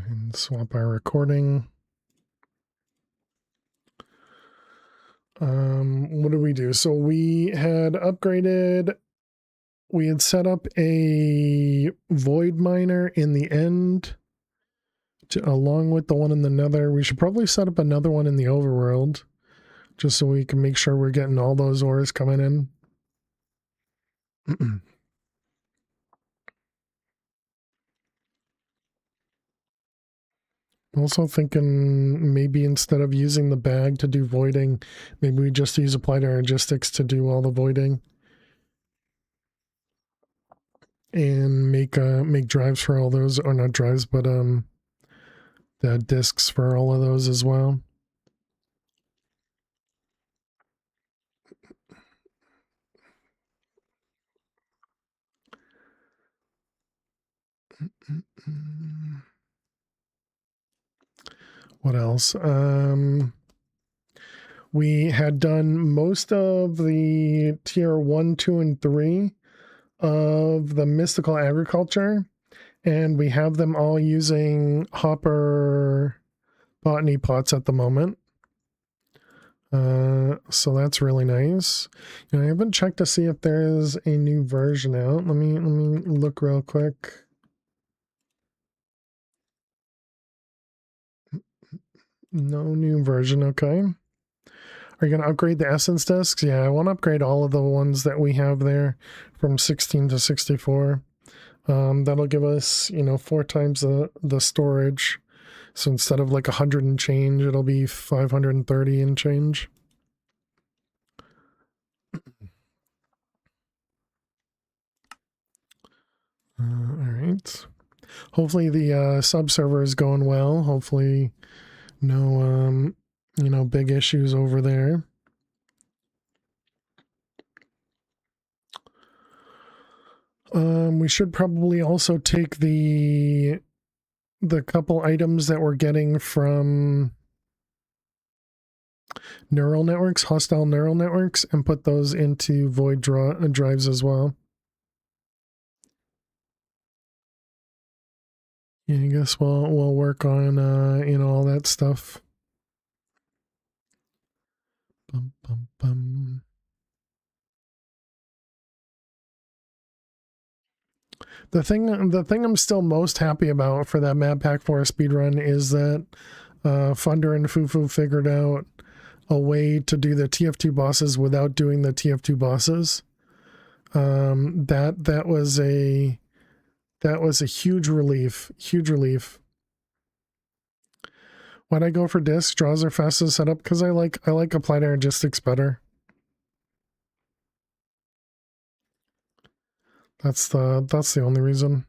and swap our recording. What did we do? So we had upgraded, we had set up a void miner in the end along with the one in the nether. We should probably set up another one in the overworld just so we can make sure we're getting all those ores coming in. Also thinking maybe instead of using the bag to do voiding, maybe we just use applied energistics to do all the voiding. And make drives for all those, or not drives, but the discs for all of those as well. What else? We had done most of the tier 1, 2, and 3 of the mystical agriculture, and we have them all using hopper botany pots at the moment. So that's really nice. You know, I haven't checked to see if there's a new version out. Let me look real quick. No new version. Okay. Are you going to upgrade the essence discs? Yeah, I want to upgrade all of the ones that we have there from 16 to 64. That'll give us, you know, 4 times the storage. So instead of like 100 and change, it'll be 530 and change. All right. Hopefully the sub server is going well. Hopefully no, you know, big issues over there. We should probably also take the couple items that we're getting from neural networks, hostile neural networks, and put those into void drives as well. Yeah, I guess we'll work on you know, all that stuff. Bum, bum, bum. The thing I'm still most happy about for that map pack for a speedrun is that Funder and Fufu figured out a way to do the TF2 bosses without doing the TF2 bosses. That was a huge relief. Why'd I go for discs? Draws are fast to set up because I like applied energistics better. That's the only reason.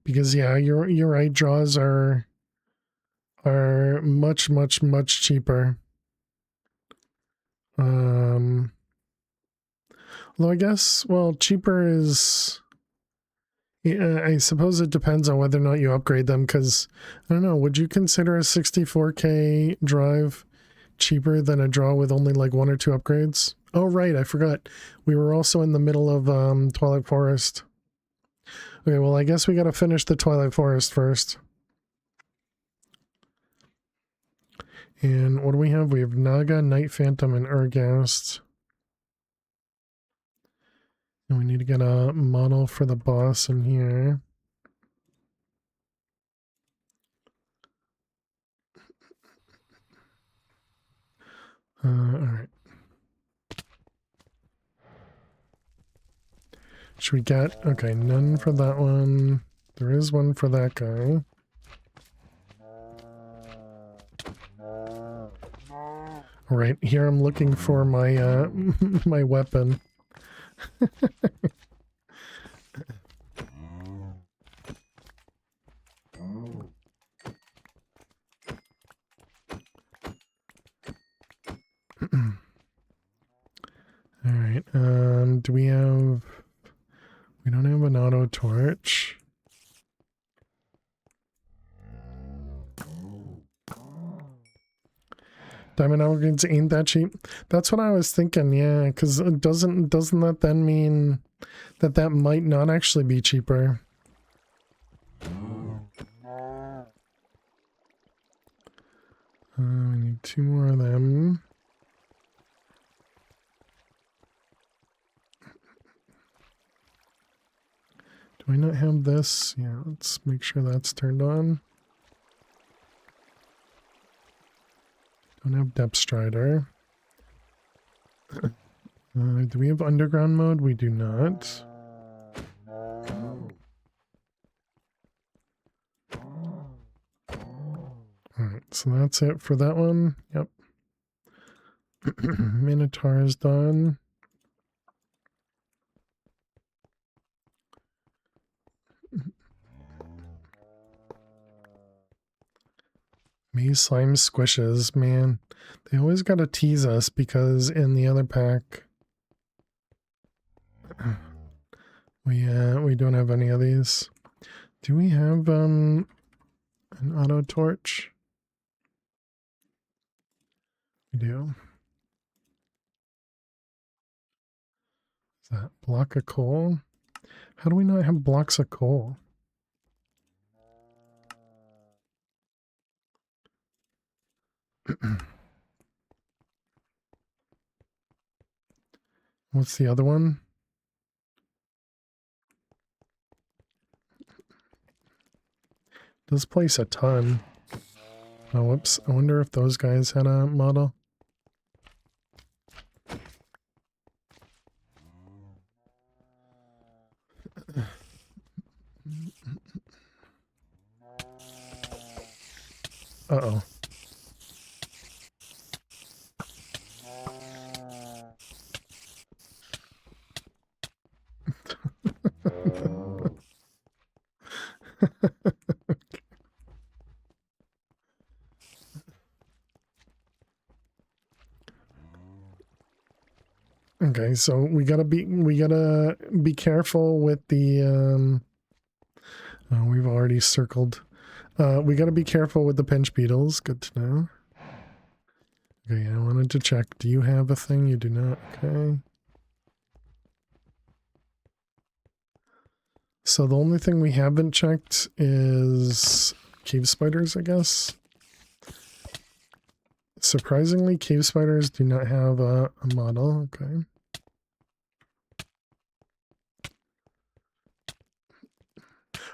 Because yeah, you're right, draws are much cheaper. Although I guess, well, cheaper is, yeah, I suppose it depends on whether or not you upgrade them, because I don't know, would you consider a 64K drive cheaper than a draw with only like 1 or 2 upgrades? Oh right, I forgot. We were also in the middle of Twilight Forest. Okay, well I guess we gotta finish the Twilight Forest first. And what do we have? We have Naga, Night Phantom, and Urgast. And we need to get a model for the boss in here. Alright. Should we get... Okay, none for that one. There is one for that guy. Alright, here I'm looking for my, my weapon. Alright, do we have... We don't have an auto torch. Diamond upgrades ain't that cheap. That's what I was thinking, yeah, because doesn't that then mean that that might not actually be cheaper? We need 2 more of them. Do I not have this? Yeah, let's make sure that's turned on. Don't have Depth Strider. Do we have underground mode? We do not. Alright, so that's it for that one. Yep. Minotaur is done. Maze slime squishes, man. They always gotta tease us because in the other pack we don't have any of these. Do we have an auto torch? We do. Is that block of coal? How do we not have blocks of coal? What's the other one? Does place a ton. Oh, whoops. I wonder if those guys had a model. Uh-oh. Okay, so we gotta be careful with the oh, we've already circled. We gotta be careful with the pinch beetles. Good to know. Okay, I wanted to check. Do you have a thing? You do not. Okay. So the only thing we haven't checked is cave spiders, I guess. Surprisingly, cave spiders do not have a model. Okay.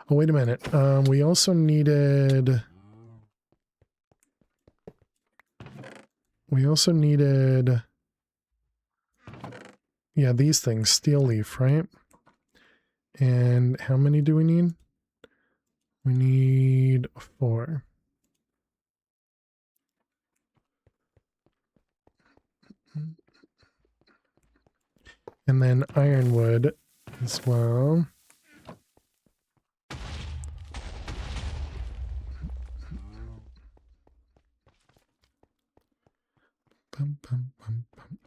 Oh, wait a minute. We also needed... Yeah, these things. Steel leaf, right? And how many do we need? We need 4. And then ironwood as well. Bum, bum, bum, bum.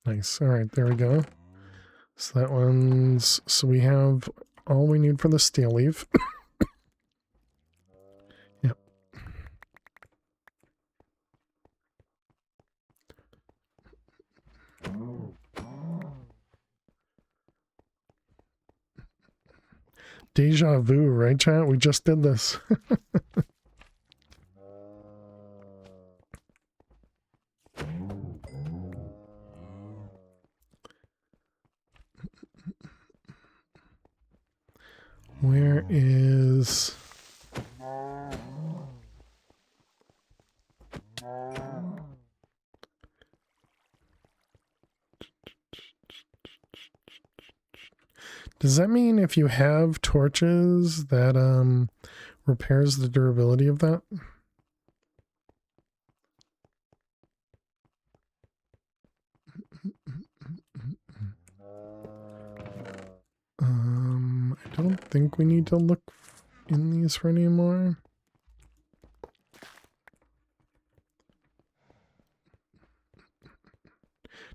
Nice. All right, there we go. So that one's... So we have all we need for the steel leaf. Yep. Deja vu, right, chat? We just did this. Where is... Does that mean if you have torches that repairs the durability of that? I don't think we need to look in these for any more.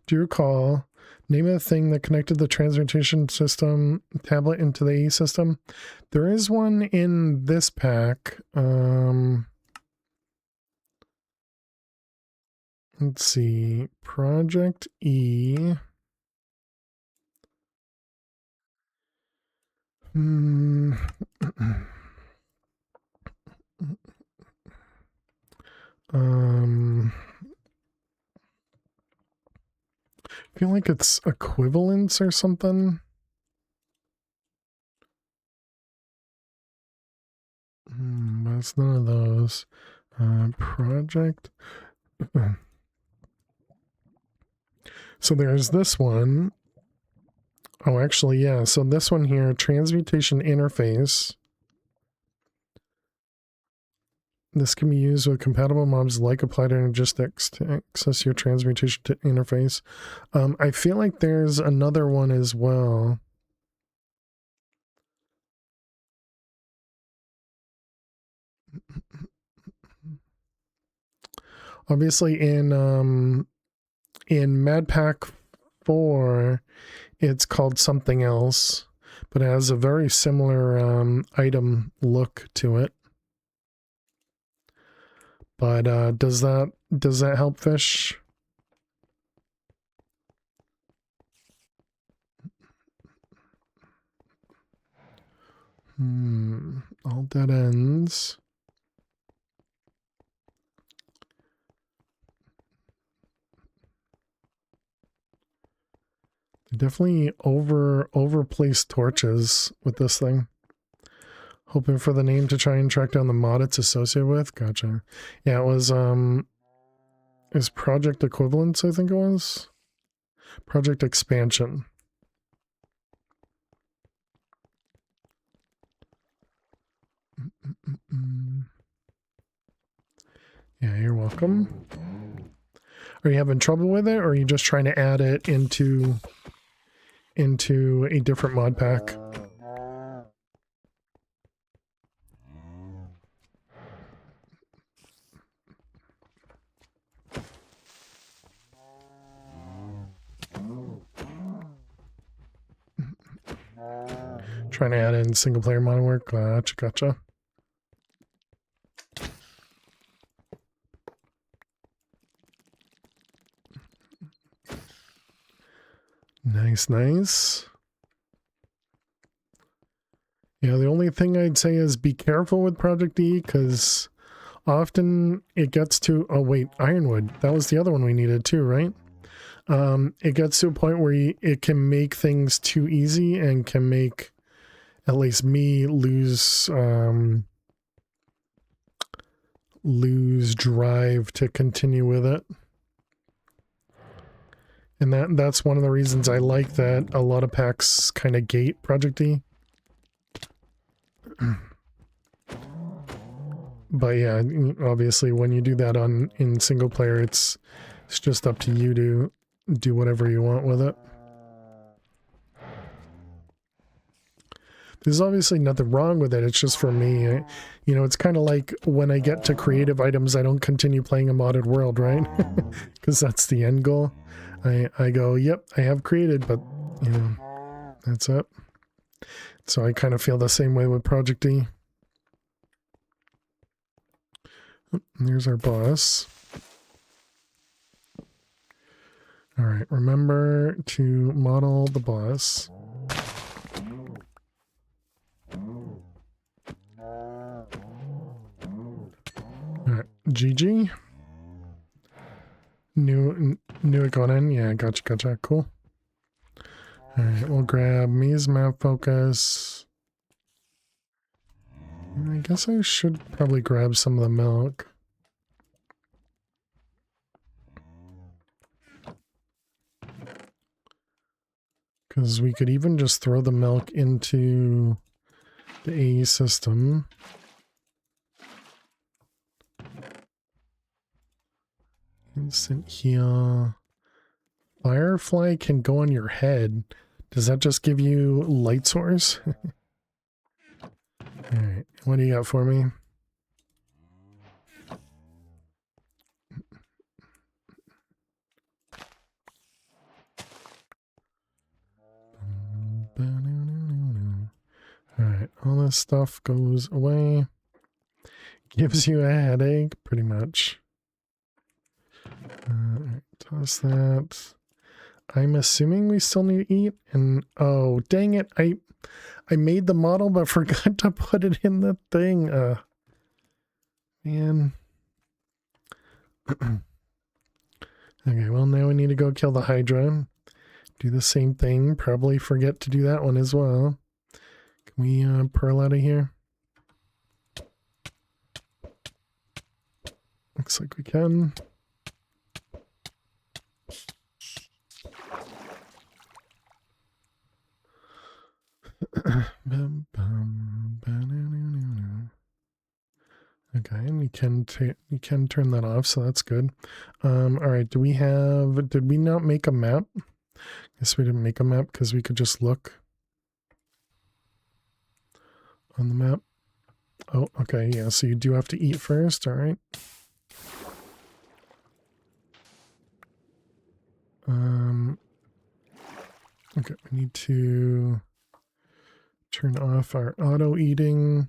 Do you recall, name of the thing that connected the transportation system tablet into the E system? There is one in this pack. Let's see, Project E. I feel like it's equivalence or something. But it's none of those. Project. So there's this one. Oh, actually, yeah. So this one here, transmutation interface. This can be used with compatible mobs like applied energistics to access your transmutation interface. I feel like there's another one as well. Obviously, in Mad Pack 4, it's called something else, but it has a very similar item look to it. But does that help, Fish? All dead ends. Definitely overplaced torches with this thing. Hoping for the name to try and track down the mod it's associated with. Gotcha. Yeah, it was Project Equivalence, I think it was. Project Expansion. Yeah, you're welcome. Are you having trouble with it, or are you just trying to add it into a different mod pack? Trying to add in single player mod work. Gotcha. Nice. Yeah, the only thing I'd say is be careful with Project E, because often it gets to... Oh, wait, Ironwood. That was the other one we needed too, right? It gets to a point where it can make things too easy and can make, at least me, lose drive to continue with it. And that's one of the reasons I like that a lot of packs kind of gate Project E. But yeah, obviously when you do that in single player, it's just up to you to do whatever you want with it. There's obviously nothing wrong with it. It's just for me. You know, it's kind of like when I get to creative items, I don't continue playing a modded world, right? Because that's the end goal. I go, yep, I have created, but, you know, that's it. So I kind of feel the same way with Project E. Oh, there's our boss. All right, remember to model the boss. All right, GG. Knew it going in? Yeah, gotcha. Cool. All right, we'll grab Mia's map focus. I guess I should probably grab some of the milk. Because we could even just throw the milk into the AE system. Instant heal. Firefly can go on your head. Does that just give you light source? Alright, what do you got for me? Alright, all this stuff goes away. Gives you a headache, pretty much. Toss that. I'm assuming we still need to eat. And oh, dang it. I made the model but forgot to put it in the thing. Man. Okay, well now we need to go kill the Hydra. Do the same thing. Probably forget to do that one as well. Can we pearl out of here? Looks like we can. Okay, and you can turn that off, so that's good. All right, did we not make a map? Guess we didn't make a map because we could just look on the map. Oh, okay, yeah, so you do have to eat first, all right. Okay, we need to turn off our auto eating.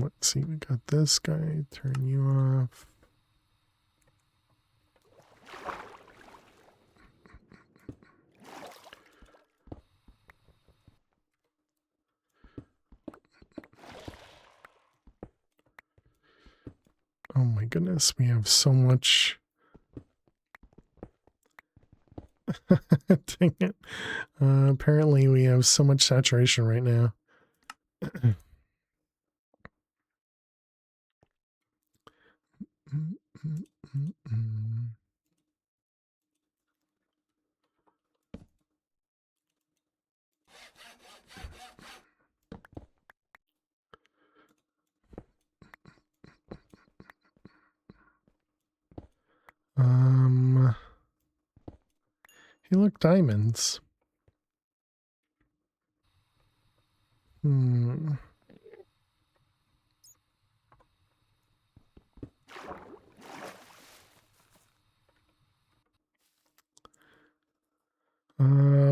Let's see, we got this guy, turn you off. Oh my goodness, we have so much. Dang it. Apparently we have so much saturation right now. Hey, look, diamonds.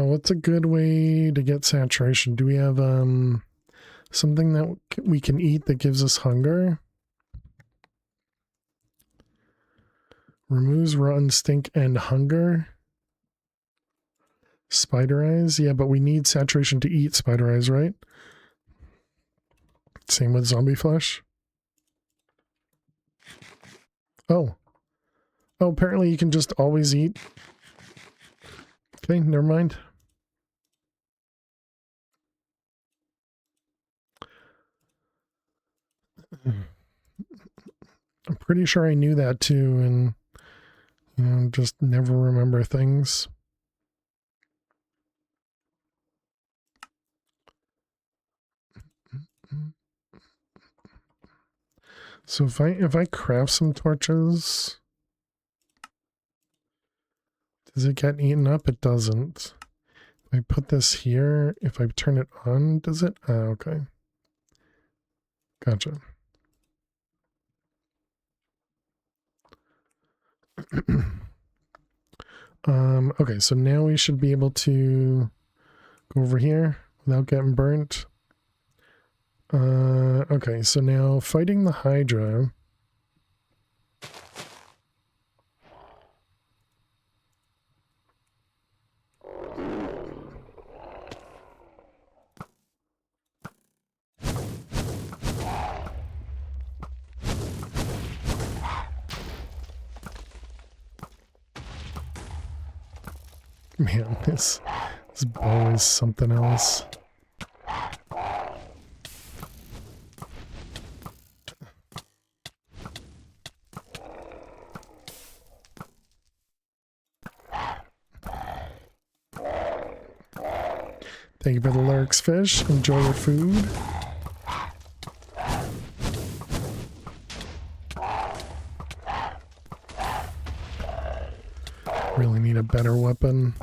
What's a good way to get saturation? Do we have something that we can eat that gives us hunger? Removes rotten stink and hunger. Spider eyes? Yeah, but we need saturation to eat spider eyes, right? Same with zombie flesh. Oh. Oh, apparently you can just always eat. Okay, never mind. I'm pretty sure I knew that too, and you know, just never remember things. So if I craft some torches, does it get eaten up? It doesn't. If I put this here, if I turn it on, does it? Okay. Gotcha. Okay, so now we should be able to go over here without getting burnt. Okay, so now fighting the Hydra. Man, this bow is something else. Thank you for the lyrics, fish. Enjoy your food. Really need a better weapon.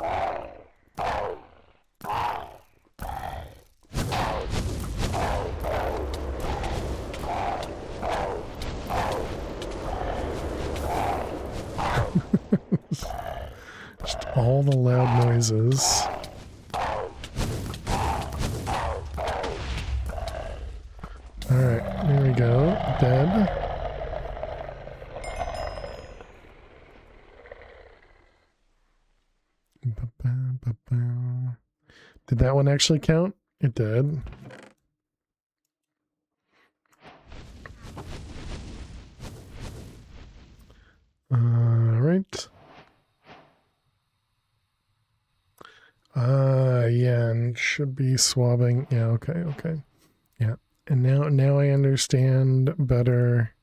all the loud noises. Alright, there we go. Dead. Did that one actually count? It did. Alright. Yeah, and should be swabbing. Yeah, okay. Yeah. And now I understand better.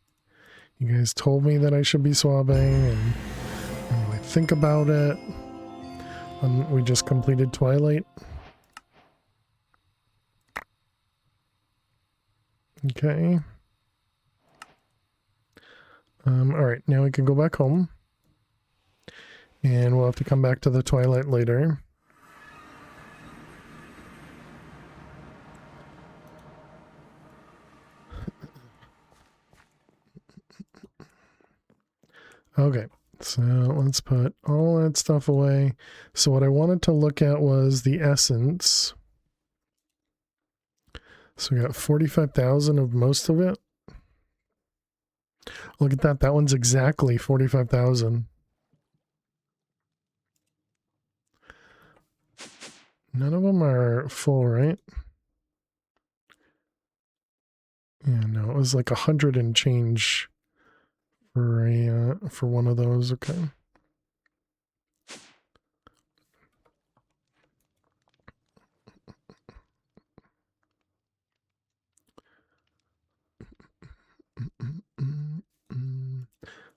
You guys told me that I should be swabbing, and I think about it. We just completed Twilight. Okay. Alright, now we can go back home. And we'll have to come back to the Twilight later. Okay, so let's put all that stuff away. So what I wanted to look at was the essence. So we got 45,000 of most of it. Look at that. That one's exactly 45,000. None of them are full, right? Yeah, no, it was like 100 and change for one of those. Okay.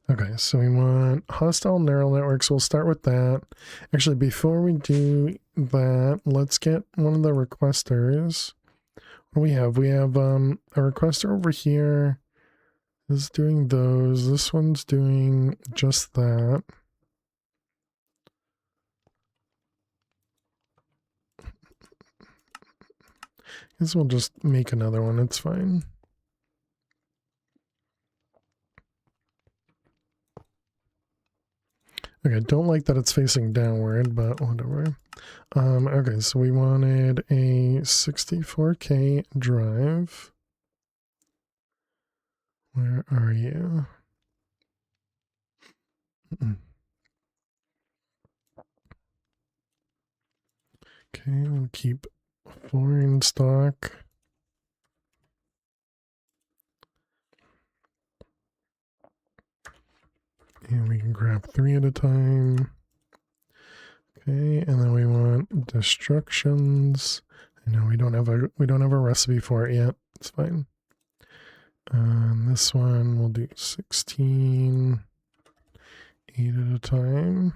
Okay, so we want hostile neural networks. We'll start with that. Actually, before we do that, let's get one of the requesters. What do we have? We have a requester over here is doing those. This one's doing just that. I guess we'll just make another one. It's fine. Okay, don't like that it's facing downward, but whatever. Okay, so we wanted a 64K drive. Where are you? Okay, we'll keep 4 in stock. And we can grab 3 at a time. Okay, and then we want destructions. I know we don't have a recipe for it yet. It's fine. This one we'll do 16, 8 at a time.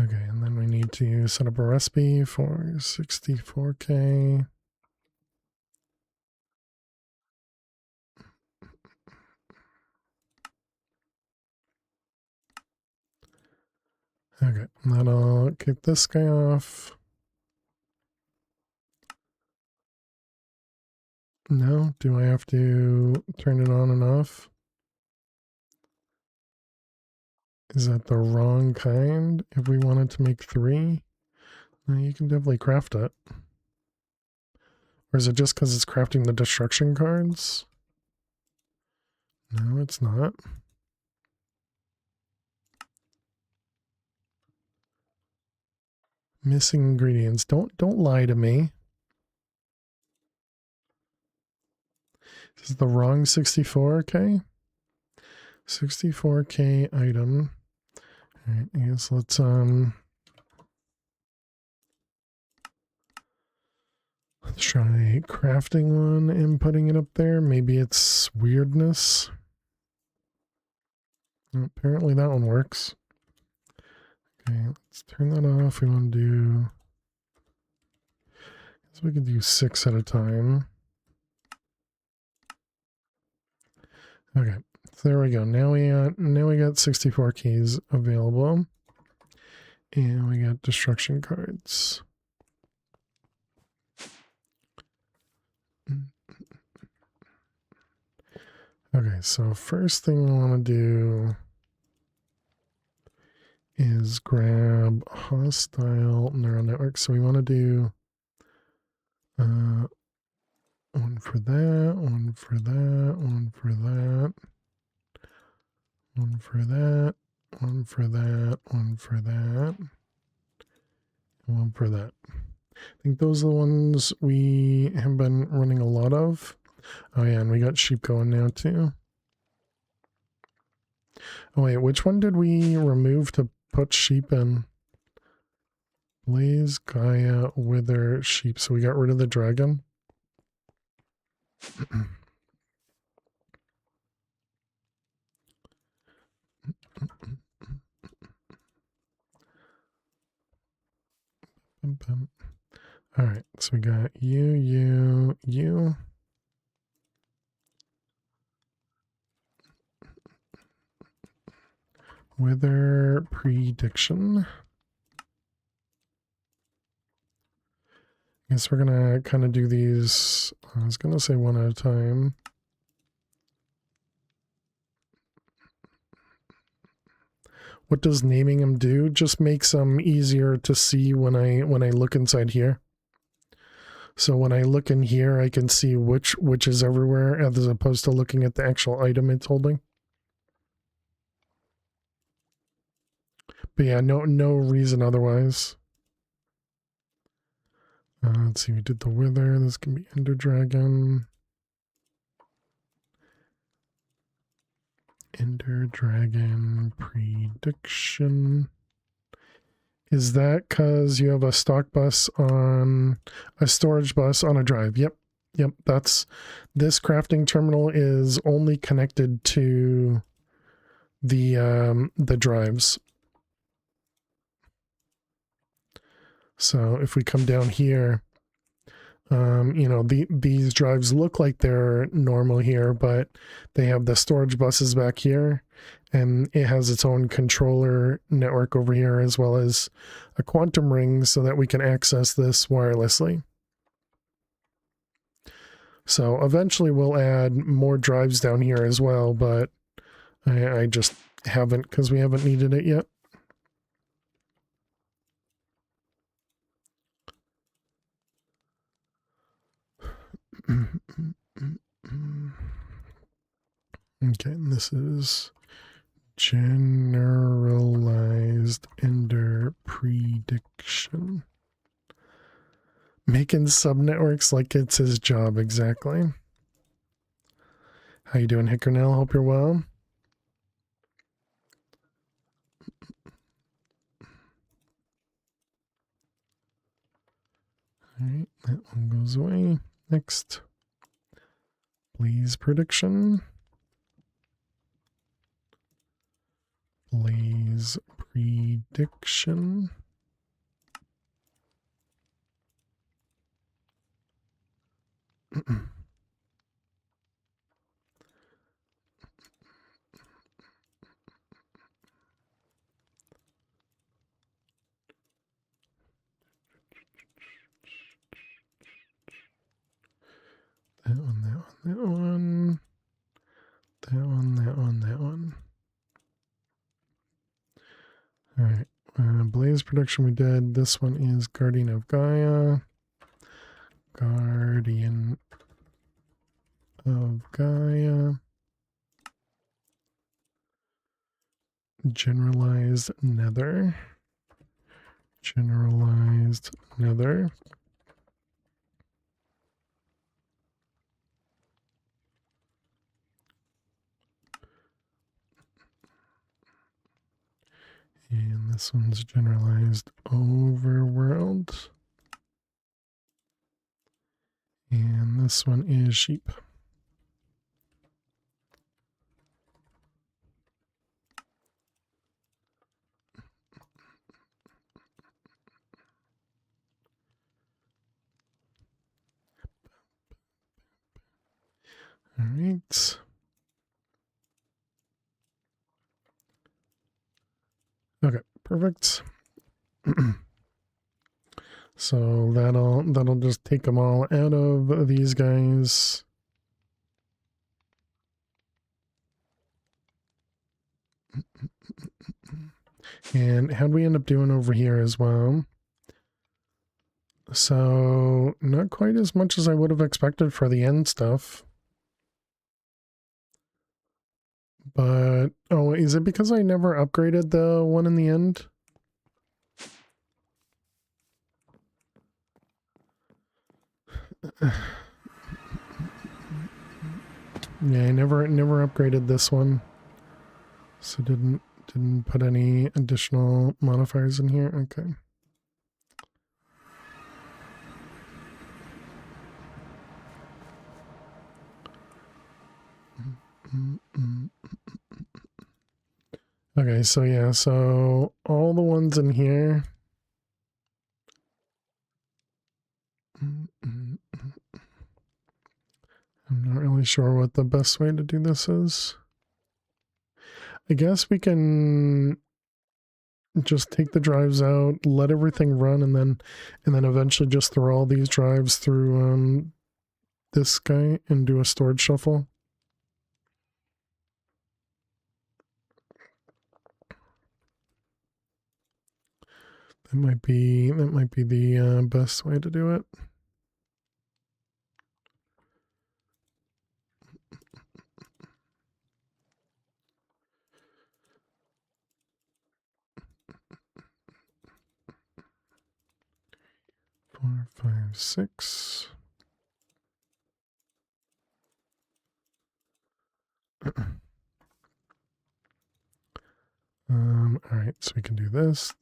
Okay, and then we need to set up a recipe for 64K. Okay, that'll kick this guy off. No, do I have to turn it on and off? Is that the wrong kind? If we wanted to make 3? No, you can definitely craft it. Or is it just because it's crafting the destruction cards? No, it's not. Missing ingredients. Don't lie to me. This is the wrong 64K. 64K item. All right, I guess let's try crafting one and putting it up there. Maybe it's weirdness. Apparently that one works. Okay, let's turn that off. We want to do... So we could do 6 at a time. Okay, so there we go. Now we got 64 keys available. And we got destruction cards. Okay, so first thing I want to do is grab hostile neural network. So we want to do one for that, one for that, one for that, one for that, one for that, one for that, and one for that. I think those are the ones we have been running a lot of. Oh yeah, and we got sheep going now too. Oh wait, which one did we remove to put sheep in? Blaze, Gaia, Wither, sheep. So we got rid of the dragon. All right, so we got you. Weather prediction. I guess we're gonna kind of do these. I was gonna say one at a time. What does naming them do? Just makes them easier to see when I look inside here. So when I look in here, I can see which is everywhere, as opposed to looking at the actual item it's holding. But yeah, no reason otherwise. Let's see, we did the Wither. This can be Ender Dragon. Ender Dragon prediction. Is that because you have a stock bus on a storage bus on a drive? Yep. That's this crafting terminal is only connected to the drives. So if we come down here, you know, these drives look like they're normal here, but they have the storage buses back here, and it has its own controller network over here, as well as a quantum ring so that we can access this wirelessly. So eventually we'll add more drives down here as well, but I just haven't, because we haven't needed it yet. Okay, and this is generalized Ender prediction. Making subnetworks like it's his job, exactly. How you doing, Hickernell? Hope you're well. Alright, that one goes away. Next. Blaze prediction. Blaze prediction. That one, that one, that one. That one, that one, that one. Alright. Blaze production we did. This one is Guardian of Gaia. Guardian of Gaia. Generalized Nether. Generalized Nether. And this one's generalized overworld. And this one is sheep. All right. Okay, perfect. So that'll just take them all out of these guys. And how'd we end up doing over here as well? So not quite as much as I would have expected for the end stuff. But, oh, is it because I never upgraded the one in the end? Yeah, I never upgraded this one. So didn't put any additional modifiers in here. Okay. Okay, so yeah, so all the ones in here. I'm not really sure what the best way to do this is. I guess we can just take the drives out, let everything run, and then eventually just throw all these drives through this guy and do a storage shuffle. That might be the best way to do it. Four, five, six. All right, so we can do this.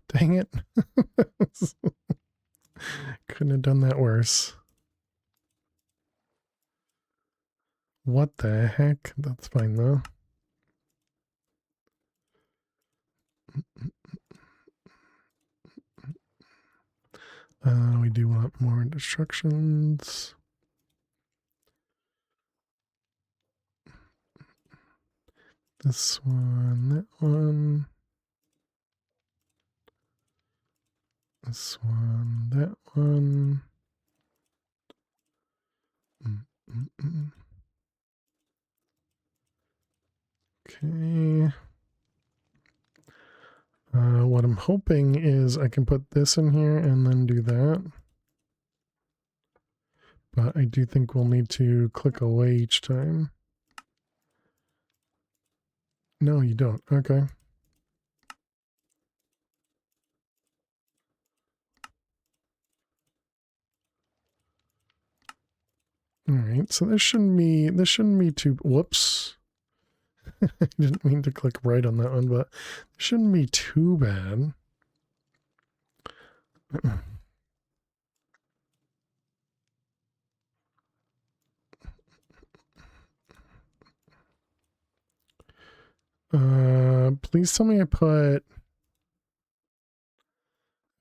Dang it. Couldn't have done that worse. What the heck? That's fine though. We do want more instructions. This one, that one. This one, that one. Okay. What I'm hoping is I can put this in here and then do that. But I do think we'll need to click away each time. No, you don't. Okay. All right. So this shouldn't be too. Whoops. I didn't mean to click right on that one, but it shouldn't be too bad. Please tell me I put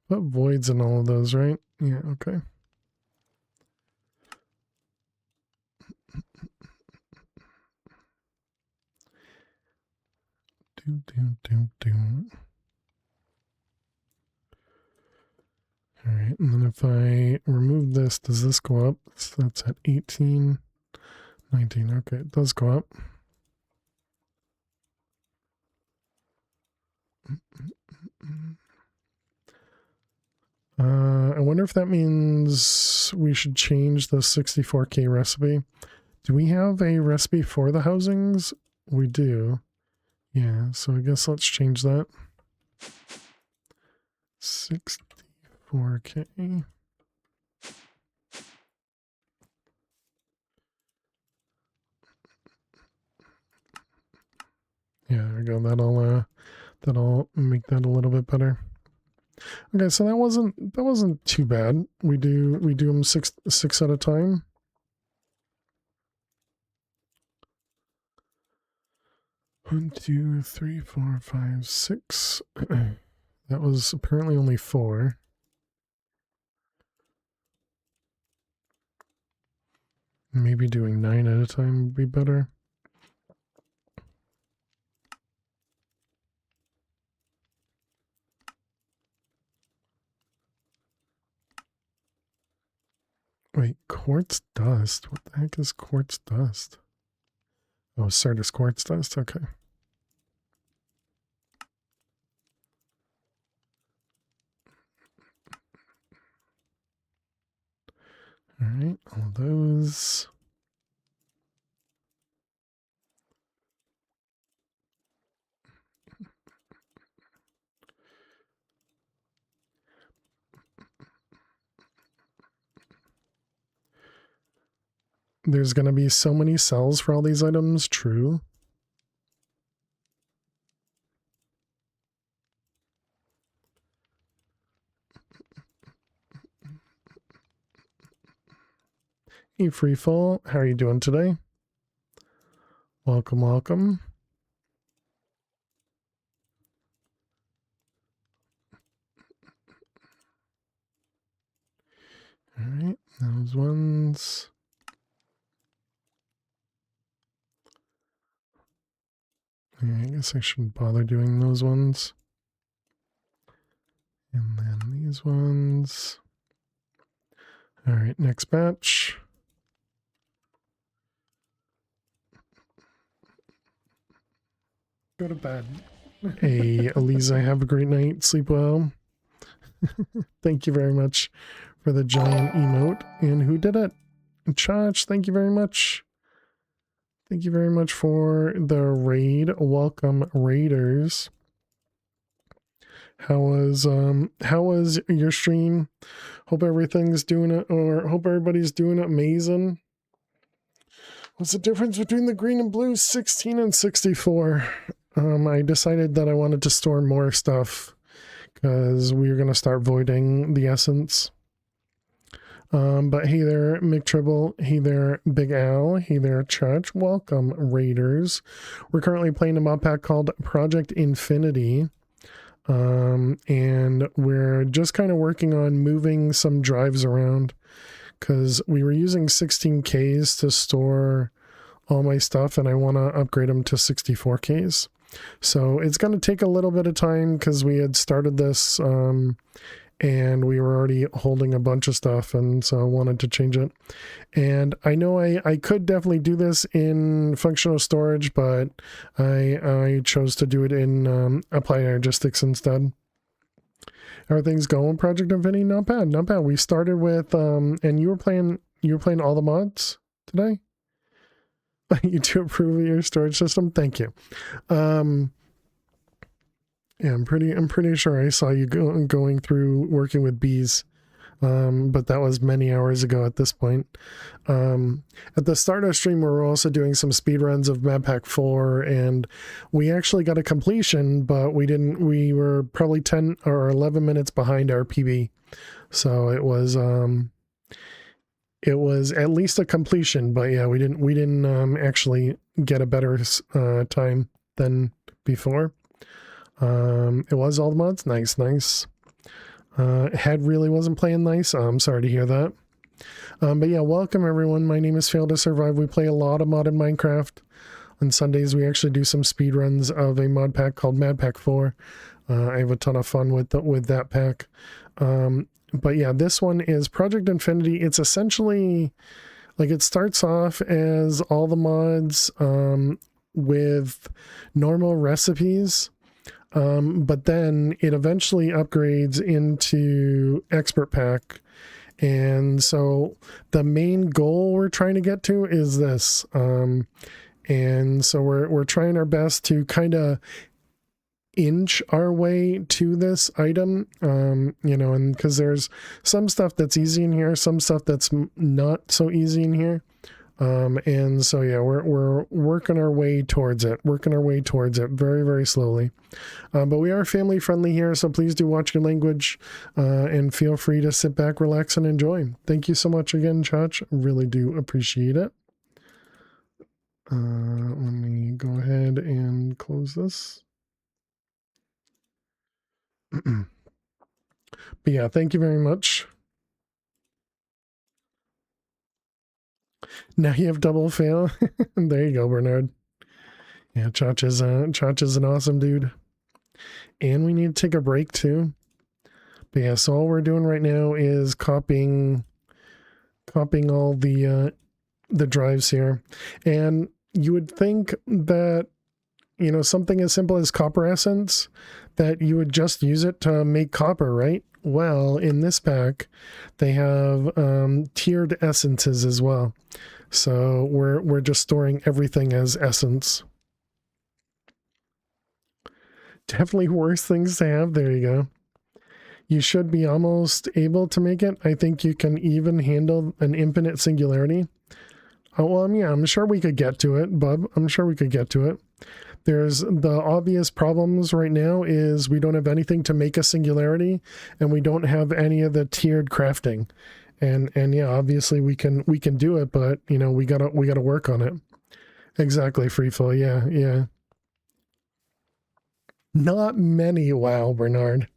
voids in all of those, right? Yeah, okay. All right, and then if I remove this, does this go up? So that's at 18, 19. Okay, it does go up. I wonder if that means we should change the 64K recipe. Do we have a recipe for the housings? We do. Yeah, so I guess let's change that. 64K. Yeah, there we go. That'll make that a little bit better. Okay, so that wasn't too bad. We do them six at a time. One, two, three, four, five, six. That was apparently only 4. Maybe doing 9 at a time would be better. Wait, quartz dust? What the heck is quartz dust? Oh, Certus quartz dust, okay. Alright, all those. There's going to be so many cells for all these items, true. Hey, Freefall, how are you doing today? Welcome, welcome. Alright, those ones. Yeah, I guess I shouldn't bother doing those ones. And then these ones. Alright, next batch. Go to bed. Hey, Eliza, have a great night. Sleep well. Thank you very much for the giant emote. And who did it? Chach, thank you very much. Thank you very much for the raid. Welcome, raiders. How was your stream? Hope everything's doing it, or hope everybody's doing amazing. What's the difference between the green and blue? 16 and 64. I decided that I wanted to store more stuff because we were going to start voiding the essence. But hey there, McTribble. Hey there, Big Al. Hey there, Church. Welcome, Raiders. We're currently playing a mod pack called Project Infinity. And we're just kind of working on moving some drives around because we were using 16Ks to store all my stuff and I want to upgrade them to 64Ks. So it's going to take a little bit of time because we had started this and we were already holding a bunch of stuff, and so I wanted to change it. And I know I could definitely do this in functional storage, but I chose to do it in applied energistics instead. Everything's going Project Infinity, not bad, not bad. We started with and you were playing all the mods today. You do approve of your storage system, thank you. Yeah, I'm pretty sure I saw you going through working with bees, but that was many hours ago at this point. At the start of stream, we were also doing some speed runs of Map Pack 4, and we actually got a completion, but we didn't. We were probably 10 or 11 minutes behind our PB, so it was at least a completion. But yeah, we didn't actually get a better time than before. It was all the mods. Nice. Head really wasn't playing nice. I'm sorry to hear that. But yeah, welcome everyone. My name is Fail to Survive. We play a lot of modded Minecraft. On Sundays, we actually do some speed runs of a mod pack called Mad Pack 4. I have a ton of fun with that pack. But yeah, this one is Project Infinity. It's essentially like it starts off as all the mods with normal recipes. But then it eventually upgrades into Expert Pack. And so the main goal we're trying to get to is this. And so we're trying our best to kind of inch our way to this item, you know, and because there's some stuff that's easy in here, some stuff that's not so easy in here. And so yeah, we're working our way towards it very, very slowly. But we are family friendly here, so please do watch your language, and feel free to sit back, relax, and enjoy. Thank you so much again, Chach. Really do appreciate it. Let me go ahead and close this. But yeah, thank you very much. Now you have double fail. There you go, Bernard. Yeah, Chach is an awesome dude. And we need to take a break too. But yeah, so all we're doing right now is copying copying all the drives here. And you would think that, you know, something as simple as copper essence, that you would just use it to make copper, right? Well, in this pack, they have tiered essences as well. So we're just storing everything as essence. Definitely worse things to have. There you go. You should be almost able to make it. I think you can even handle an infinite singularity. Oh, well, yeah, I'm sure we could get to it, bub. I'm sure we could get to it. There's the obvious problems right now is we don't have anything to make a singularity, and we don't have any of the tiered crafting. And yeah, obviously we can do it, but you know, we gotta work on it. Exactly, Freefall. Yeah. Not many. Wow, Bernard.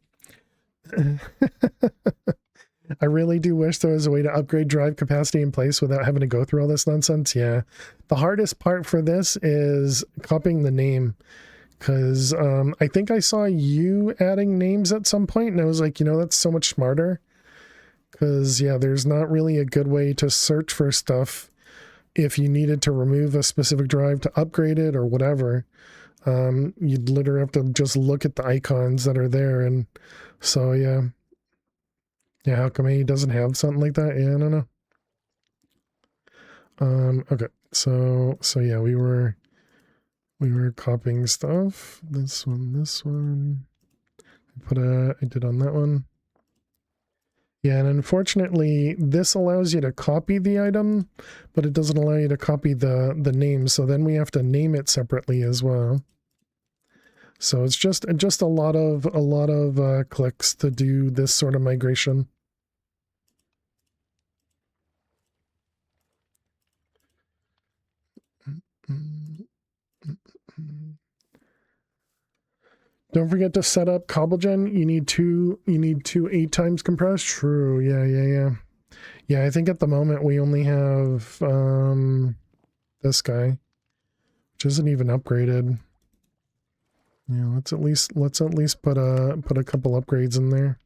I really do wish there was a way to upgrade drive capacity in place without having to go through all this nonsense. Yeah. The hardest part for this is copying the name, because I think I saw you adding names at some point, and I was like, you know, that's so much smarter. Because, yeah, there's not really a good way to search for stuff if you needed to remove a specific drive to upgrade it or whatever. You'd literally have to just look at the icons that are there. And so, yeah. Yeah, how come he doesn't have something like that? Yeah, I don't know. Okay, so yeah, we were copying stuff. This one. I did on that one. Yeah, and unfortunately, this allows you to copy the item, but it doesn't allow you to copy the name. So then we have to name it separately as well. So it's just a lot of clicks to do this sort of migration. Don't forget to set up CobbleGen. You need two 8 times compressed. True. Yeah. Yeah, I think at the moment we only have this guy, which isn't even upgraded. Yeah, let's at least put a couple upgrades in there.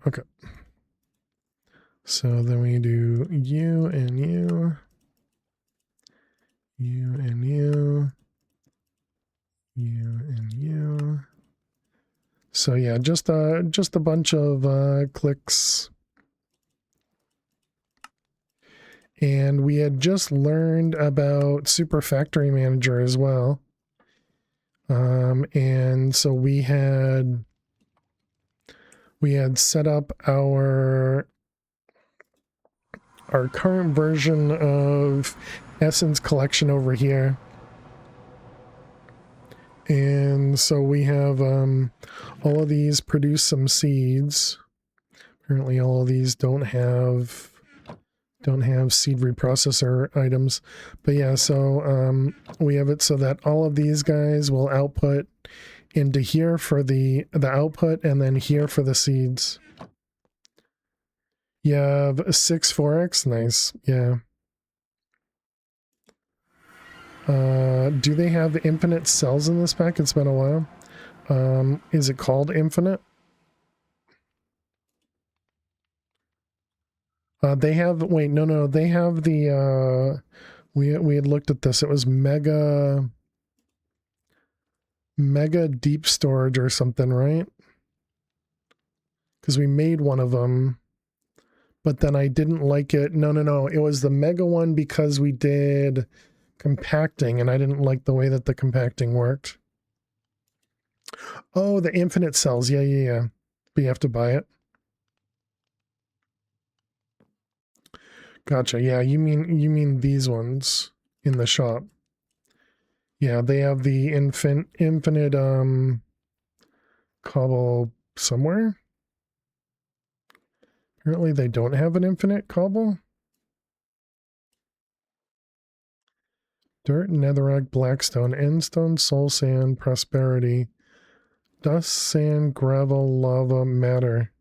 Okay. So then we do you and you, you and you, you and you. So yeah, just a bunch of clicks. And we had just learned about Super Factory Manager as well. And so we had set up our current version of Essence Collection over here. And so we have all of these produce some seeds. Apparently all of these don't have seed reprocessor items, but yeah, so we have it so that all of these guys will output into here for the output, and then here for the seeds. You have 6 4x, nice. Yeah. Do they have infinite cells in this pack? It's been a while. Is it called infinite? They have, wait, no, they have the, we had looked at this. It was mega deep storage or something, right? Because we made one of them, but then I didn't like it. No, it was the mega one because we did compacting, and I didn't like the way that the compacting worked. Oh, the infinite cells. Yeah. But you have to buy it. Gotcha. Yeah, you mean these ones in the shop. Yeah, they have the infinite cobble somewhere. Apparently they don't have an infinite cobble. Dirt, netherrack, blackstone, endstone, soul sand, prosperity, dust, sand, gravel, lava, matter.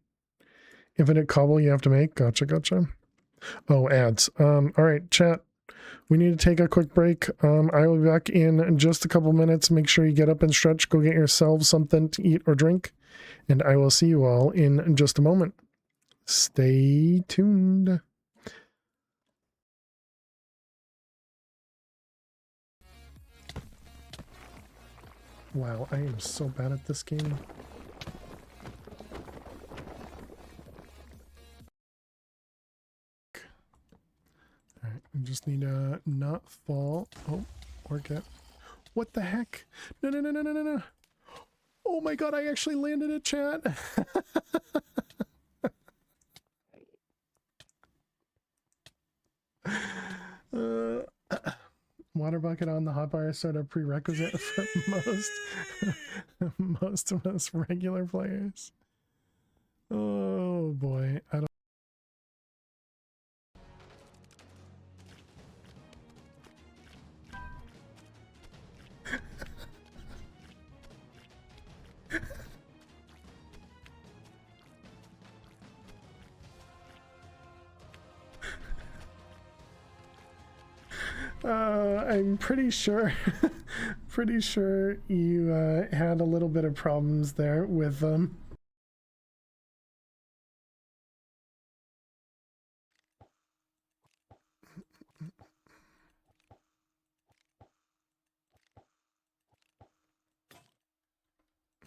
Infinite cobble you have to make. Gotcha. Oh, ads. All right, chat. We need to take a quick break. I will be back in just a couple minutes. Make sure you get up and stretch. Go get yourselves something to eat or drink. And I will see you all in just a moment. Stay tuned. Wow, I am so bad at this game. Alright, I just need to not fall. Oh, or get... What the heck? No, no, no, no, no, no, no. Oh my god, I actually landed it, chat. Water bucket on the hotbar soda prerequisite for most of us regular players. Oh boy, I don't. I'm pretty sure, pretty sure you had a little bit of problems there with them.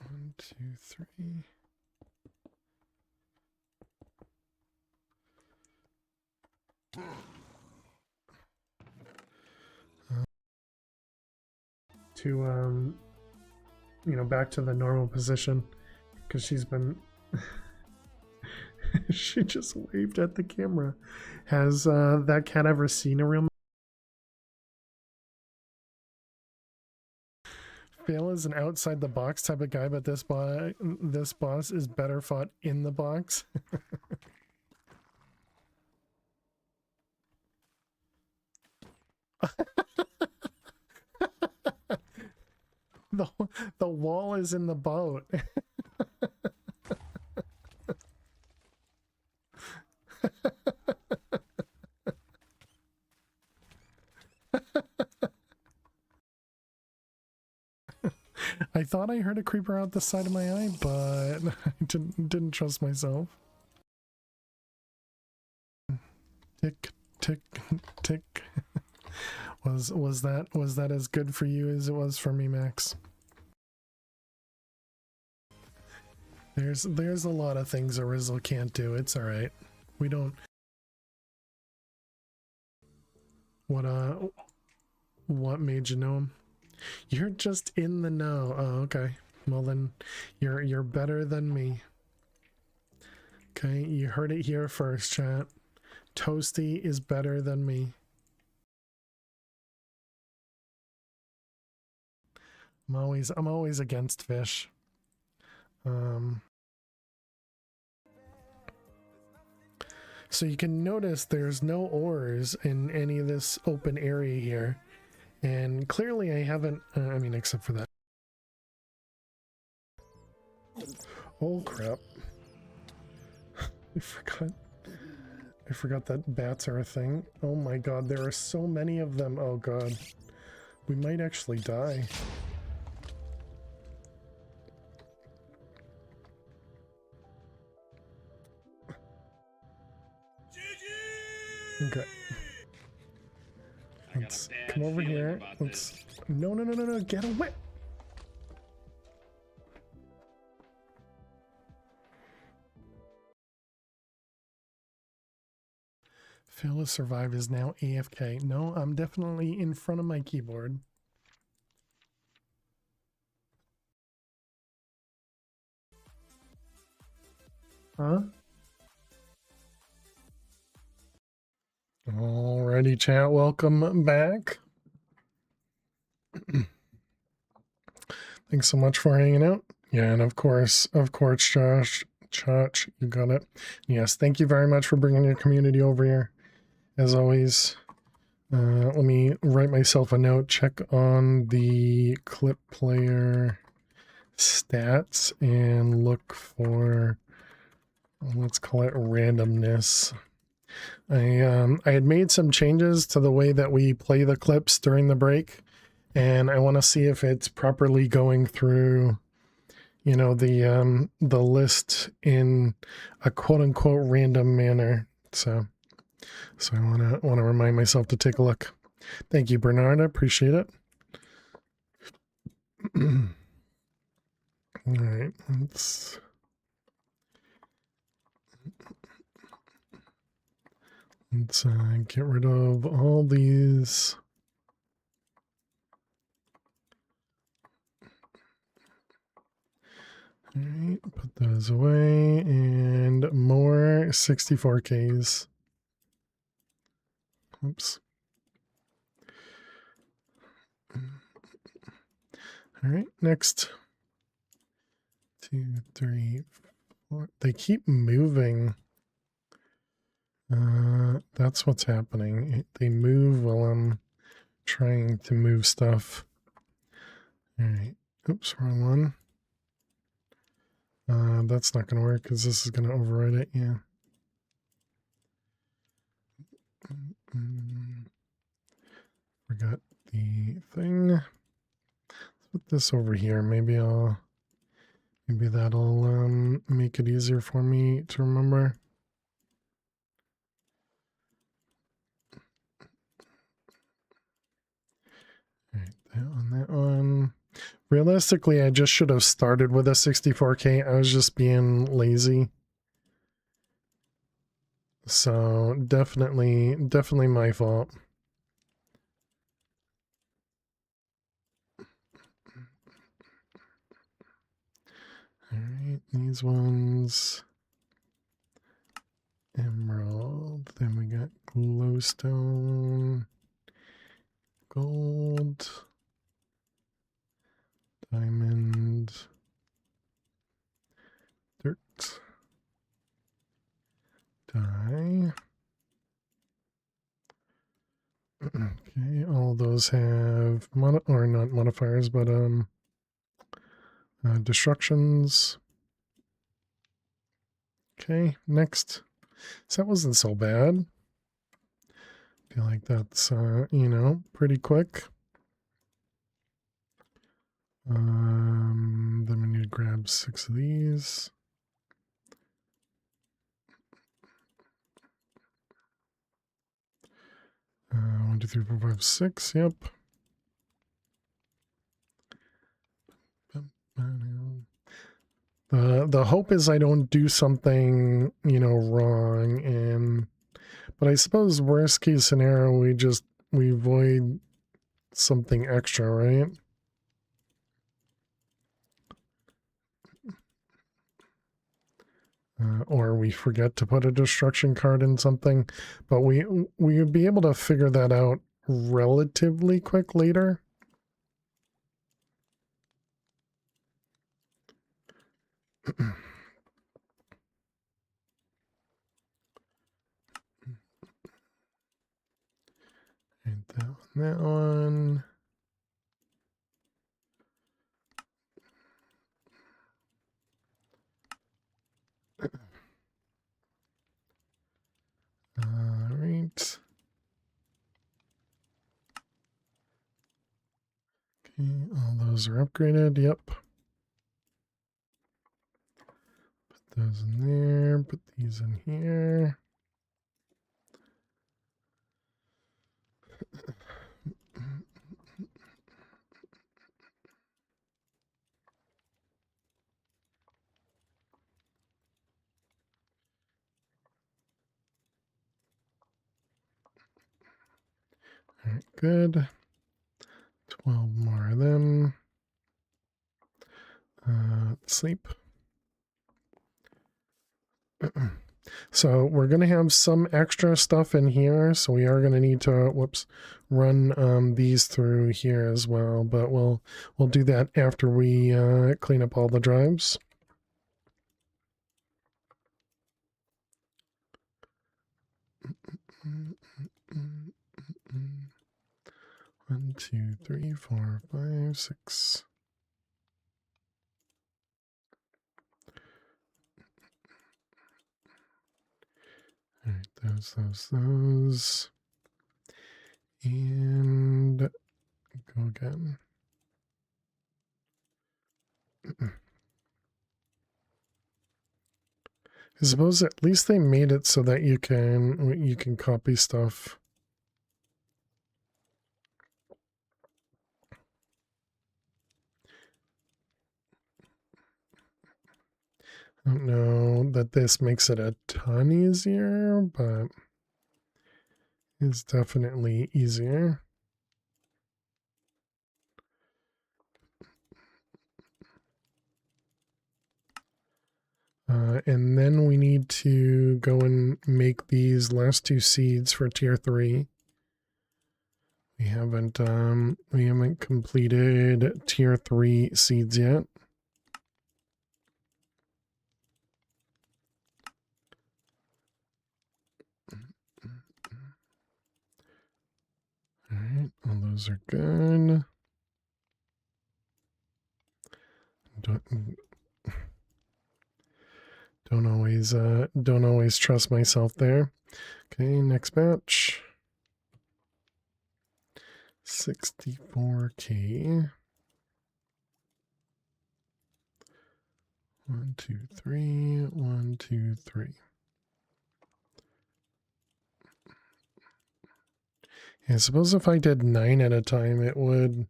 One, two, three. To you know, back to the normal position, because she's been she just waved at the camera. Has that cat ever seen a real Fail is an outside the box type of guy, but this boss is better fought in the box? the wall is in the boat. I thought I heard a creeper out the side of my eye, but I didn't trust myself. Tick, tick, tick. Was that as good for you as it was for me, Max? There's a lot of things a Rizzle can't do. It's all right. We don't. What made you know him? You're just in the know. Oh, okay. Well then, you're better than me. Okay, you heard it here first, chat. Toasty is better than me. I'm always against fish. So you can notice there's no ores in any of this open area here. And clearly I haven't, I mean, except for that. Oh crap. I forgot that bats are a thing. Oh my god, there are so many of them. Oh god. We might actually die. Okay. Let's come over here. Let's... No, get away! Fail to survive is now AFK. No, I'm definitely in front of my keyboard. Huh? Alrighty, chat. Welcome back. Thanks so much for hanging out. Yeah, and of course, Josh, you got it. Yes, thank you very much for bringing your community over here. As always, let me write myself a note. Check on the clip player stats and look for, let's call it randomness. I had made some changes to the way that we play the clips during the break, and I want to see if it's properly going through, you know, the list in a quote unquote random manner. So I want to remind myself to take a look. Thank you, Bernard. I appreciate it. All right, let's get rid of all these. All right, put those away, and more 64Ks. Oops. All right, next. 2, 3, 4. They keep moving. That's what's happening. They move while I'm trying to move stuff. All right. Oops, wrong one. That's not going to work because this is going to override it. Yeah. Forgot the thing. Let's put this over here. Maybe that'll make it easier for me to remember. All right, that one. Realistically, I just should have started with a 64K. I was just being lazy. So definitely my fault. All right, these ones. Emerald. Then we got glowstone. Gold. Diamond. Dirt. Dye. Okay, all those have not modifiers, but destructions. Okay, next. So that wasn't so bad. I feel like that's you know, pretty quick. Then we need to grab 6 of these. One, 2, 3, 4, 5, 6. Yep. The hope is I don't do something, you know, wrong, but I suppose worst case scenario we avoid something extra, right? Or we forget to put a destruction card in something, but we would be able to figure that out relatively quick later. And that one. All right. Okay, all those are upgraded. Yep. Put those in there. Put these in here. All right, good. 12 more of them. Sleep. So we're going to have some extra stuff in here. So we are going to need to, run these through here as well. But we'll do that after we clean up all the drives. One, 2, 3, 4, 5, 6. All right, those. And go again. I suppose at least they made it so that you can copy stuff. I don't know that this makes it a ton easier, but it's definitely easier. And then we need to go and make these last two seeds for tier 3. We haven't completed tier 3 seeds yet. All right, well, those are good. Don't always trust myself there. Okay, next batch. 64K. 1, 2, 3, 1, 2, 3. I suppose if I did 9 at a time, it would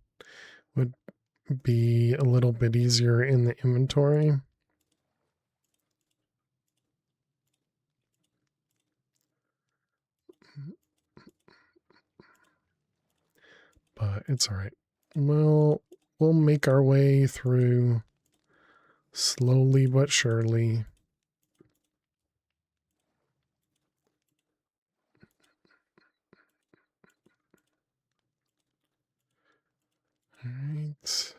be a little bit easier in the inventory. But it's all right. Well, we'll make our way through slowly but surely. All right.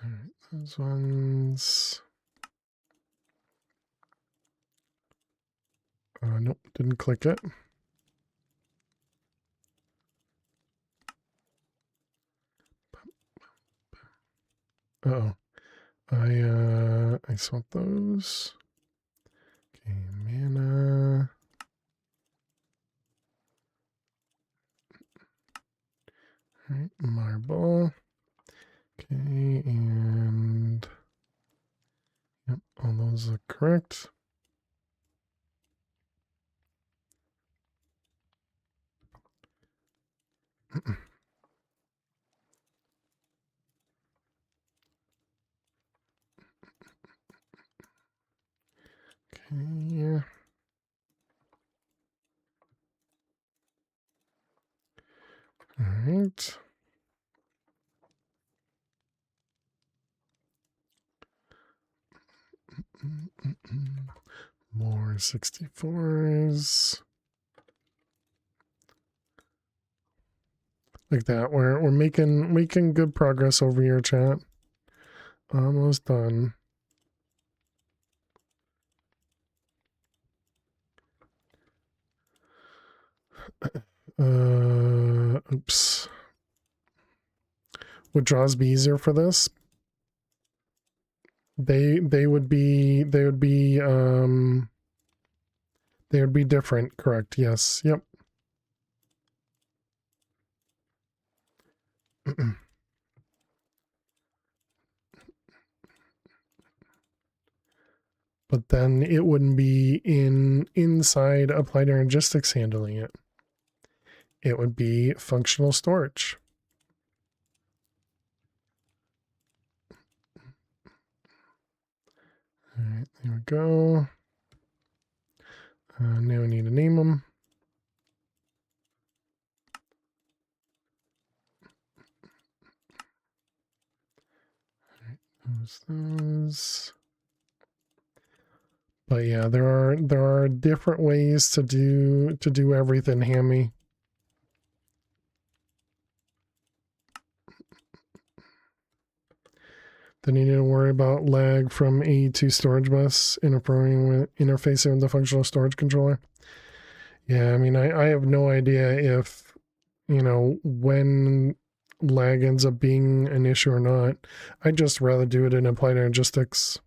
All right, those ones. Nope, didn't click it. Uh-oh. I swapped those. Okay, mana. All right, marble. Okay, and yep, all those are correct. Okay. All right. More 64s. Like that. We're making good progress over here, chat. Almost done. Oops. Would draws be easier for this? They would be different, correct? Yes. Yep. But then it wouldn't be inside applied energistics handling it. It would be functional storage. All right, there we go. Now we need to name them. All right, those. But yeah, there are different ways to do everything, Hammy. Then you need to worry about lag from A2 storage bus interfacing with the functional storage controller. Yeah, I mean, I have no idea if, you know, when lag ends up being an issue or not. I'd just rather do it in applied energistics.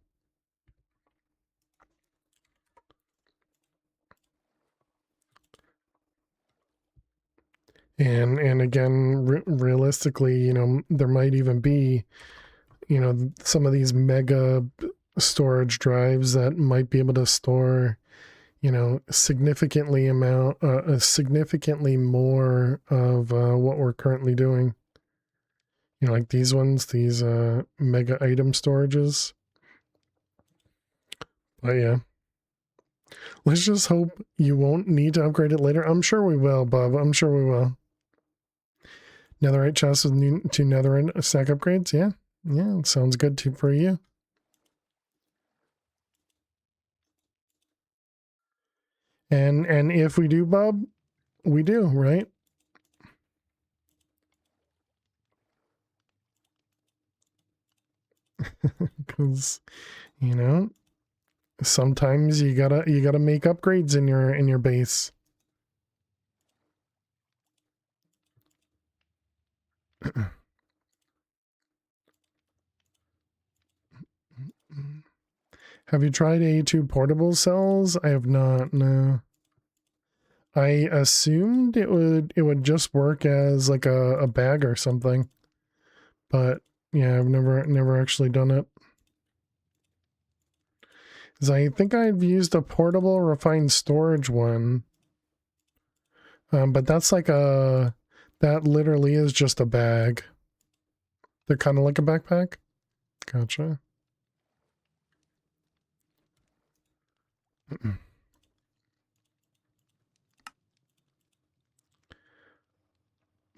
And again, realistically, you know, there might even be, you know, some of these mega storage drives that might be able to store, you know, significantly more of what we're currently doing. You know, like these ones, these mega item storages. But yeah, let's just hope you won't need to upgrade it later. I'm sure we will, Bob. I'm sure we will. Netherite chest with two netherite stack upgrades. Yeah, yeah, sounds good for you. And if we do, Bob, we do, right? Because you know, sometimes you gotta make upgrades in your base. Have you tried A2 portable cells? I have not. No. I assumed it would just work as like a bag or something, but yeah, I've never actually done it. Because I think I've used a portable refined storage one, but that's like that literally is just a bag. They're kind of like a backpack. Gotcha.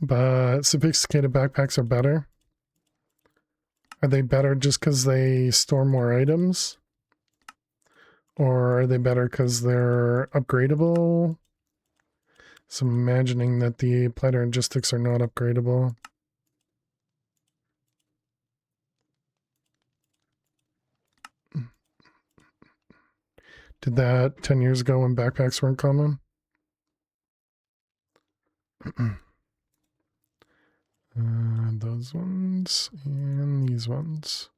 But sophisticated backpacks are better. Are they better just because they store more items? Or are they better because they're upgradable? So I'm imagining that the applied energistics are not upgradable. Did that 10 years ago when backpacks weren't common? Those ones and these ones.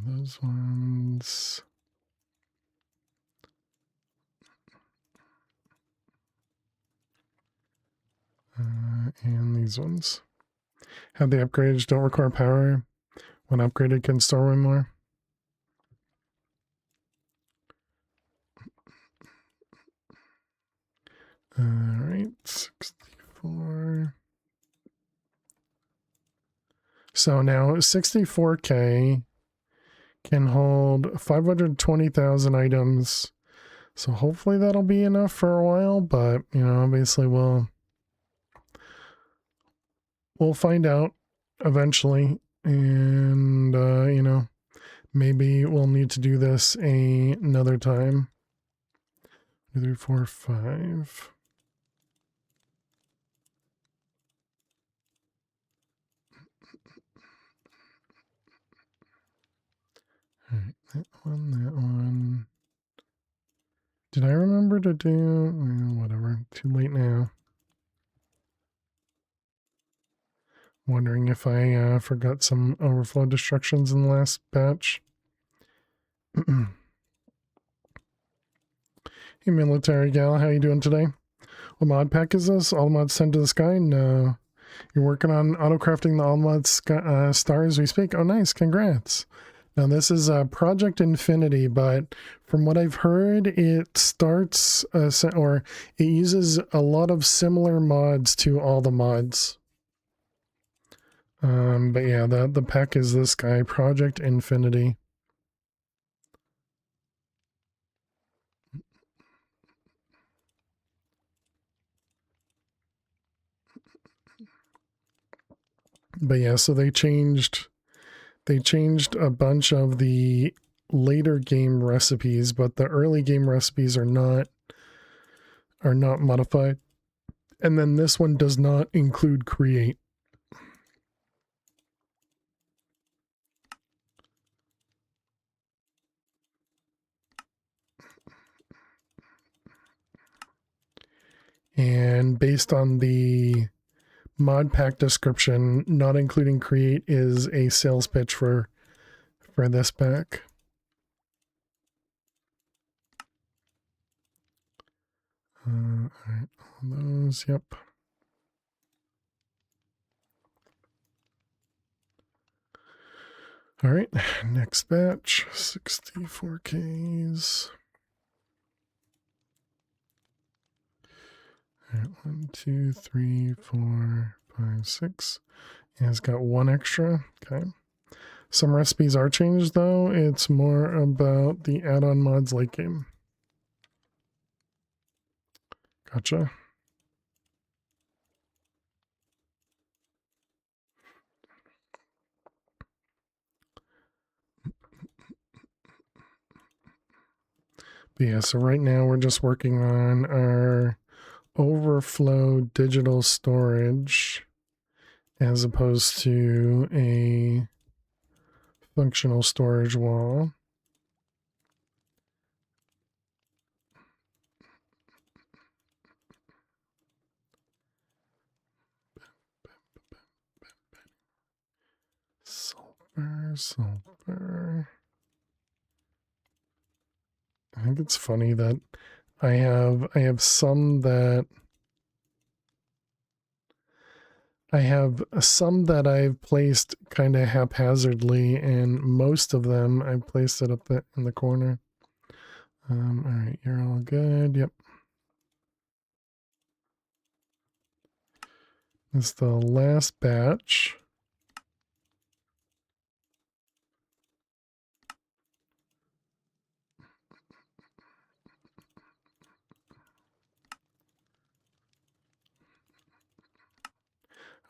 Those ones. And these ones. Have they upgraded? Don't require power. When upgraded, can store one more. All right, 64. So now 64K can hold 520,000 items. So hopefully that'll be enough for a while, but you know, obviously we'll find out eventually. And you know, maybe we'll need to do this another time. 2, 3, 4, 5. All right, that one. Did I remember to do, whatever, too late now. Wondering if I forgot some overflow destructions in the last batch. Hey military gal, how you doing today? What mod pack is this? All mods sent to the sky? No. You're working on auto-crafting the all mod star as we speak? Oh nice, congrats. Now this is Project Infinity, but from what I've heard, it starts, or it uses a lot of similar mods to all the mods. But yeah, the pack is this guy, Project Infinity. But yeah, so they changed a bunch of the later game recipes, but the early game recipes are not modified. And then this one does not include create. And based on the mod pack description, not including create is a sales pitch for this pack. All right, all those, yep. All right, next batch, 64Ks. All right, 1, 2, 3, 4, 5, 6. And it's got one extra. Okay. Some recipes are changed though. It's more about the add-on mods late game. Gotcha. But yeah, so right now we're just working on our overflow digital storage as opposed to a functional storage wall. Sulfur. I think it's funny that I have some that I've placed kind of haphazardly, and most of them I've placed it up in the corner. All right, you're all good. Yep. This is the last batch.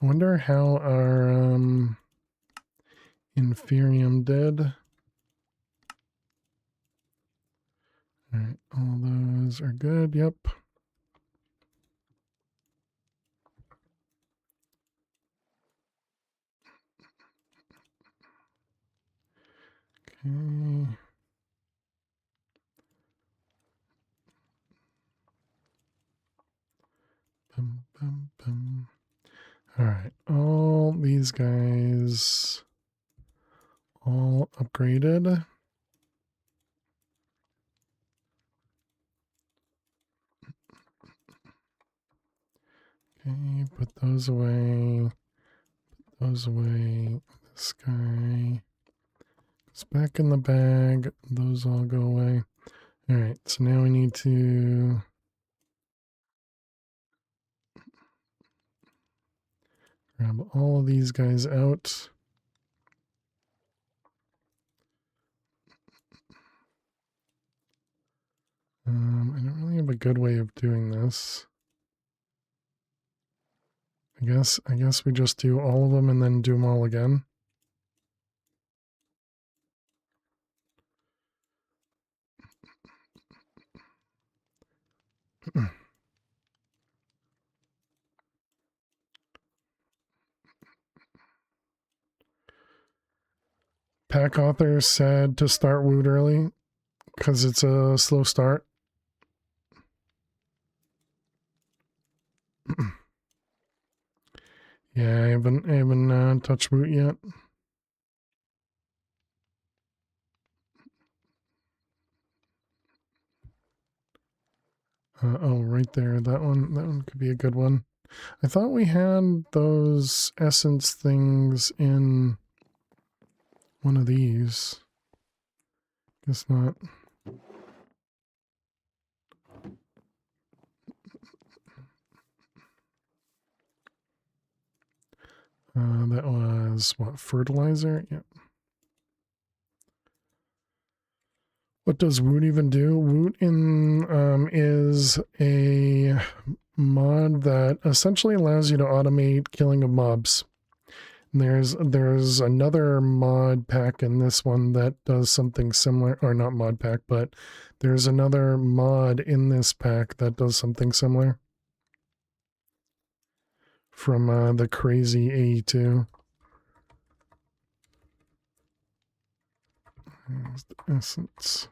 I wonder how our Inferium did. All right, all those are good. Yep. Okay. Bum, bum, bum. All right, all these guys all upgraded. Okay, put those away. Put those away. This guy goes back in the bag. Those all go away. All right, so now we need to grab all of these guys out. I don't really have a good way of doing this. I guess we just do all of them and then do them all again. Pack author said to start Woot early because it's a slow start. Yeah, I haven't touched Woot yet. Oh, right there. That one could be a good one. I thought we had those essence things in one of these. Guess not. That was what, fertilizer? Yep. What does Woot even do? Woot is a mod that essentially allows you to automate killing of mobs. And there's another mod pack in this one that does something similar, or not mod pack, but there's another mod in this pack that does something similar from the crazy AE2. There's the essence.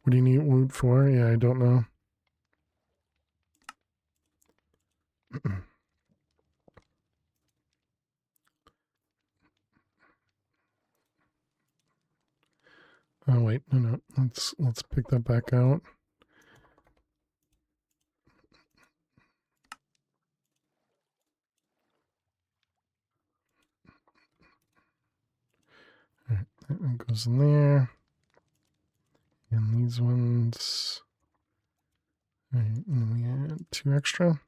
What do you need Woot for? Yeah, I don't know. Oh wait, no. Let's pick that back out. All right, that one goes in there. And these ones. All right, and we add 2 extra.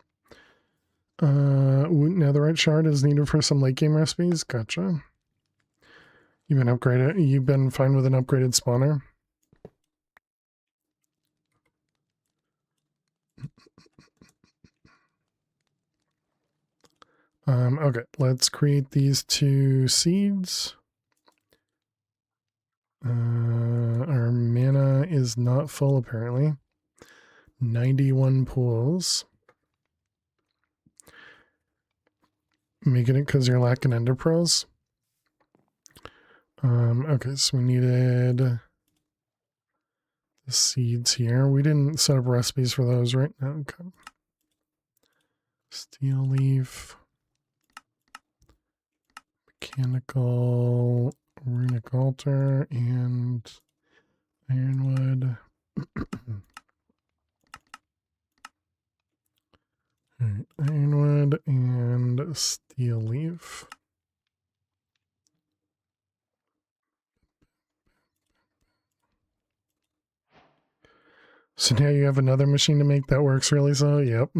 Netherite shard is needed for some late game recipes. Gotcha. You've been fine with an upgraded spawner. Okay, let's create these 2 seeds. Our mana is not full apparently. 91 pools. Making it because you're lacking ender pearls. Okay, so we needed the seeds here. We didn't set up recipes for those, right? Okay. Steel leaf. Mechanical runic altar and ironwood. Alright, ironwood and steel leaf. So now you have another machine to make that works really slow? Yep.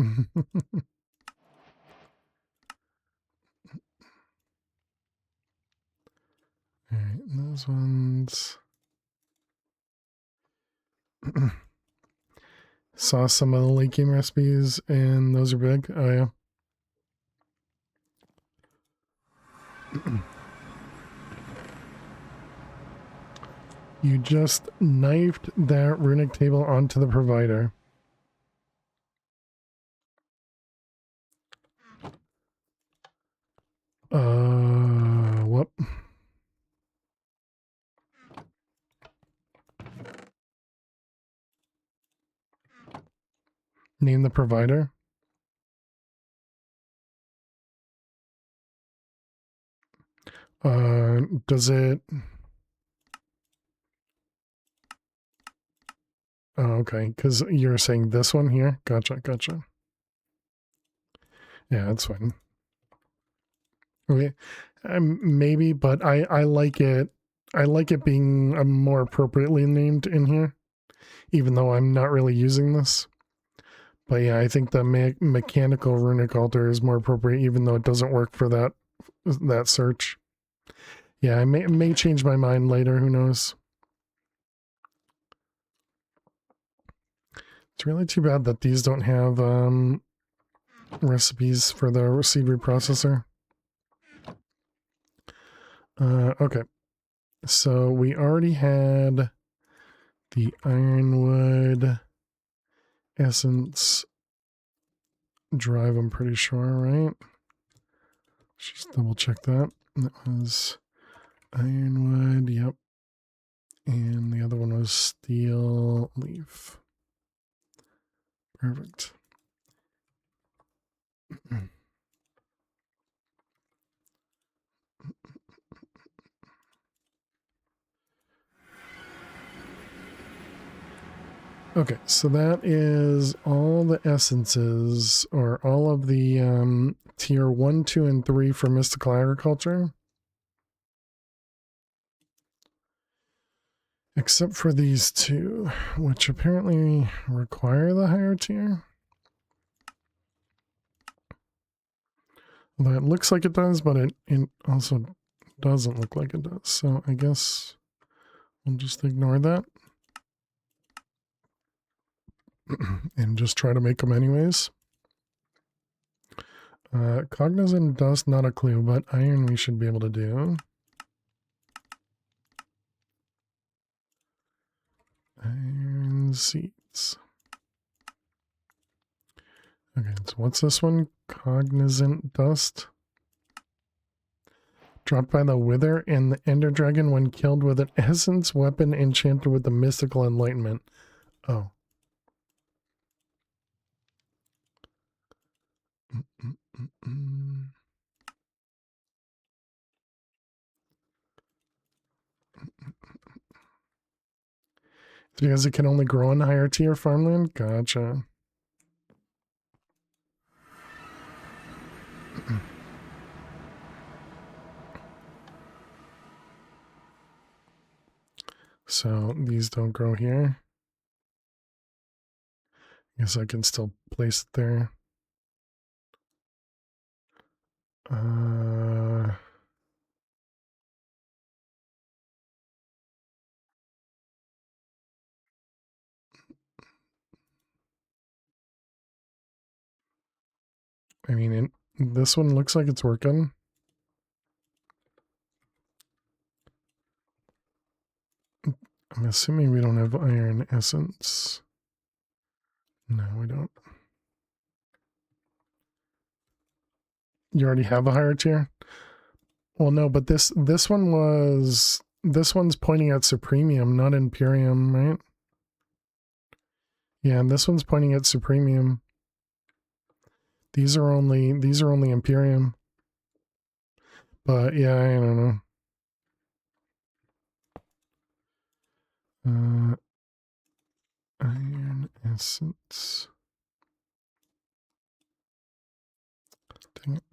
Alright, those ones. Saw some of the late game recipes and those are big. Oh yeah. You just knifed that runic table onto the provider. What? Name the provider. Does it... Oh, okay, because you're saying this one here? Gotcha. Yeah, that's fine. Okay, maybe, but I like it. I like it being more appropriately named in here, even though I'm not really using this. But yeah, I think the mechanical runic altar is more appropriate, even though it doesn't work for that search. Yeah, I may change my mind later. Who knows? It's really too bad that these don't have recipes for the seed reprocessor. Okay, so we already had the ironwood essence drive, I'm pretty sure, right? Let's just double check that. That was ironwood, yep. And the other one was steel leaf. Perfect. Okay, so that is all the essences, or all of the tier 1, 2, and 3 for mystical agriculture. Except for these 2, which apparently require the higher tier. Although it looks like it does, but it also doesn't look like it does. So I guess we'll just ignore that. And just try to make them anyways. Cognizant dust, not a clue, but iron we should be able to do. Iron seeds. Okay, so what's this one? Cognizant dust. Dropped by the Wither and the Ender Dragon when killed with an essence weapon enchanted with the mystical enlightenment. Oh. Because it can only grow on higher tier farmland? Gotcha. So these don't grow here. Guess I can still place it there. I mean, this one looks like it's working. I'm assuming we don't have iron essence. No, we don't. You already have a higher tier? Well, no, but this one's pointing at Supremium, not Imperium, right? Yeah, and this one's pointing at Supremium. These are only Imperium. But yeah, I don't know. Iron essence. Dang it.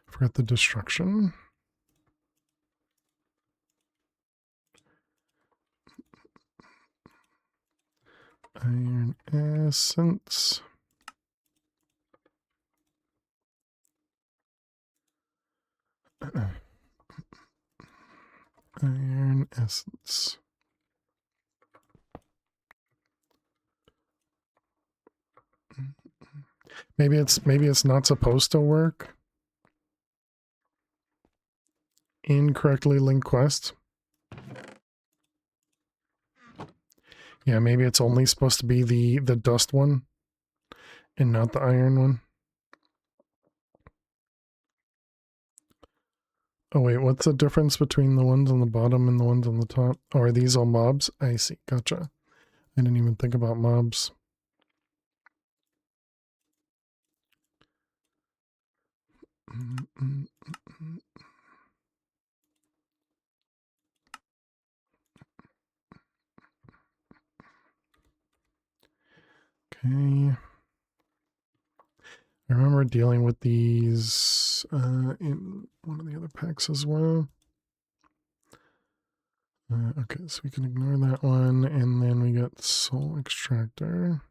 Forgot the destruction. Iron essence. Iron essence. Maybe it's not supposed to work. Incorrectly linked quest. Yeah, maybe it's only supposed to be the dust one and not the iron one. Oh wait, what's the difference between the ones on the bottom and the ones on the top? Oh, are these all mobs? I see, gotcha. I didn't even think about mobs. Okay. I remember dealing with these in one of the other packs as well. Okay, so we can ignore that one, and then we got Soul Extractor.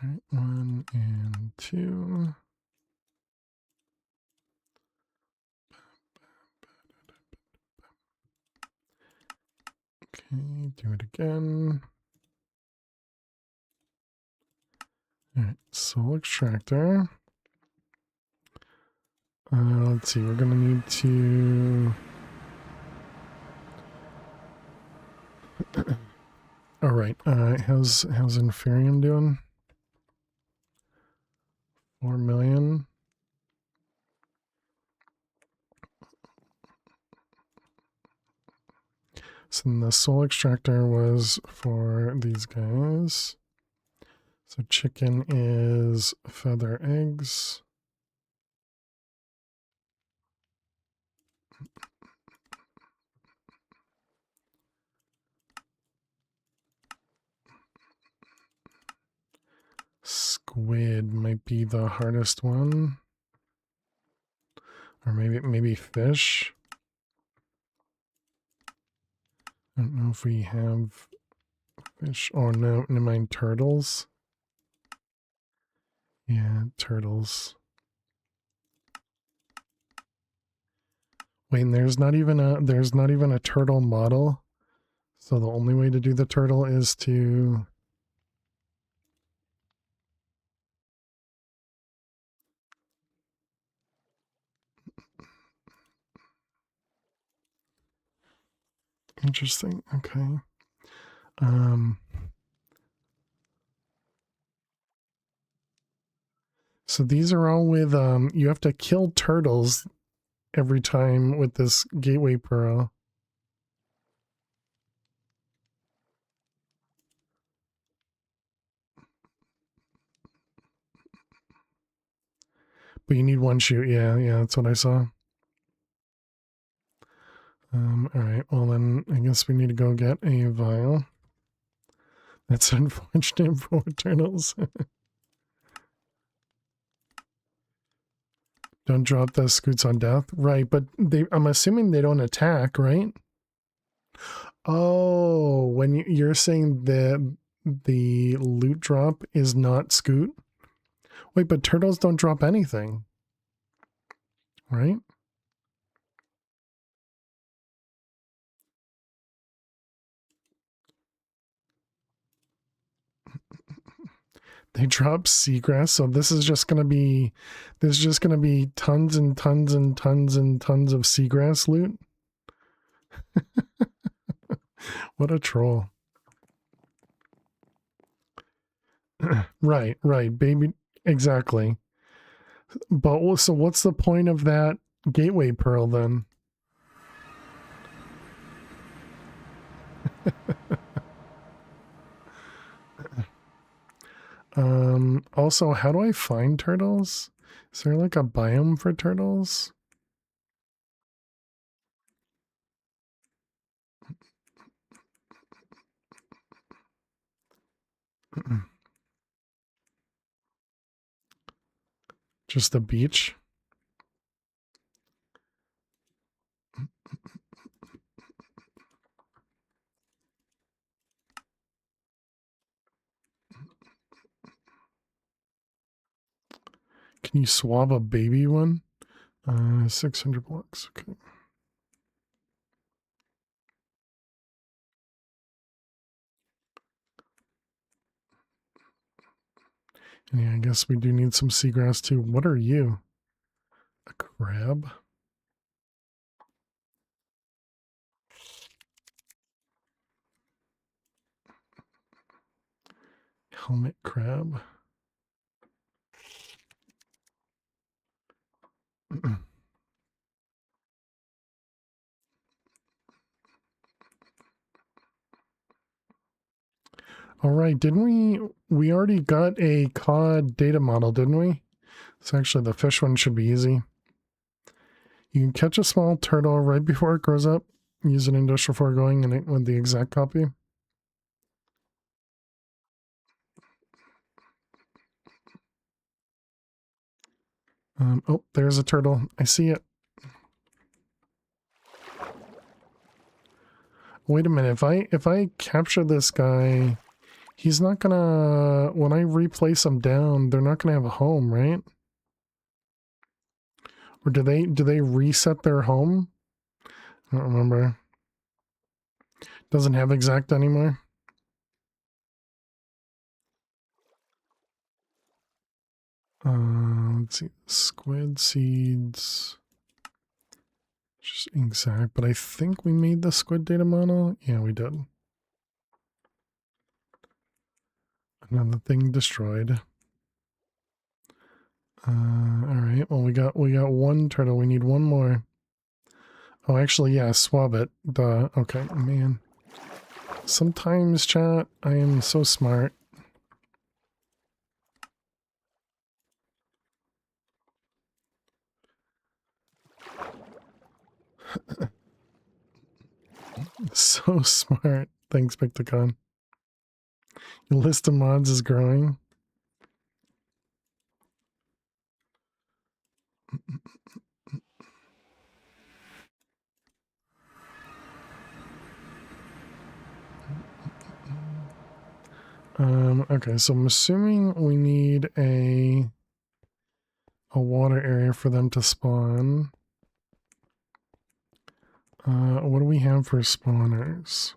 All right, 1 and 2. Okay, do it again. All right, Soul Extractor. Let's see, we're gonna need to... All right, how's Inferium doing? 4 million. So then the Soul Extractor was for these guys. So chicken is feather eggs. Squid might be the hardest one. Or maybe fish. I don't know if we have fish. Oh no, never mind, turtles. Yeah, turtles. Wait, and there's not even a turtle model. So the only way to do the turtle is to... Interesting. Okay. So these are all with, you have to kill turtles every time with this gateway pearl. But you need one shoot. Yeah, that's what I saw. All right. Well, then I guess we need to go get a vial. That's unfortunate for turtles. Don't drop the scoots on death. Right, but I'm assuming they don't attack, right? Oh, when you're saying that the loot drop is not scoot? Wait, but turtles don't drop anything, right? They drop seagrass, so this is just gonna be, there's just gonna be tons and tons and tons and tons of seagrass loot. What a troll. Right, baby, exactly. But so what's the point of that gateway pearl then? Also, how do I find turtles? Is there like a biome for turtles? Just the beach? Can you swab a baby one? 600 blocks, okay. Yeah, I guess we do need some seagrass too. What are you? A crab? Helmet crab? All right, didn't we already got a cod data model, didn't we? So actually the fish one should be easy. You can catch a small turtle right before it grows up. Use an industrial foregoing and it with the exact copy. Oh, there's a turtle. I see it. Wait a minute. If I capture this guy, he's not gonna, when I replace him down, they're not gonna have a home, right? Or do they reset their home? I don't remember. Doesn't have exact anymore. Let's see. Squid seeds. Just exact, but I think we made the squid data model. Yeah, we did. Another thing destroyed. All right. Well, we got one turtle. We need one more. Oh, actually, yeah, swab it. Duh. Okay, man. Sometimes, chat, I am so smart. So smart. Thanks, Pictocon. Your list of mods is growing. Okay, so I'm assuming we need a water area for them to spawn. What do we have for spawners?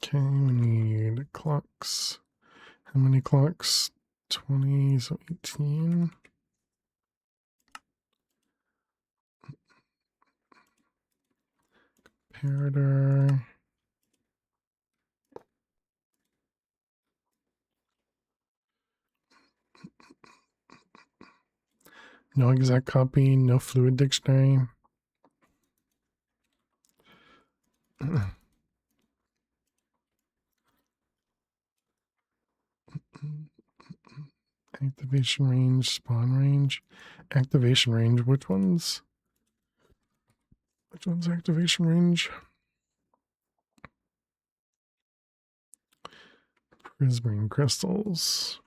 Okay, we need clocks. How many clocks? 20, so 18. Comparator. No exact copy, no fluid dictionary. Activation range, spawn range, activation range. Which one's activation range? Prismarine crystals.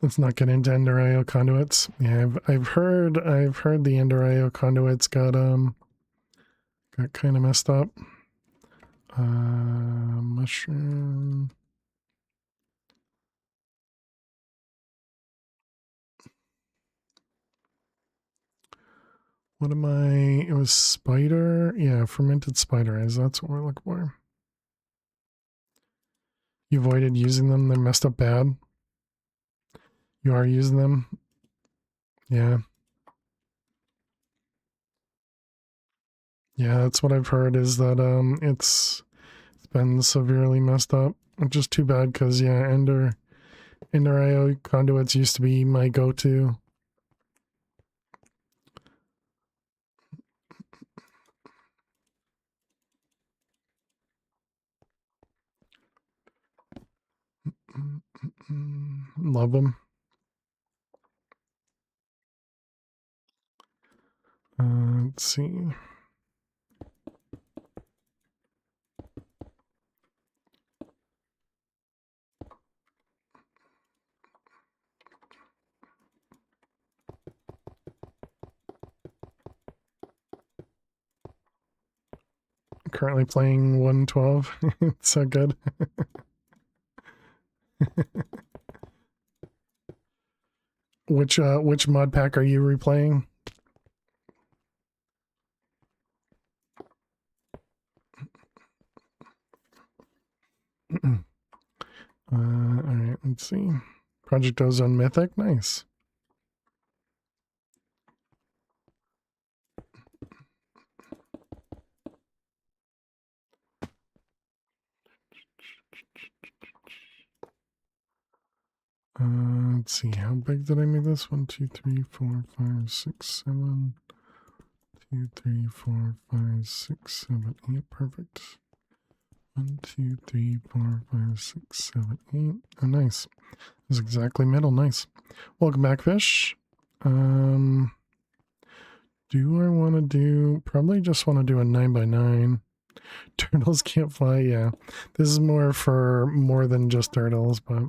Let's not get into Endorio conduits. Yeah, I've heard the Endorio conduits got kind of messed up. Mushroom. What am I? It was spider. Yeah, fermented spider eyes. That's what we're looking for. You avoided using them. They're messed up bad. You are using them. Yeah. Yeah, that's what I've heard is that it's been severely messed up. Which is too bad because yeah, Ender IO conduits used to be my go-to. Love them. Let's see. Currently playing 112. It's so good. Which mod pack are you replaying? Alright, let's see. Project Ozone Mythic, nice. Let's see, how big did I make this? 1, 2, 3, 4, 5, 6, 7. 2, 3, 4, 5, 6, 7, 8. Perfect. 1, 2, 3, 4, 5, 6, 7, 8. Oh, nice. It's exactly middle. Nice. Welcome back, fish. Do I want to do? Probably just want to do a 9x9. Turtles can't fly. Yeah, this is more than just turtles, but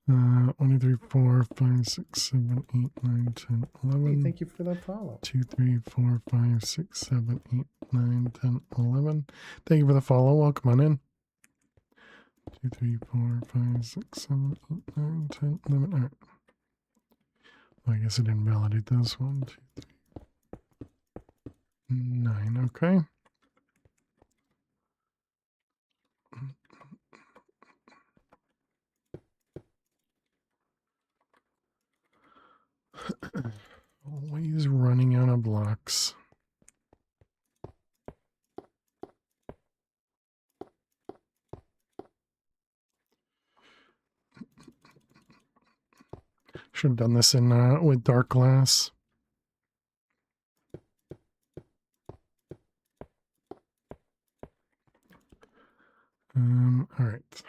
1, 2, 3, 4, 5, 6, 7, 8, 9, 10, 11. Hey, thank you for that follow. 2, 3, 4, 5, 6, 7, 8, 9, 10, 11. Thank you for the follow. Welcome on in. 2, 3, 4, 5, 6, 7, 8, 9, 10, 11. All right. Well, I guess I didn't validate this. 1, 2, 3, 9. Okay. Always running out of blocks. Should have done this in with dark glass. All right.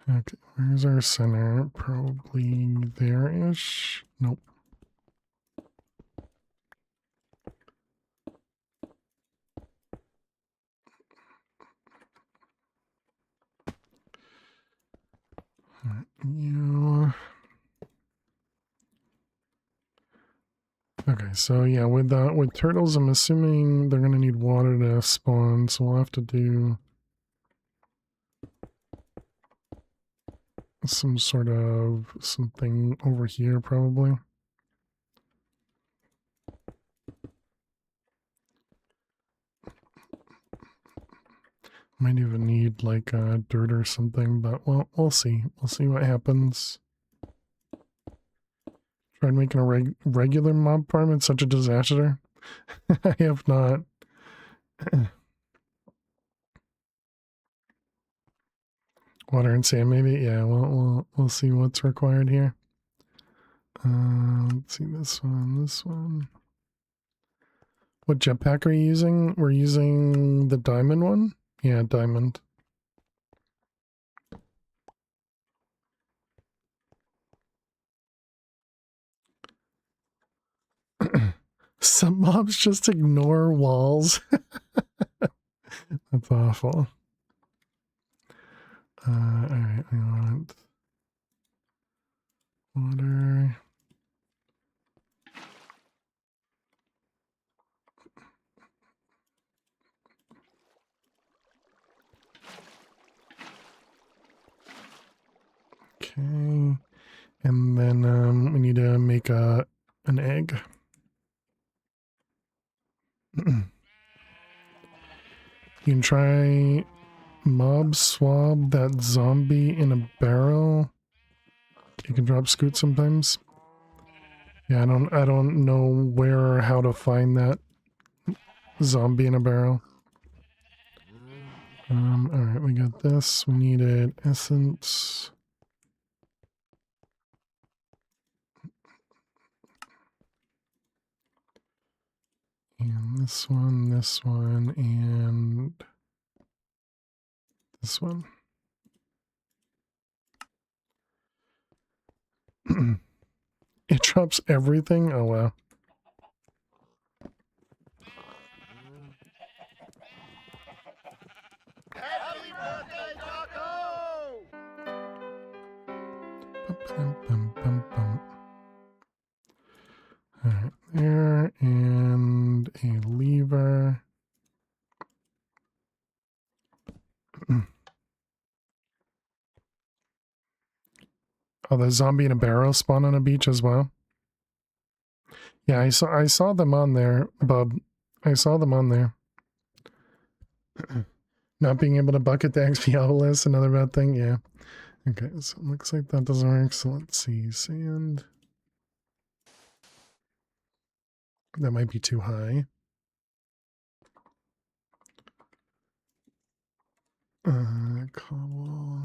Okay, where's our center? Probably there-ish. Nope. All right, you. Okay, so yeah, with turtles, I'm assuming they're gonna need water to spawn, so we'll have to do some sort of something over here, probably. Might even need like dirt or something, but well, we'll see. We'll see what happens. Tried making a regular mob farm. It's such a disaster. I have not. Water and sand, maybe. Yeah, we'll see what's required here. Let's see this one, this one. What jetpack are you using? We're using the diamond one. Yeah, diamond. Some mobs just ignore walls. That's awful. Alright, we want water. Okay. And then we need to make an egg. You can try mob swab that zombie in a barrel. You can drop scoot sometimes. Yeah, I don't know where or how to find that zombie in a barrel. Alright, we got this. We needed essence. And this one, and this one. It drops everything? Oh, wow. Happy birthday, Taco! Alright, there, and a lever. Oh, the zombie in a barrel spawn on a beach as well. Yeah, I saw them on there, bub. I saw them on there. Not being able to bucket the XP obelisk, another bad thing, yeah. Okay, so it looks like that doesn't work, so let's see. Sand. That might be too high. Cobble.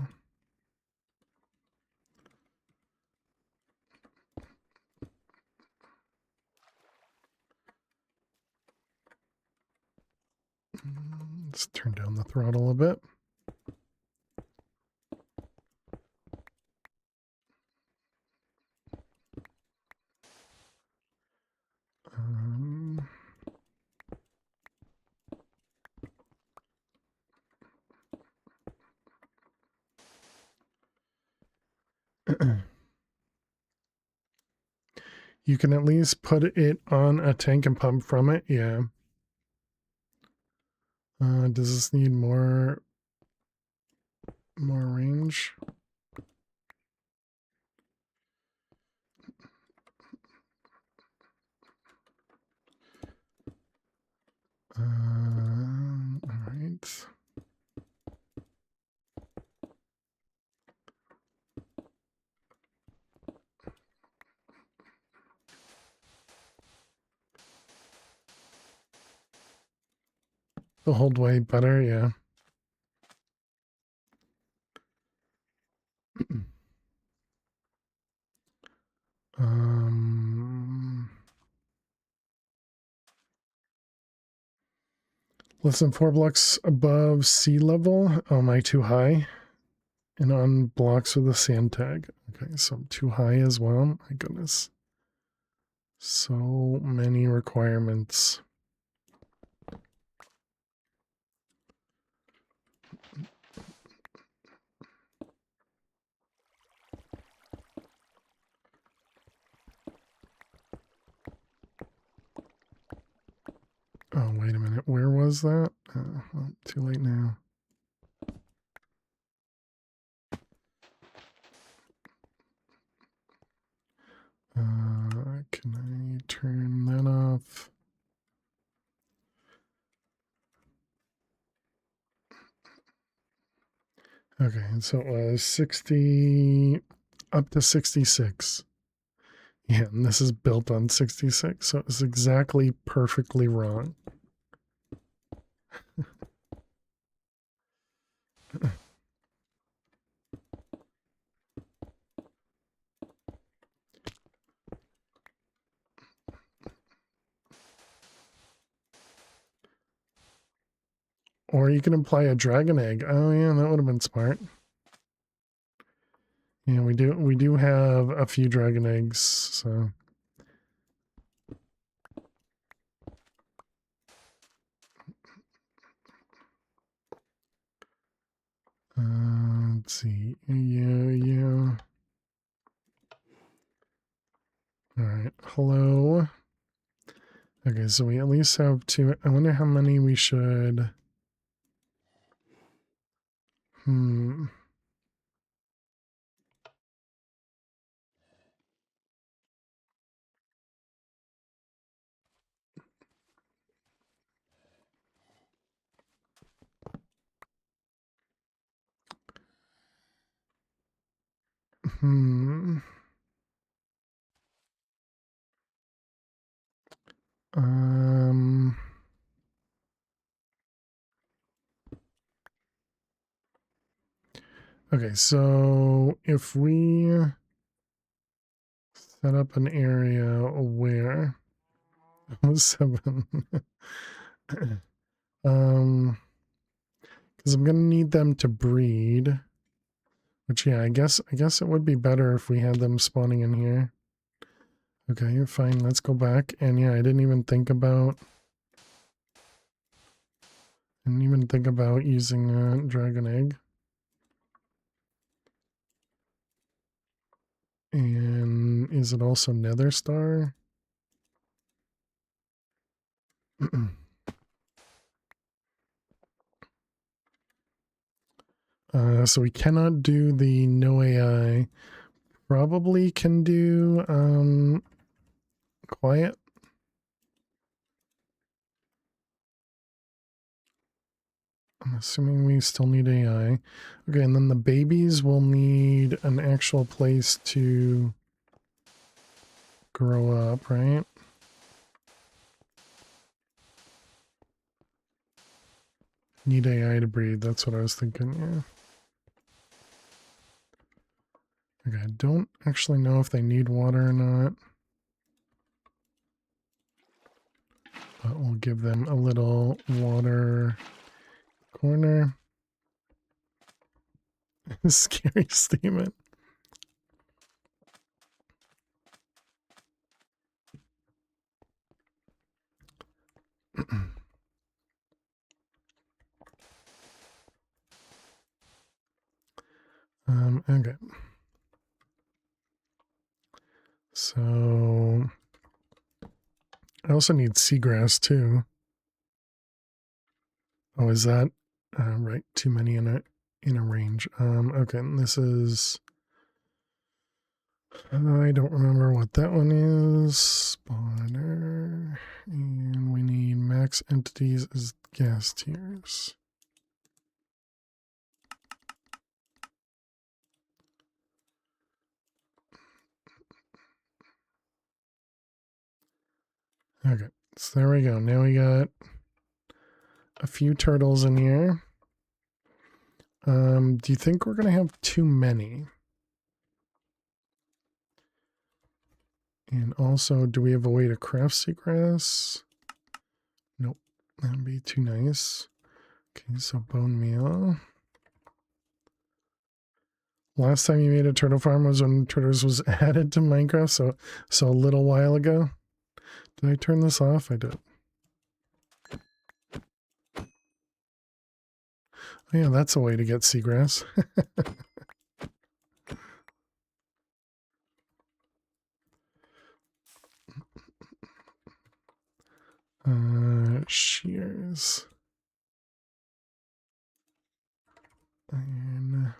Let's turn down the throttle a bit. You can at least put it on a tank and pump from it, yeah. Does this need more range? All right. The hold way better, yeah. Less than 4 blocks above sea level. Oh, am I too high? And on blocks with a sand tag. Okay, so I'm too high as well. My goodness. So many requirements. Oh, wait a minute. Where was that? Well, too late now. Can I turn that off? Okay, so it was 60 up to 66. Yeah, and this is built on 66, so it's exactly perfectly wrong. Or you can imply a dragon egg. Oh yeah, that would have been smart. Yeah, we do have a few dragon eggs, so let's see. Yeah. All right. Hello. Okay, so we at least have two. I wonder how many we should. Hmm. Hmm. Um. Okay, so if we set up an area where 7 because I'm gonna need them to breed. Which yeah, I guess it would be better if we had them spawning in here. Okay, fine. Let's go back. And yeah, I didn't even think about using a dragon egg. And is it also Nether Star? So we cannot do the no AI. Probably can do quiet. I'm assuming we still need AI. Okay, and then the babies will need an actual place to grow up, right? Need AI to breed. That's what I was thinking, yeah. Okay, I don't actually know if they need water or not. But we'll give them a little water corner. Scary statement. Okay. So I also need seagrass too. Oh, is that right? Too many in a range. Okay, and this is. I don't remember what that one is. Spawner, and we need max entities as gas tiers. Okay, so there we go. Now we got a few turtles in here. Do you think we're gonna have too many? And also, do we have a way to craft seagrass? Nope, that'd be too nice. Okay, so bone meal. Last time you made a turtle farm was when turtles was added to Minecraft, so a little while ago. Did I turn this off? I did. Oh yeah, that's a way to get seagrass. Shears. Iron.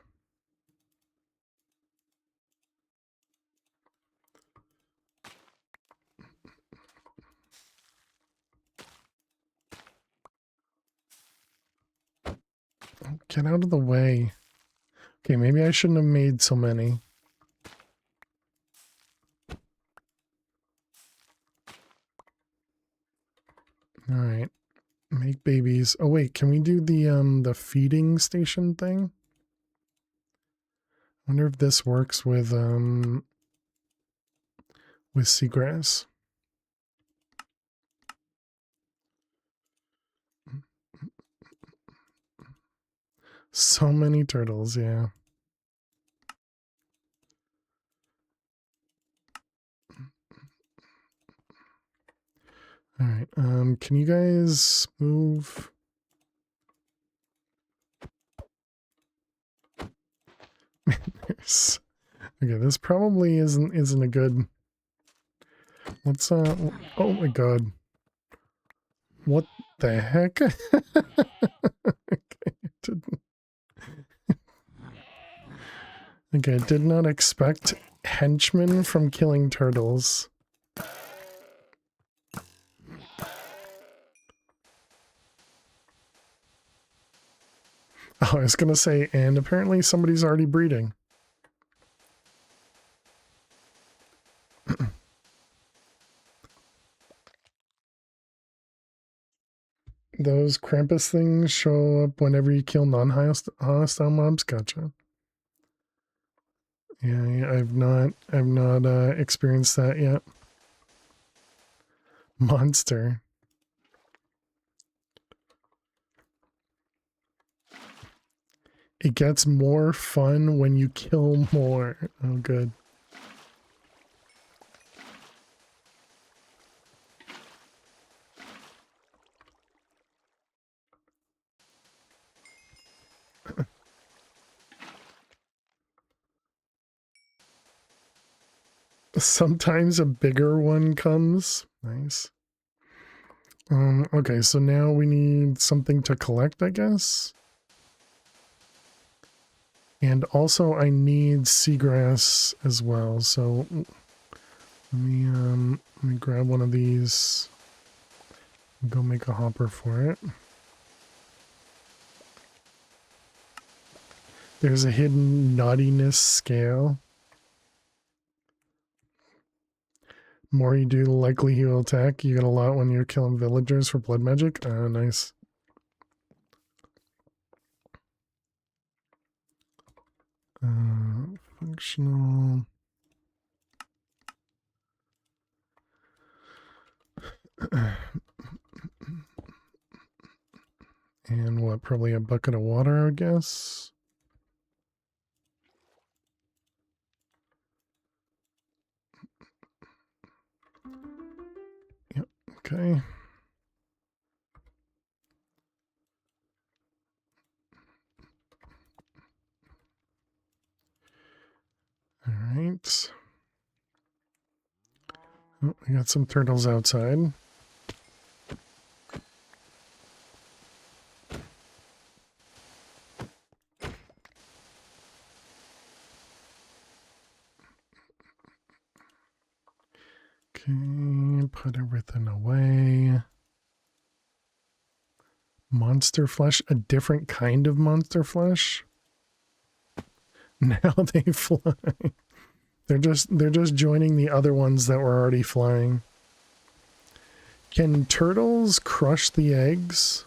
Oh, get out of the way. Okay, maybe I shouldn't have made so many. Make babies. Oh wait, can we do the feeding station thing? I wonder if this works with seagrass. So many turtles, yeah. All right. Can you guys move? Okay, this probably isn't a good. Let's oh my god. What the heck? Okay, I did not expect henchmen from killing turtles. Oh, I was gonna say, and apparently somebody's already breeding. Those Krampus things show up whenever you kill non-hostile mobs. Gotcha. Yeah, I've not experienced that yet. Monster. It gets more fun when you kill more. Oh, good. Sometimes a bigger one comes. Nice. Okay, so now we need something to collect, I guess. And also I need seagrass as well, so let me grab one of these and go make a hopper for it. There's a hidden naughtiness scale. More you do, the likely he will attack. You get a lot when you're killing villagers for blood magic. Ah, nice. Functional. And what, probably a bucket of water, I guess? Yep, okay. All right. Oh, we got some turtles outside. Okay, put everything away. Monster flesh, a different kind of monster flesh. Now they fly. They're just joining the other ones that were already flying. Can turtles crush the eggs?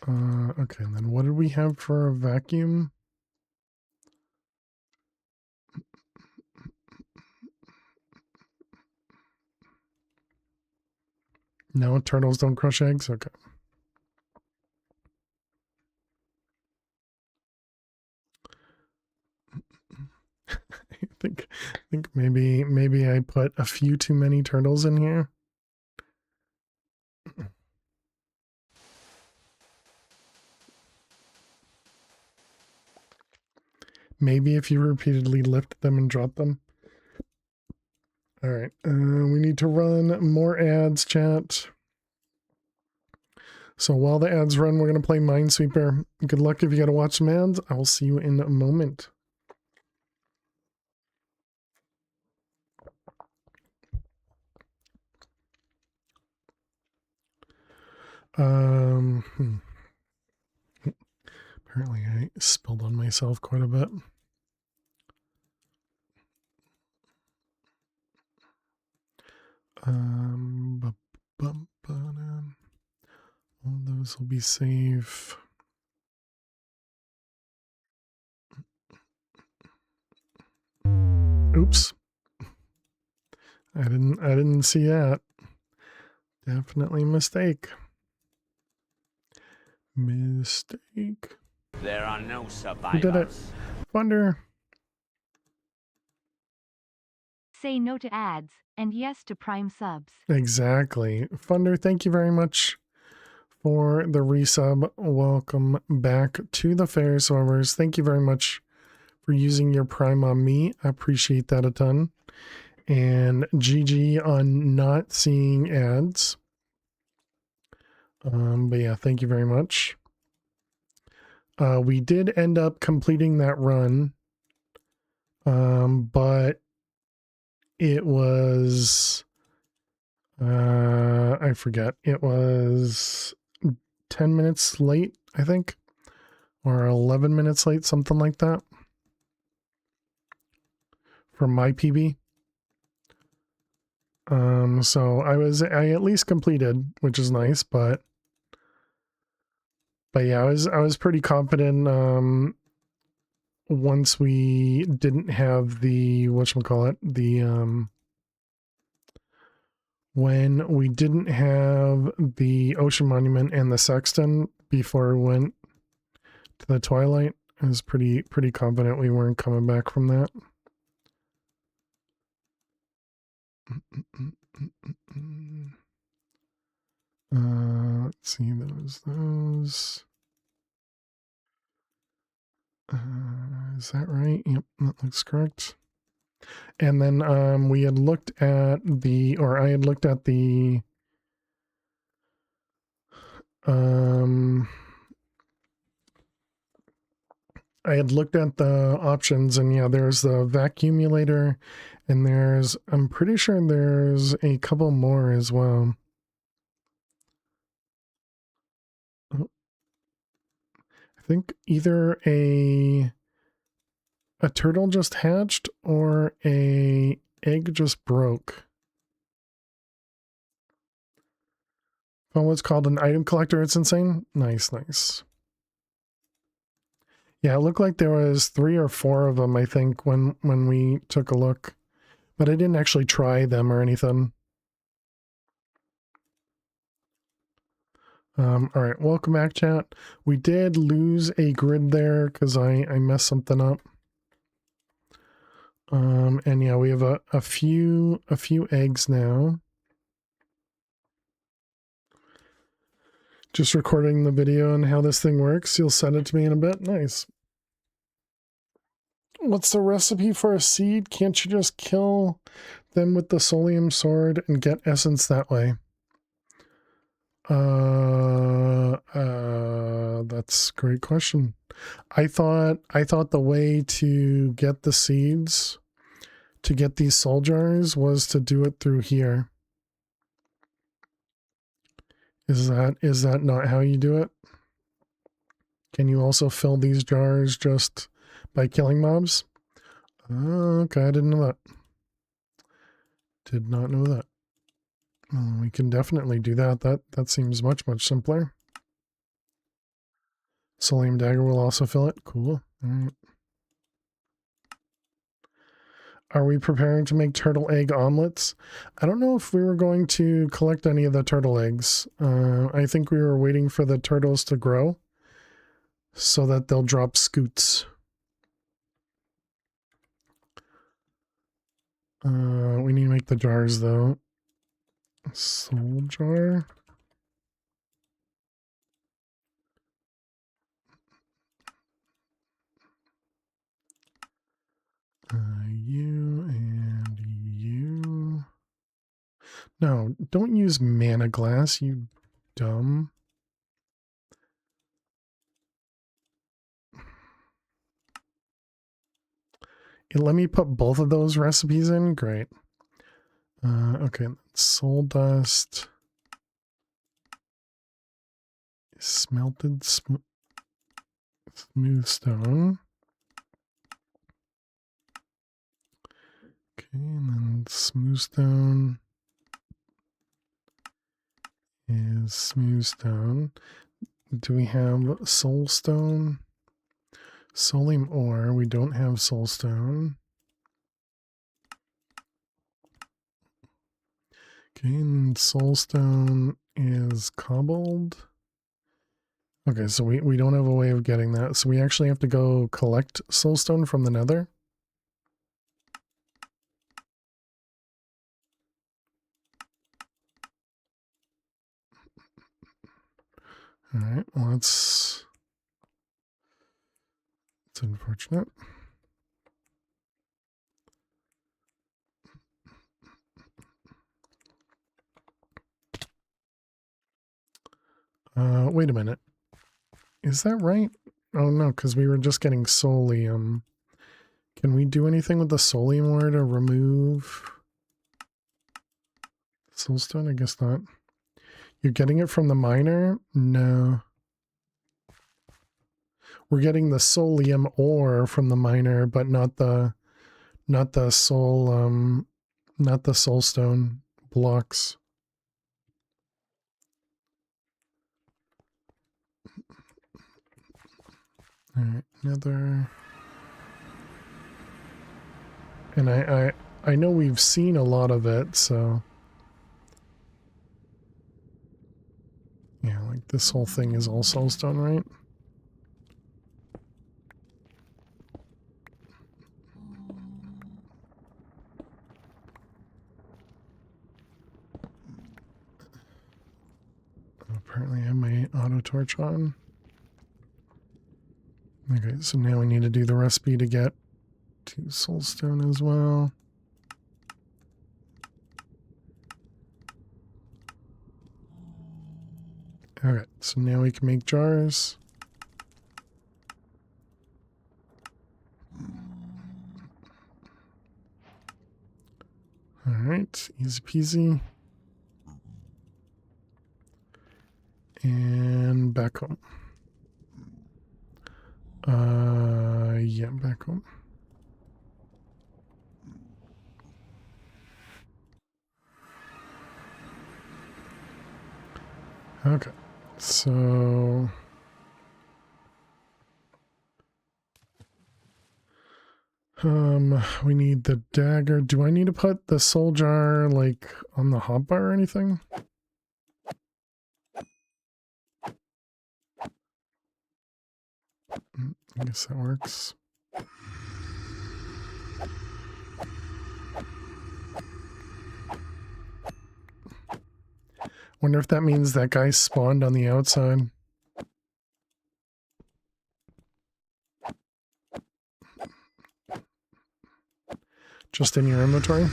Okay, and then what did we have for a vacuum? No, turtles don't crush eggs? Okay. I think maybe I put a few too many turtles in here. Maybe if you repeatedly lift them and drop them. All right, we need to run more ads, chat. So while the ads run, we're going to play Minesweeper. Good luck if you got to watch some ads. I will see you in a moment. Apparently I spilled on myself quite a bit. All those will be safe. Oops. I didn't see that. Definitely a mistake. Mistake. There are no Who did it? survivors. Wonder. Say no to ads and yes to Prime subs. Exactly. Funder, thank you very much for the resub. Welcome back to the Fair Servers. Thank you very much for using your Prime on me. I appreciate that a ton. And GG on not seeing ads. But yeah, thank you very much. We did end up completing that run. But it was I forget. It was 10 minutes late, I think, or 11 minutes late, something like that, from my PB. So I at least completed, which is nice, but yeah, I was pretty confident. Once we didn't have the whatchamacallit, when we didn't have the Ocean Monument and the Sexton before we went to the Twilight, I was pretty confident we weren't coming back from that. Let's see those. Is that right? Yep, that looks correct. And then we had looked at I had looked at the I had looked at the options, and yeah, there's the vacuumulator, and I'm pretty sure there's a couple more as well. I think either a turtle just hatched or a egg just broke. Oh, what's called an item collector. It's insane. Nice. Yeah, it looked like there was 3 or 4 of them, I think, when we took a look. But I didn't actually try them or anything. All right, welcome back, chat. We did lose a grid there because I messed something up. And yeah, we have a few eggs now. Just recording the video on how this thing works. You'll send it to me in a bit. Nice. What's the recipe for a seed? Can't you just kill them with the Solium sword and get essence that way? That's a great question. I thought the way to get the seeds, to get these soul jars, was to do it through here. Is that not how you do it? Can you also fill these jars just by killing mobs? Oh, okay, I didn't know that. Did not know that. Well, we can definitely do that. That seems much simpler. Solium dagger will also fill it. Cool. All right. Are we preparing to make turtle egg omelets? I don't know if we were going to collect any of the turtle eggs. I think we were waiting for the turtles to grow so that they'll drop scoots. We need to make the jars though. Soul jar. You and you. No, don't use mana glass, you dumb. Let me put both of those recipes in. Great. Okay, soul dust. Smelted smooth stone. Okay, and then smooth stone. is smooth stone. Do we have soulstone? Solium ore. We don't have soulstone. Okay, and soulstone is cobbled. Okay, so we don't have a way of getting that. So we actually have to go collect soulstone from the nether. Alright, well that's unfortunate. Wait a minute. Is that right? Oh no, because we were just getting solium. Can we do anything with the solium ore to remove soulstone? I guess not. You're getting it from the miner? No. We're getting the solium ore from the miner, but not the soulstone blocks. All right, another. And I know we've seen a lot of it, so yeah, like this whole thing is all soulstone, right? Apparently I have my auto torch on. Okay, so now we need to do the recipe to get to soulstone as well. Okay, so now we can make jars. Alright, easy peasy. And back home. Yeah, back home. Okay, so we need the dagger. Do I need to put the soul jar like on the hotbar or anything? I guess that works. Wonder if that means that guy spawned on the outside. Just in your inventory?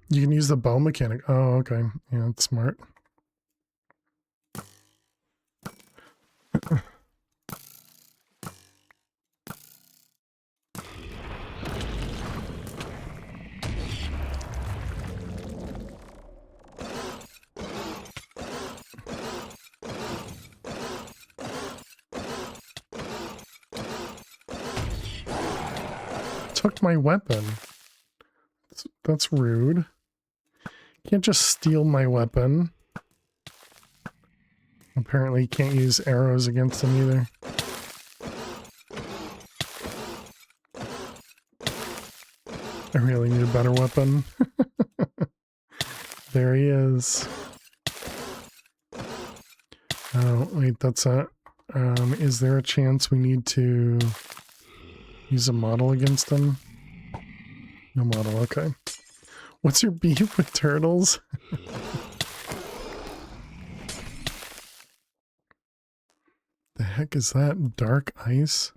You can use the bow mechanic. Oh, okay. Yeah, that's smart. Took my weapon. That's rude. Can't just steal my weapon. Apparently can't use arrows against him either. I really need a better weapon. There he is. Oh, wait, that's a... is there a chance we need to use a model against them? No model, okay. What's your beef with turtles? The heck is that? Dark ice?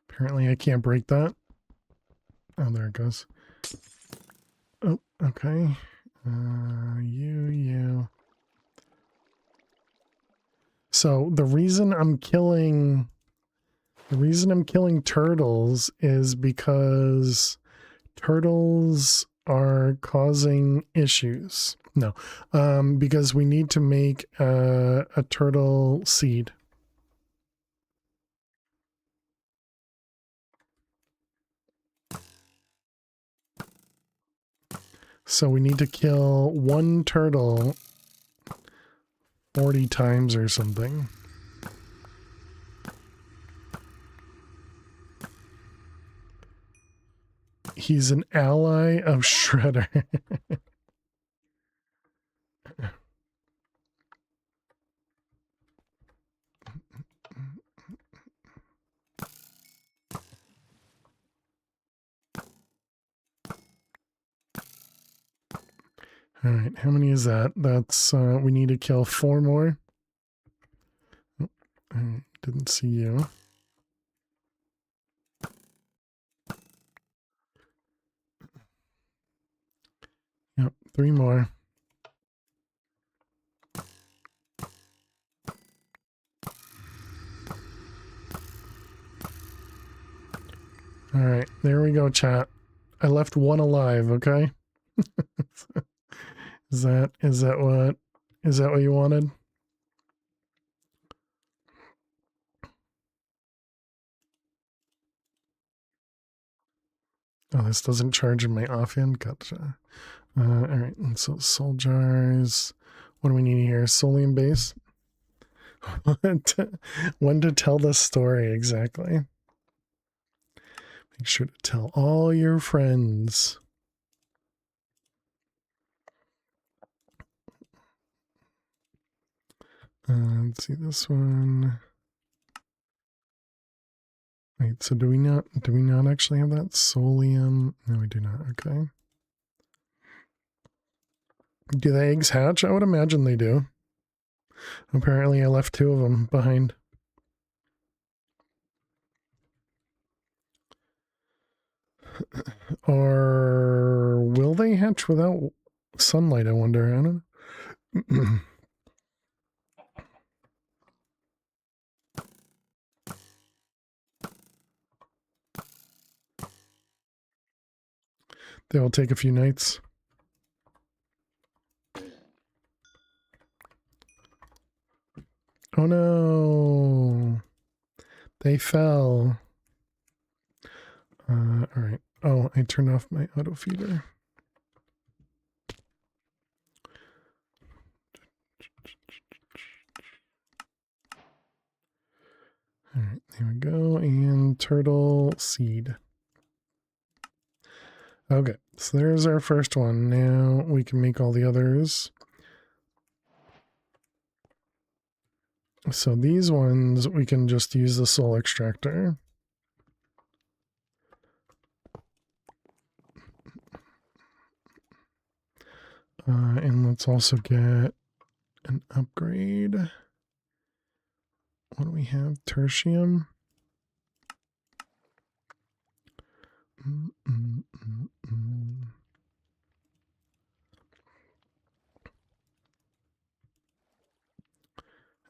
Apparently I can't break that. Oh, there it goes. Oh, okay. You. So the reason I'm killing turtles is because turtles are causing issues. No, because we need to make a turtle seed. So we need to kill one turtle 40 times or something. He's an ally of Shredder. All right, how many is that? That's, we need to kill 4 more. Oh, I didn't see you. Yep, 3 more. All right, there we go, chat. I left 1 alive, okay? Is that what you wanted? Oh, this doesn't charge in my offhand. Gotcha. All right, and so soul jars. What do we need here? Solium base. When to tell the story exactly. Make sure to tell all your friends. Let's see this one. Wait, so do we not actually have that solium? No, we do not. Okay. Do the eggs hatch? I would imagine they do. Apparently I left 2 of them behind. Or will they hatch without sunlight, I wonder? I don't know. They will take a few nights. Oh no. They fell. All right. Oh, I turned off my auto feeder. All right, there we go. And turtle seed. Okay, so there's our first one. Now we can make all the others. So these ones, we can just use the soul extractor. And let's also get an upgrade. What do we have? Tertium.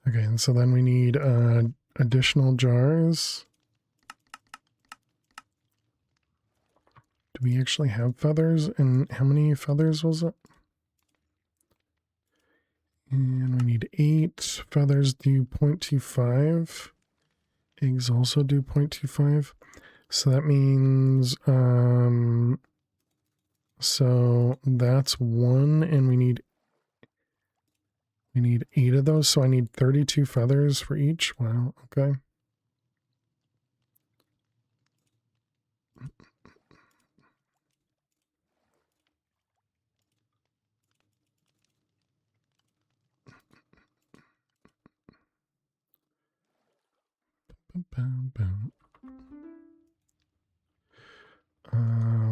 Okay, and so then we need additional jars. Do we actually have feathers? And how many feathers was it? And we need 8. Feathers do 0.25. Eggs also do 0.25. So that means, so that's 1, and we need 8 of those. So I need 32 feathers for each. Wow. Okay.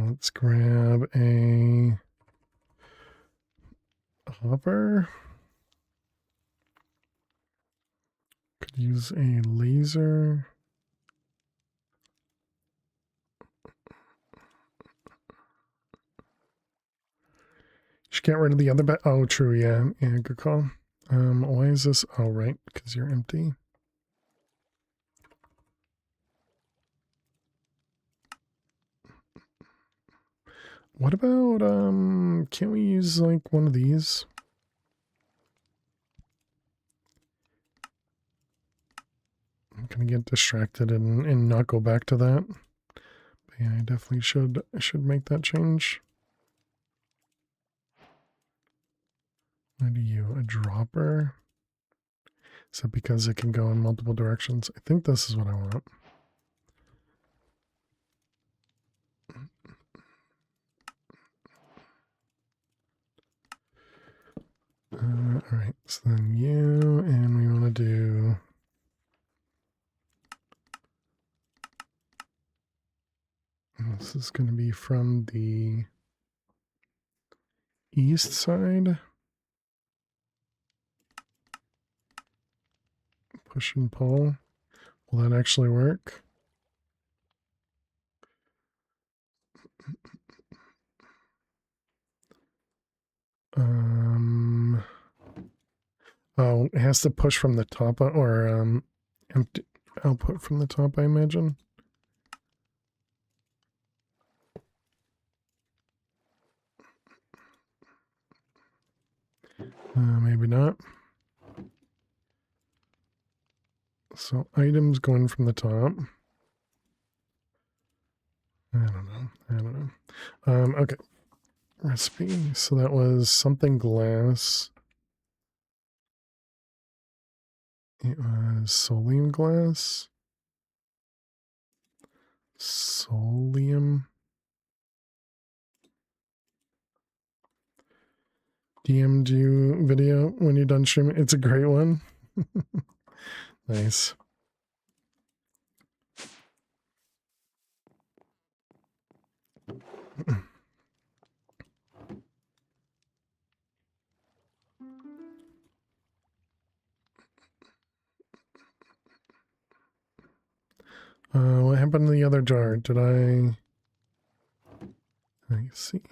Let's grab a hopper. Could use a laser. Should get rid of the other oh, true, yeah. Yeah, good call. Why is this? Oh, right, because you're empty. What about, can't we use, like, one of these? I'm gonna get distracted and not go back to that. But yeah, I definitely should make that change. What are you, a dropper? Is that because it can go in multiple directions? I think this is what I want. All right, so then you, and we want to do this is going to be from the east side. Push and pull. Will that actually work? Oh, it has to push from the top or empty output from the top, I imagine. Maybe not. So items going from the top. I don't know. Okay. Recipe. So that was something glass. It was solium glass. Solium. DM'd you video when you're done streaming. It's a great one. Nice. What happened to the other jar? Did I see.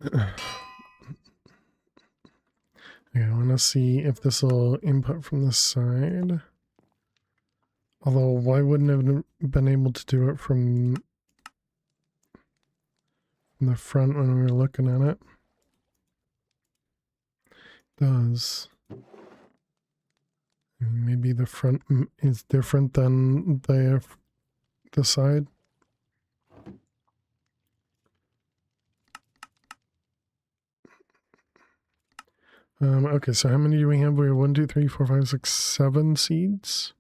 Okay, I want to see if this will input from the side. Although, why wouldn't it have been able to do it from the front when we were looking at it? It does. I mean, maybe the front is different than the side. Okay, so how many do we have? We have 1, 2, 3, 4, 5, 6, 7 seeds.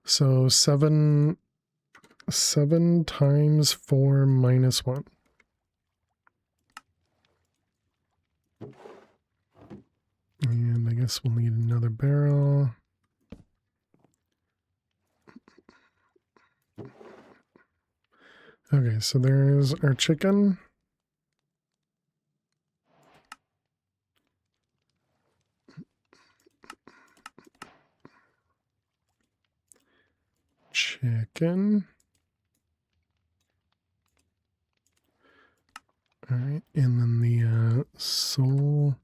So 7 times 4 minus 1. And I guess we'll need another barrel. Okay, so there's our chicken. Chicken. All right, and then the soul.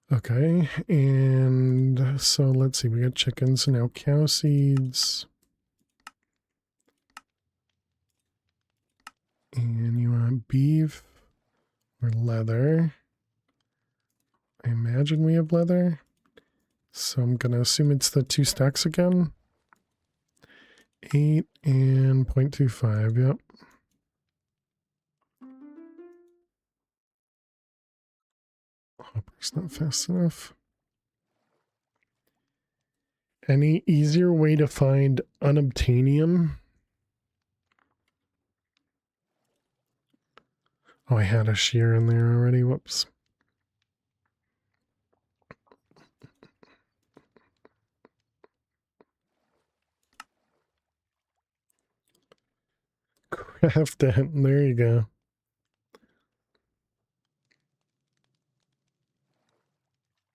Okay, and so let's see, we got chickens, so now cow seeds. And you want beef or leather. I imagine we have leather. So I'm going to assume it's the 2 stacks again. 8 and 0.25, yep. Hopper's not fast enough. Any easier way to find unobtainium? Oh, I had a shear in there already. Whoops. Craft it. There you go.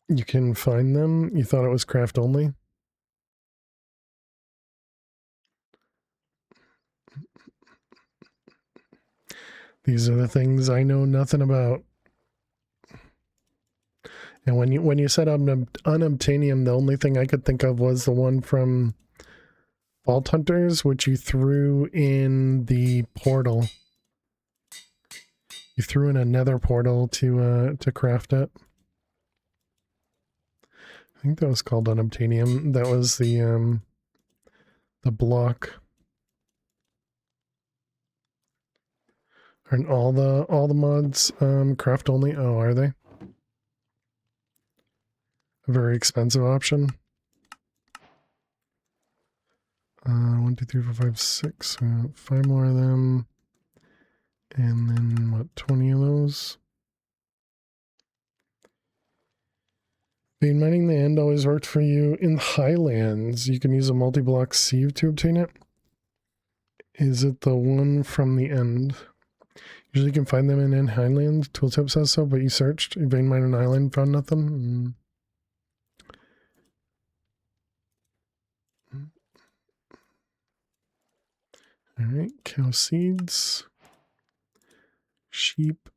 You can find them? You thought it was craft only? These are the things I know nothing about. And when you said unobtainium, the only thing I could think of was the one from Vault Hunters, which you threw in the portal. You threw in a nether portal to craft it. I think that was called unobtainium. That was the the block. Aren't all the mods craft only? Oh, are they? A very expensive option. 1, 2, 3, 4, 5, 6. 5 more of them. And then what, 20 of those? Vein mining the end always worked for you. In Highlands, you can use a multi-block sieve to obtain it. Is it the one from the end? Usually you can find them in Highlands. Tooltip says so, but you searched vein mine an island, found nothing. All right, cow seeds. Sheep,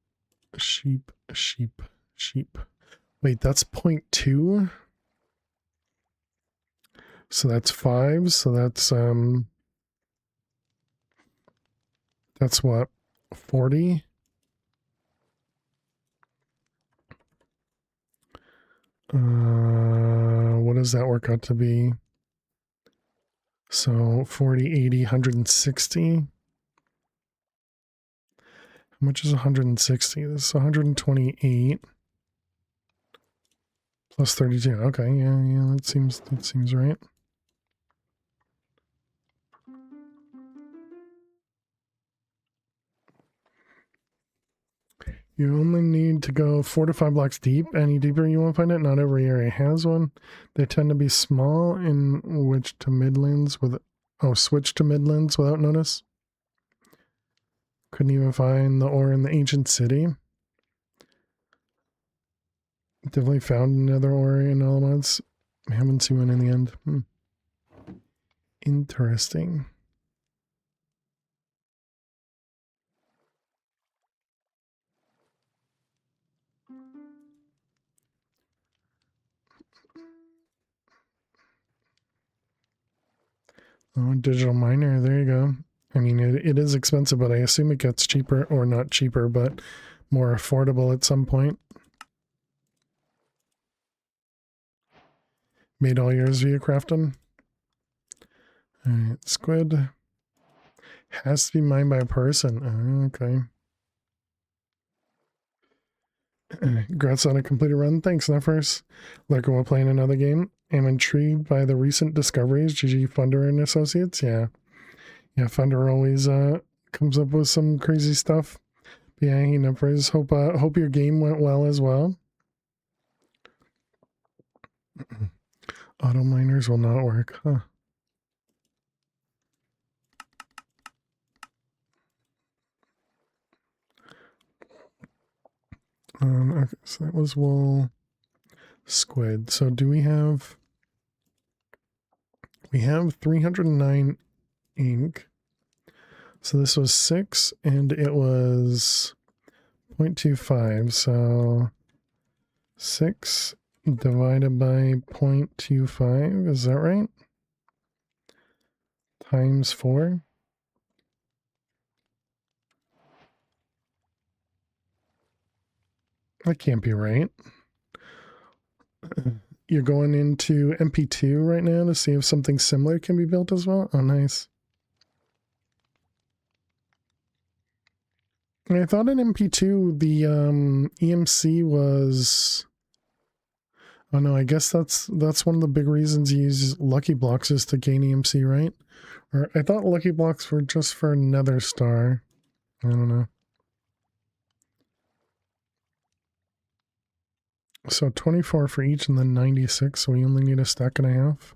sheep, sheep, sheep. Wait, that's 0.2. So that's 5. So that's what, 40? What does that work out to be? So 40, 80, 160. How much is 160? This is 128 plus 32. Okay, yeah, that seems right. You only need to go 4 to 5 blocks deep. Any deeper you won't find it. Not every area has one. They tend to be small in which to midlands with switch to midlands without notice. Couldn't even find the ore in the ancient city. Definitely found another ore in all mods. Haven't seen one in the end. Interesting. Oh, digital miner. There you go. I mean, it is expensive, but I assume it gets cheaper, or not cheaper, but more affordable at some point. Made all yours via Crafton. Alright, squid. Has to be mined by a person. Oh, okay. Congrats on a completed run. Thanks, Neffers. Lurker while playing another game. Am intrigued by the recent discoveries. GG Funder and Associates. Yeah. Yeah, Funder always comes up with some crazy stuff. But yeah, Neffers. Hope your game went well as well. Auto miners will not work, huh? Okay, so that was wool, squid. So do we have 309 ink. So this was 6 and it was 0.25. So 6 divided by 0.25, is that right? Times 4. That can't be right. You're going into MP2 right now to see if something similar can be built as well? Oh, nice. I thought in MP2 the EMC was... Oh no, I guess that's one of the big reasons you use Lucky Blocks is to gain EMC, right? Or I thought Lucky Blocks were just for Nether Star. I don't know. So 24 for each and then 96, so we only need a stack and a half.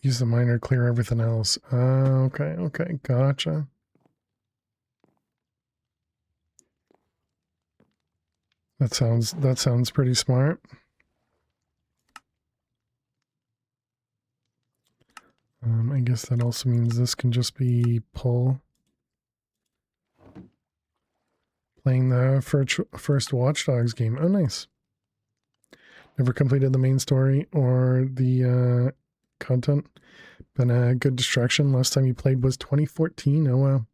Use the miner, clear everything else. Okay, gotcha. That sounds pretty smart. I guess that also means this can just be pull. Playing the first Watch Dogs game. Oh, nice. Never completed the main story or the content. Been a good distraction. Last time you played was 2014. Oh, wow.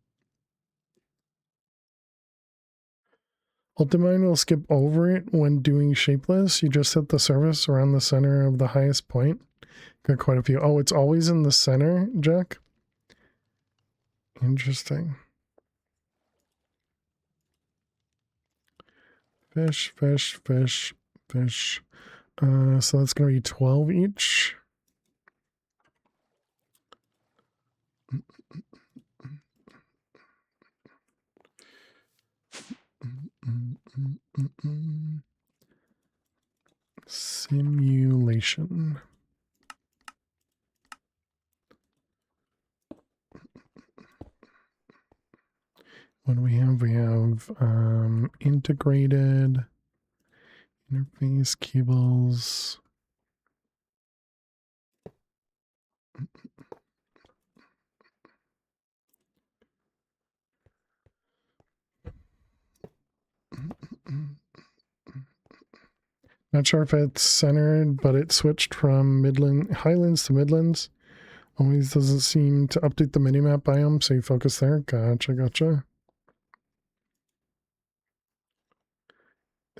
Ultimine will skip over it when doing shapeless. You just hit the surface around the center of the highest point. Got quite a few. Oh, it's always in the center, Jack? Interesting. Fish, fish, fish, fish. So that's going to be 12 each. Simulation. What do we have? We have integrated interface cables. Not sure if it's centered, but it switched from Highlands to Midlands. Always doesn't seem to update the minimap biome, so you focus there. Gotcha, gotcha.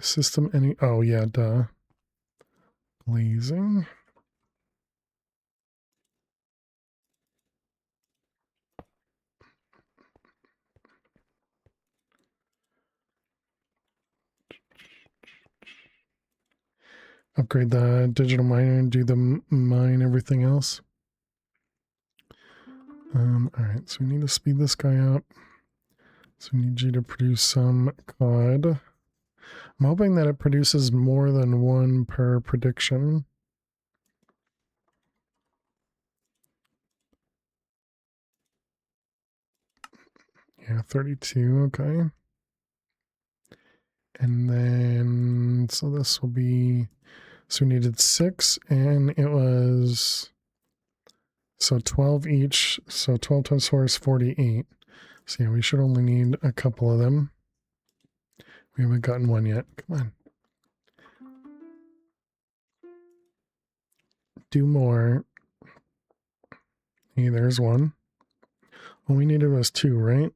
System any... Oh, yeah, duh. Blazing. Upgrade the digital miner and do the mine everything else. Alright, so we need to speed this guy up. So we need you to produce some COD. I'm hoping that it produces more than one per prediction. Yeah, 32, okay. And then, so this will be, so we needed 6, and it was, so 12 each, so 12 times 4 is 48. So yeah, we should only need a couple of them. We haven't gotten one yet. Come on. Do more. Hey, there's one. All we needed was 2, right?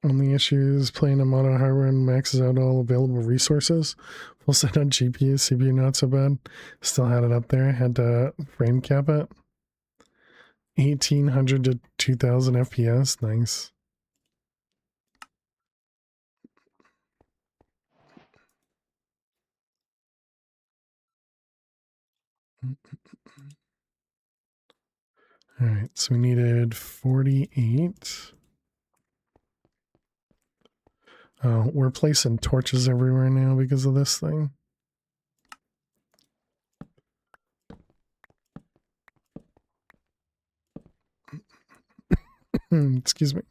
Only issue is playing a mono hardware and maxes out all available resources. Full set on GPU, CPU not so bad. Still had it up there. Had to frame cap it. 1800 to 2000 FPS. Nice. Alright, so we needed 48. Oh, we're placing torches everywhere now because of this thing. Excuse me.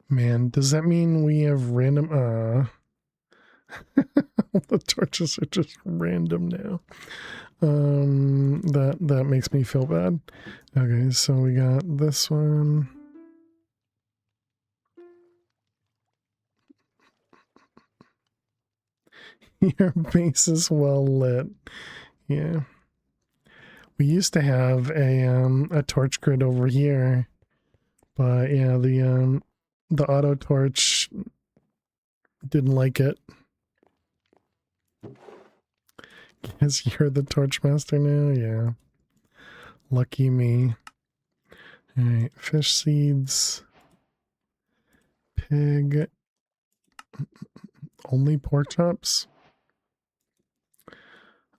Man, does that mean we have random... the torches are just random now. That makes me feel bad. Okay, so we got this one. Your base is well lit. Yeah. We used to have a torch grid over here, but yeah, the auto torch didn't like it. Guess you're the torch master now? Yeah. Lucky me. Alright, fish seeds. Pig. Only pork chops?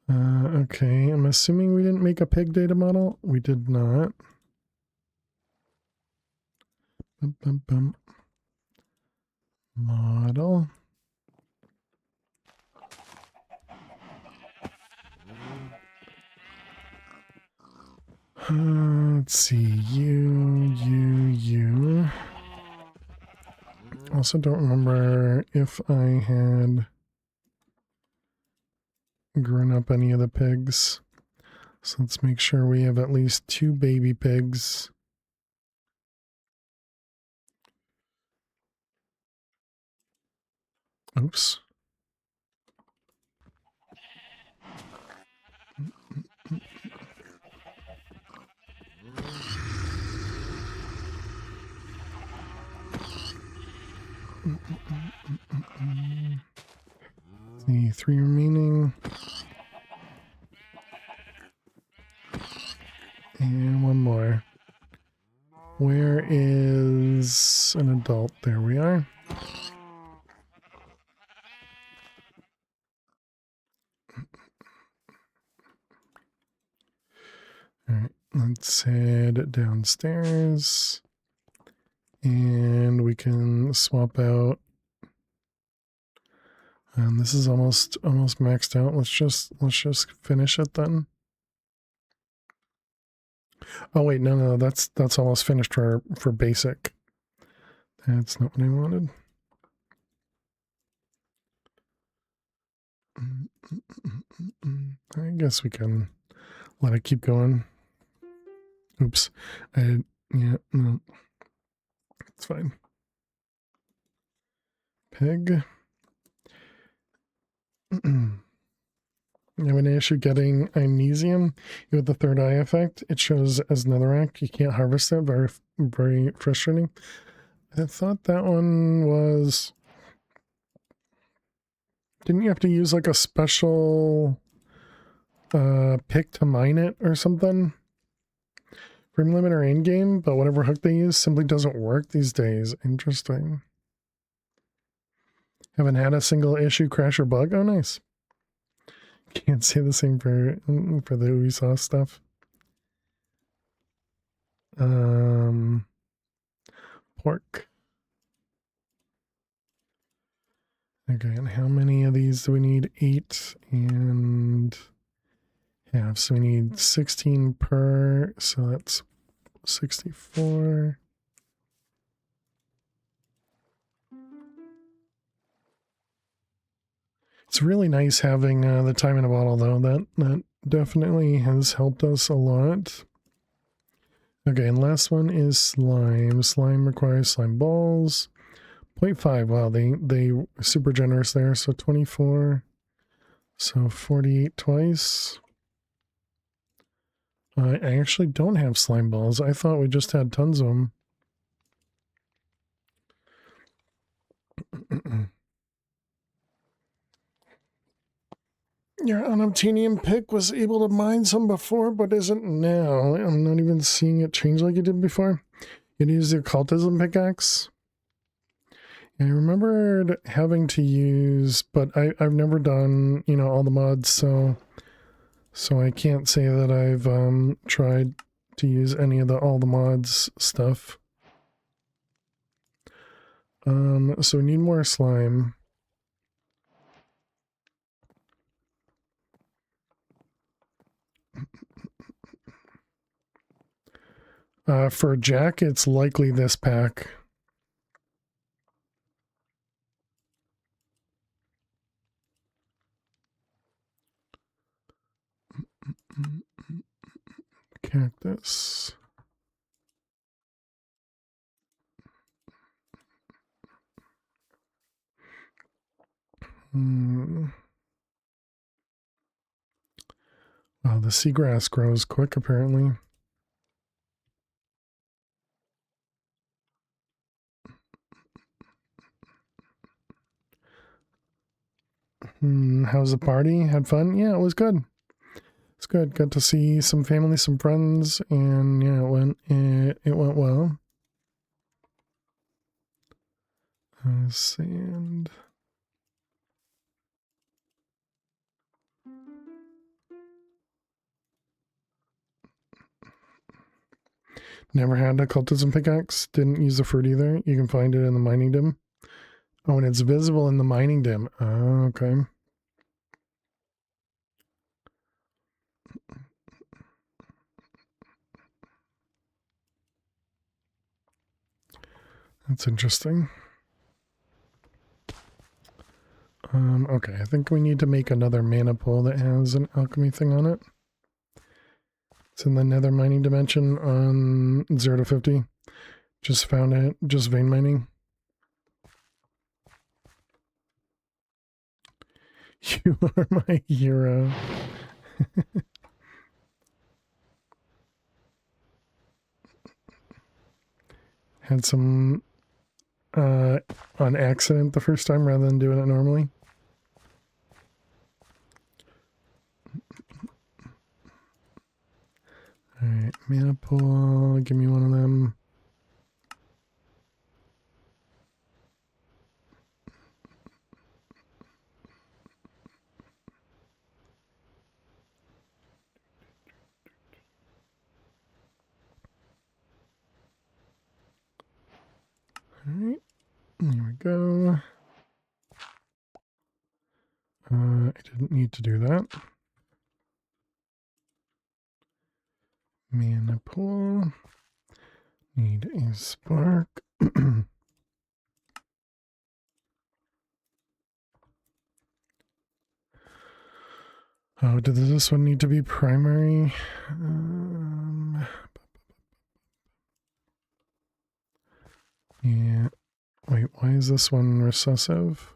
Okay, I'm assuming we didn't make a pig data model. We did not. Model. Let's see, you. Also don't remember if I had grown up any of the pigs. So let's make sure we have at least 2 baby pigs. Oops. The 3 remaining. And one more. Where is an adult? There we are. Alright, let's head downstairs. And we can swap out. And this is almost maxed out. Let's just finish it then. Oh wait, no, that's almost finished for basic. That's not what I wanted. I guess we can let it keep going. Oops. Yeah, no. It's fine. Pig. You have an issue getting magnesium with the third eye effect. It shows as netherrack. You can't harvest it. Very, very frustrating. I thought that one was... Didn't you have to use like a special pick to mine it or something? Frame limiter in-game, but whatever hook they use simply doesn't work these days. Interesting. Haven't had a single issue, crash, or bug. Oh, nice. Can't say the same for the Ubisoft stuff. Pork. Okay, and how many of these do we need? 8 and half. So we need 16 per. So that's 64. It's really nice having the time in a bottle, though. That definitely has helped us a lot. Okay, and last one is slime. Slime requires slime balls. 0.5. Wow, they were super generous there. So 24. So 48 twice. I actually don't have slime balls. I thought we just had tons of them. Your unobtainium pick was able to mine some before, but isn't now. I'm not even seeing it change like it did before. You'd use the occultism pickaxe. And I remembered having to use, but I've never done, you know, all the mods, so I can't say that I've tried to use any of all the mods stuff. So we need more slime. For Jack, it's likely this pack. Cactus. Wow, the seagrass grows quick, apparently. How's the party? Had fun? Yeah, it was good. It's good. Got to see some family, some friends, and yeah, it went well. Sand. Never had a cultism pickaxe. Didn't use the fruit either. You can find it in the mining dim. Oh, and it's visible in the mining dim. Oh, okay. That's interesting. Okay, I think we need to make another mana pool that has an alchemy thing on it. It's in the nether mining dimension on 0 to 50. Just found it, just vein mining. You are my hero. Had some on accident the first time rather than doing it normally. Alright, mana pool, give me one of them. Alright, there we go. I didn't need to do that. Mana pool. Need a spark. Oh, does this one need to be primary? Yeah. Wait, why is this one recessive?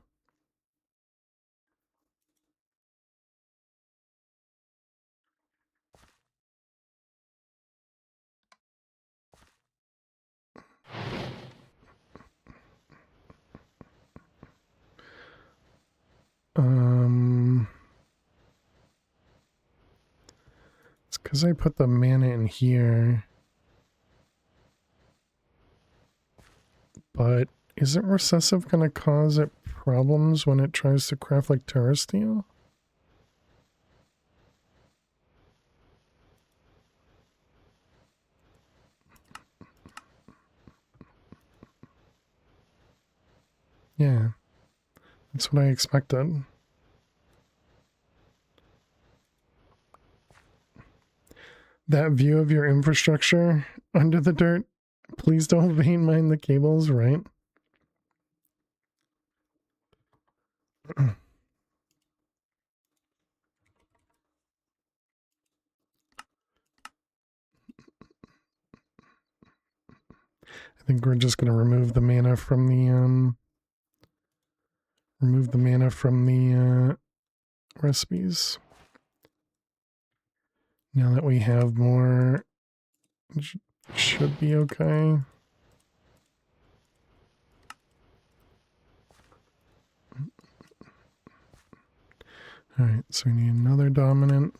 It's because I put the mana in here. But isn't recessive going to cause it problems when it tries to craft like Terra Steel? Yeah, that's what I expected. That view of your infrastructure under the dirt, please don't vein mine the cables, right? I think we're just going to remove the mana from the recipes. Now that we have more, it should be okay. Alright, so we need another dominant.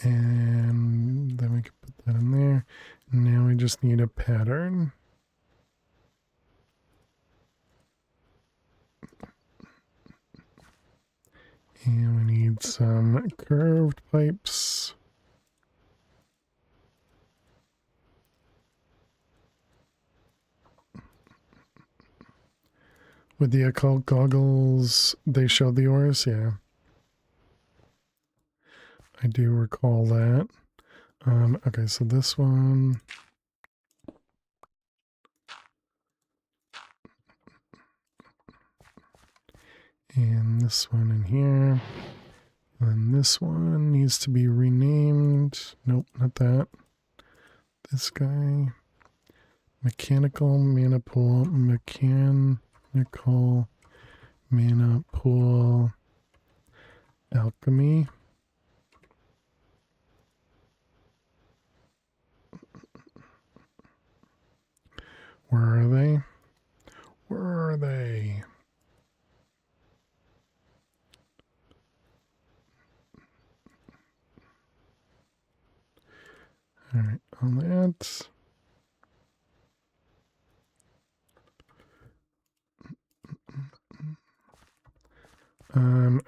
And then we can put that in there. Now we just need a pattern. And we need some curved pipes. With the occult goggles, they showed the ores, yeah. I do recall that. Okay, so this one. And this one in here. And this one needs to be renamed. Nope, not that. This guy. Mechanical mana pool. Mechanical mana pool. Alchemy. Where are they? Where are they? Alright, on that.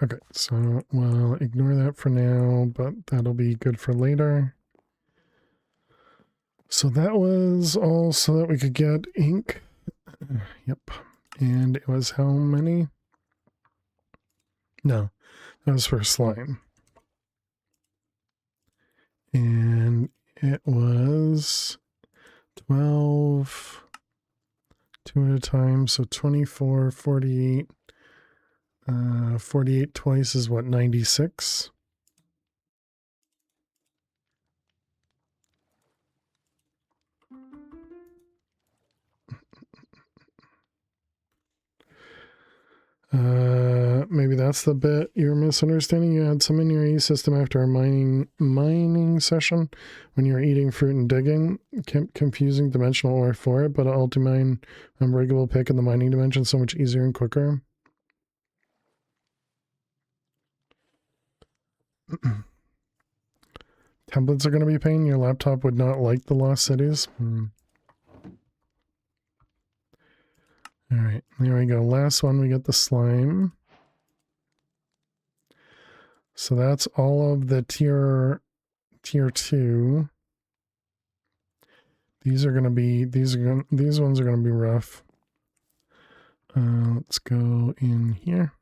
Okay, so we'll ignore that for now, but that'll be good for later. So that was all so that we could get ink. Yep. And it was how many? No, that was for slime. And it was 12, 2 at a time, so 24, 48. 48 twice is what, 96? Maybe that's that's the bit you're misunderstanding. You had some in your E system after a mining session when you were eating fruit and digging. Kept confusing dimensional ore for it, but ultimine unbreakable pick in the mining dimension so much easier and quicker. Templates are going to be a pain. Your laptop would not like the lost cities. All right, there we go. Last one, we get the slime. So that's all of the tier 2. These ones are going to be rough. Let's go in here.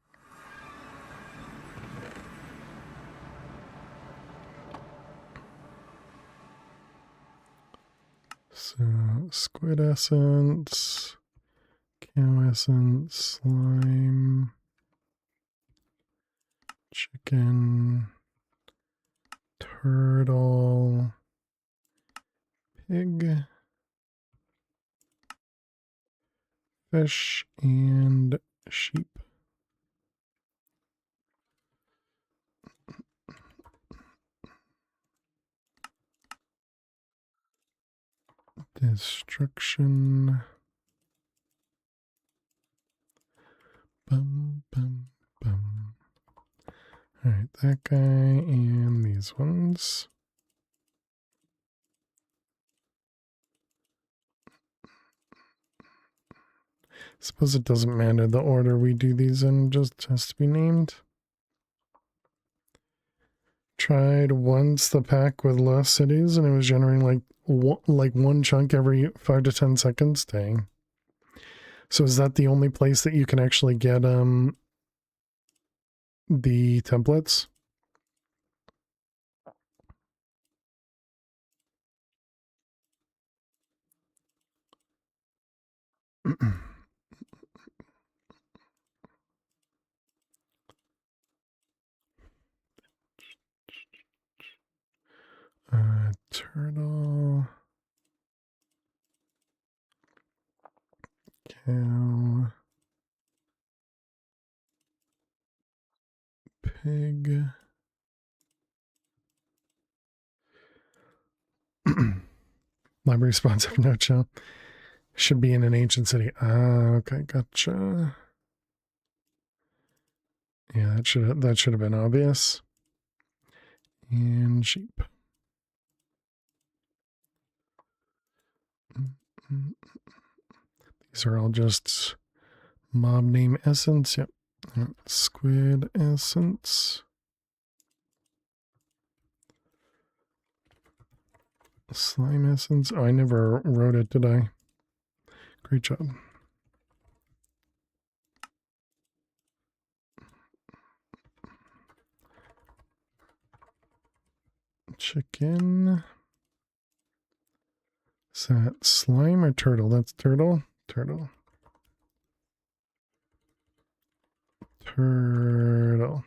So squid essence, cow essence, slime, chicken, turtle, pig, fish, and sheep. Destruction. Bum, bum, bum. Alright, that guy and these ones. Suppose it doesn't matter the order we do these in, just has to be named. Tried once the pack with lost cities and it was generating like one chunk every 5 to 10 seconds. Dang. So is that the only place that you can actually get the templates? Turtle, cow, pig. Library spawns have no chill. Should be in an ancient city. Ah, okay, gotcha. Yeah, that should have been obvious. And sheep. These are all just mob name essence. Yep. Squid essence. Slime essence. Oh, I never wrote it, did I? Great job. Chicken. Is that slime or turtle? That's turtle. Turtle. Turtle.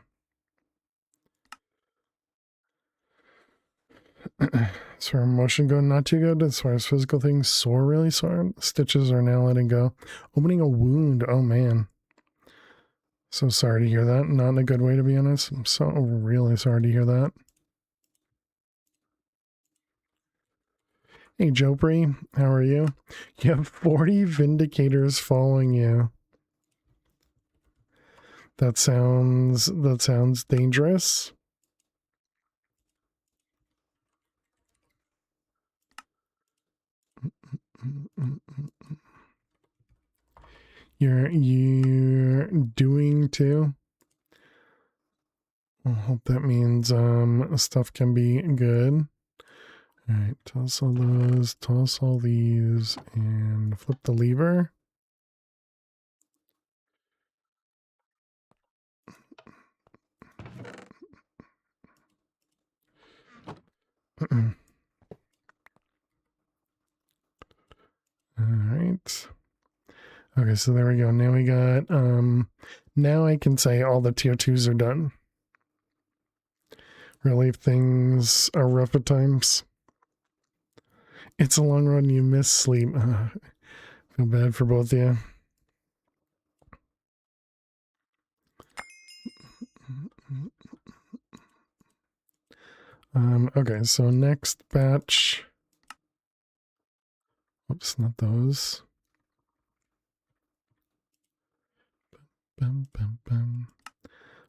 So our motion going not too good as far as physical things. Sore, really sore. Stitches are now letting go. Opening a wound. Oh man. So sorry to hear that. Not in a good way, to be honest. I'm so really sorry to hear that. Hey Jopri, how are you? You have 40 vindicators following you. That sounds dangerous. You're doing too. I hope that means stuff can be good. All right, toss all those, toss all these, and flip the lever. All right. Okay, so there we go. Now we got now I can say all the tier 2s are done. Really, if things are rough at times. It's a long run, you miss sleep. Feel bad for both of you. Okay, so next batch. Oops, not those. Bum, bum, bum.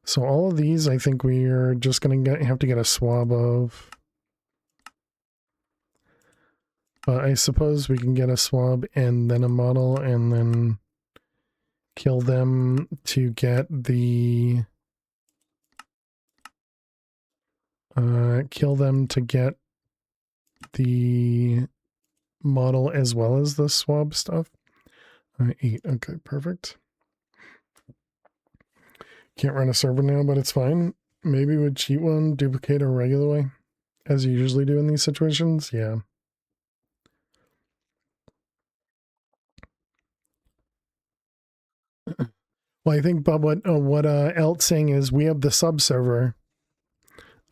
So all of these, I think we are just going to have to get a swab of. But I suppose we can get a swab and then a model and then kill them to get the model as well as the swab stuff. 8. Okay, perfect. Can't run a server now, but it's fine. Maybe would cheat one, duplicate a regular way, as you usually do in these situations. Yeah. Well, I think, but what Elt's saying is we have the sub server,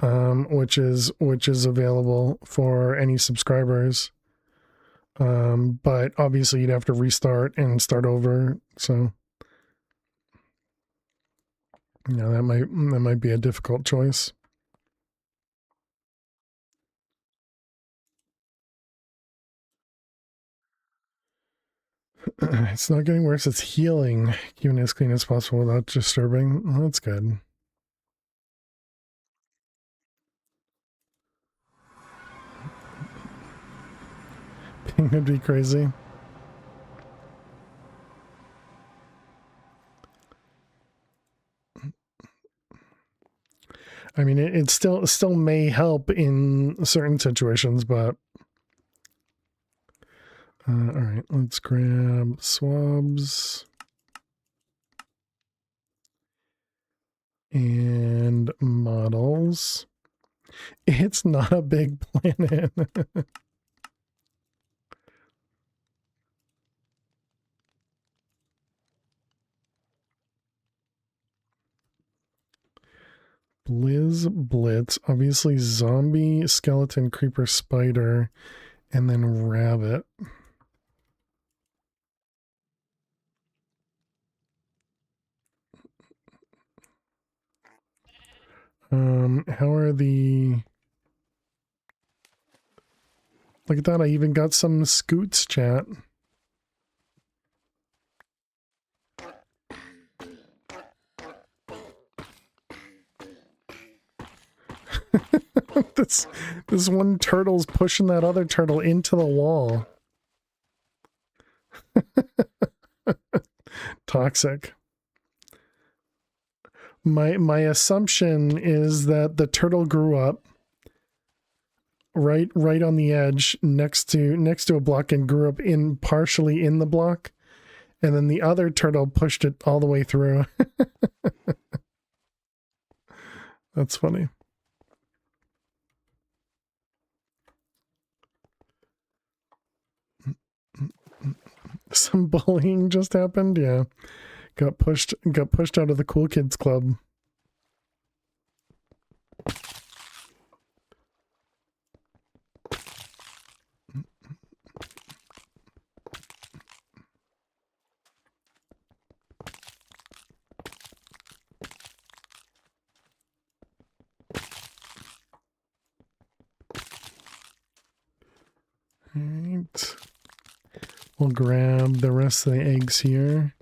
which is available for any subscribers. But obviously you'd have to restart and start over. So yeah, that might be a difficult choice. It's not getting worse. It's healing. Keeping it as clean as possible without disturbing. Well, that's good. Ping would be crazy. I mean, it still may help in certain situations, but all right. Let's grab swabs and models. It's not a big planet. Blizz, Blitz, obviously zombie, skeleton, creeper, spider, and then rabbit. How are the... Look at that, I even got some scoots chat. this one turtle's pushing that other turtle into the wall. Toxic. My assumption is that the turtle grew up right on the edge next to a block and grew up partially in the block, and then the other turtle pushed it all the way through. That's funny. Some bullying just happened. Yeah, got pushed out of the cool kids club. All right, we'll grab the rest of the eggs here.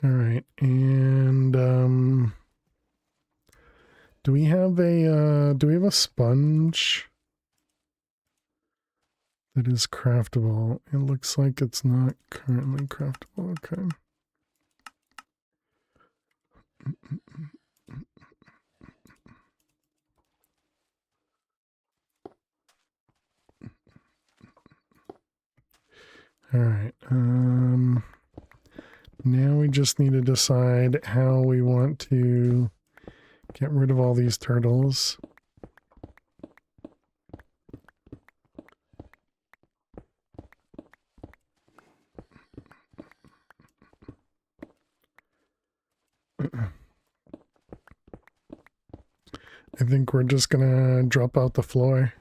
All right, and do we have a sponge that is craftable? It looks like it's not currently craftable. Okay. All right. Now we just need to decide how we want to get rid of all these turtles. I think we're just gonna drop out the floor.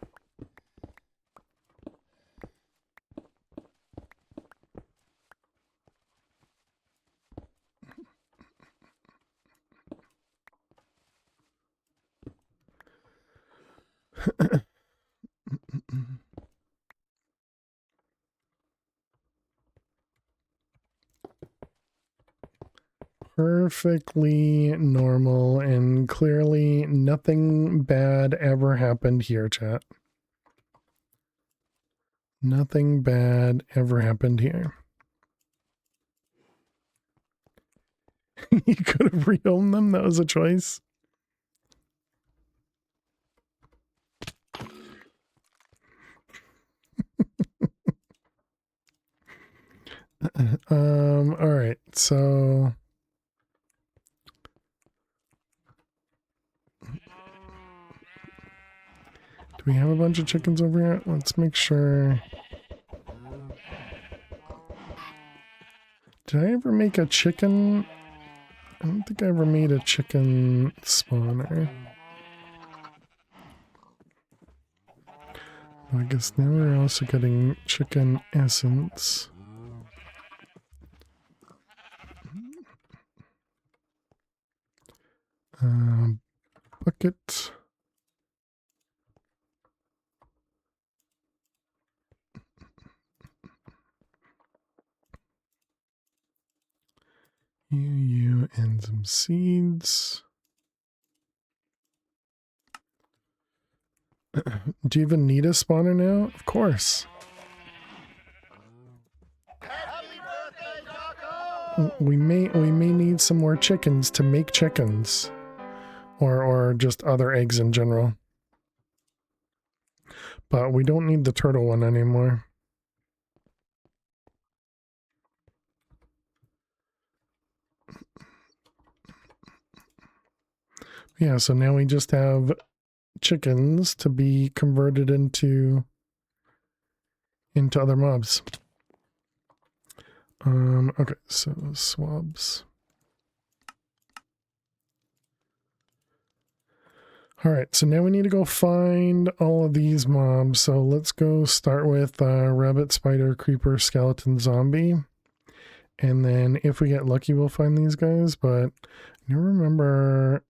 Perfectly normal, and clearly nothing bad ever happened here, chat. Nothing bad ever happened here. You could have rehomed them. That was a choice. All right. So do we have a bunch of chickens over here? Let's make sure. Did I ever make a chicken? I don't think I ever made a chicken spawner. I guess now we're also getting chicken essence. Bucket. You, and some seeds. Do you even need a spawner now? Of course. Happy birthday, Taco! We may need some more chickens to make chickens. Or just other eggs in general. But we don't need the turtle one anymore. Yeah, so now we just have chickens to be converted into other mobs. Okay, so swabs. All right, so now we need to go find all of these mobs. So let's go start with rabbit, spider, creeper, skeleton, zombie. And then if we get lucky, we'll find these guys. But I don't remember.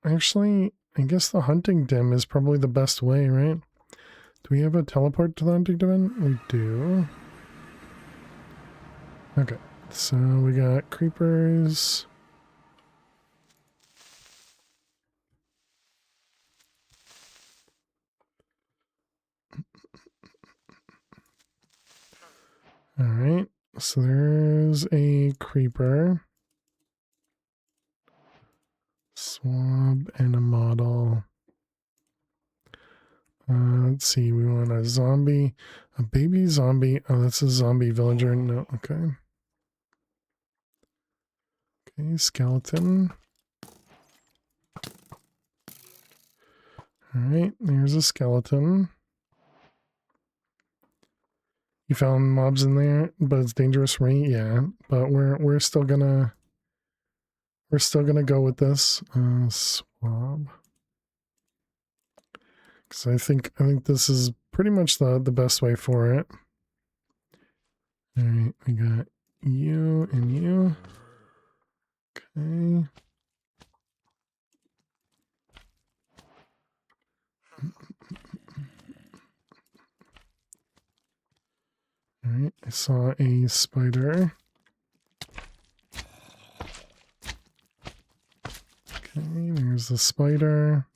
Actually, I guess the hunting dim is probably the best way, right? Do we have a teleport to the hunting dim? We do. Okay, so we got creepers. All right, so there's a creeper. Swab and a model. Let's see, we want a zombie, a baby zombie. Oh, that's a zombie villager. No, okay. Okay, skeleton. All right, there's a skeleton. You found mobs in there, but it's dangerous for me. Yeah, but we're still gonna go with this. Swab. Because I think this is pretty much the best way for it. All right, we got you and you. Okay. All right, I saw a spider. Okay, there's the spider.